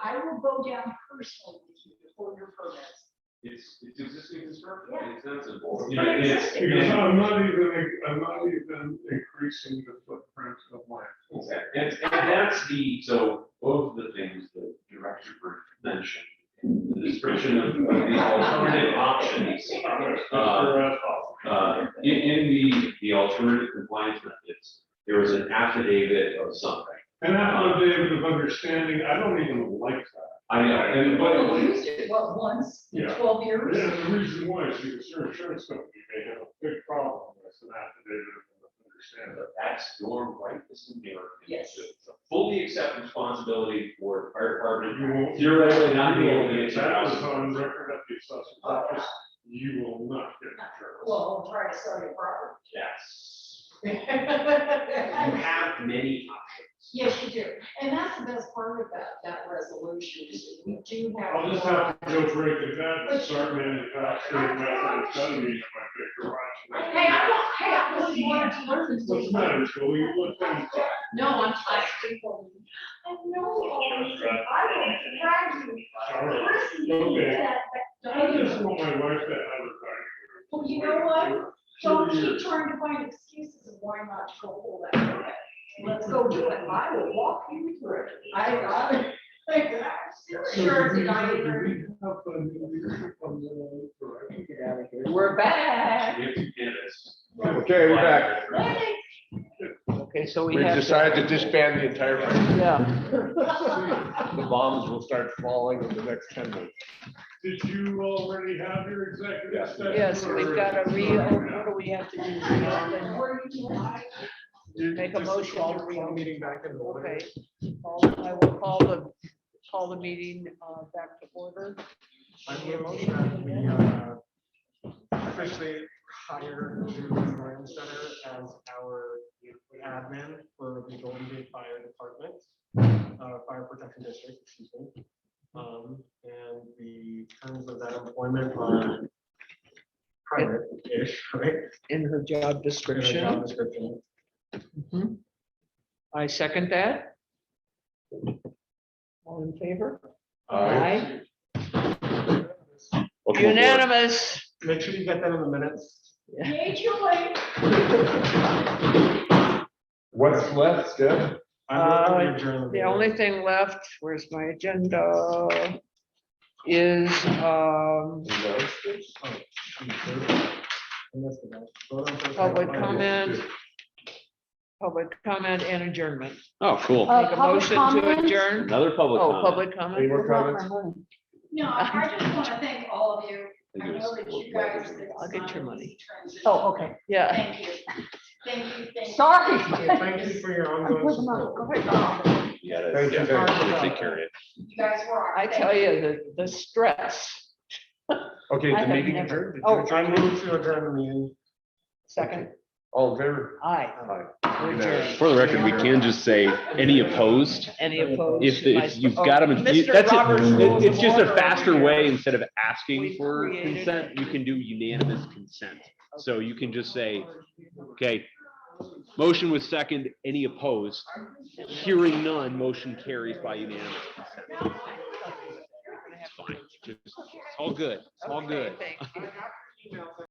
I will go down personally with you before your permits. It's existing construction. Yeah. It's not simple. Yeah, It's- Because I'm not even increasing the footprint of my. Exactly. And that's so both of the things that Director Burke mentioned, the description of the alternative options. In the alternative compliance methods, there was an affidavit of something. An affidavit of understanding, I don't even like that. I know, and Well, but we used it, what, once in Yeah. 12 years? Yeah, the reason why is because your insurance company may have a big problem with an affidavit of understanding. that's your right as an American. Yes. to fully accept responsibility for the fire department. You won't. Theoretically not being able to get If to your that house. was on record at the assessor's office, you will not get insurance. Well, try to sell your property. Yes. You have many options. Yes, you do. And that's the best part of that resolution is we do have. I'll just have to go break it down and start manufacturing methamphetamine in my big garage. Hey, I really wanted to learn this. What's the matter, Joey? What thing? No, I'm tired. I know, I will drag you. Chris, you Okay. did that. I just want my wife to have her Well, you know what? Don't keep trying to find excuses of why not to go pull that permit. Let's go do it. I will walk you through it. Sure, it's a diagram. We're back. We have two candidates. Okay, we're back. Okay, so we We've have. decided to disband the entire thing. Yeah, The bombs will start falling in the next 10 minutes. Did you already have your executive session? yes, we've or- got to reopen. What do we have to do? Reopen? Make a motion to reopen. Meeting back in order. Okay. I will call the meeting back to order. I move that we officially hire Julie Moran Center as our admin for the Golden Gate Fire Department, Fire Protection District, excuse me. And the terms of that employment are private-ish, right? In her job In our job description. description. Mhm. I second that. All in favor? Aye. Welcome aboard. Unanimous. Make sure you get that in the minutes. Yay, Julie. What's left, Steph? I'm going to adjourn The only thing left, where's my agenda? Is, public comment. Public comment and adjournment. Oh, cool. Uh, Make a public motion to comment? adjourn. Another public Oh, comment. public Any comment. more comments? No, I just want to thank all of you. I Think it know was that you guys. I'll get your money. Oh, okay. Yeah. Thank you. Thank you, thank you. Sorry. Thank you for your ongoing support. Go ahead. You gotta, Thank you, yeah, thank gotta you. take care of it. You guys rock. I Thank tell you, the stress. Okay, I the have meeting never- adjourned? Oh. I move to adjourn the meeting. Second, All in favor? aye. Aye. Unanimous. For the record, we can just say any opposed. Any opposed? If you've got them, Mr. that's Robert's it. Rules It's of just a Order faster over here. way, instead of asking We've for created- consent, you can do unanimous consent. So you can just say, okay, motion was second, any opposed? Hearing none, motion carries by unanimous consent. It's fine, it's all good, it's all good. Okay, thank you.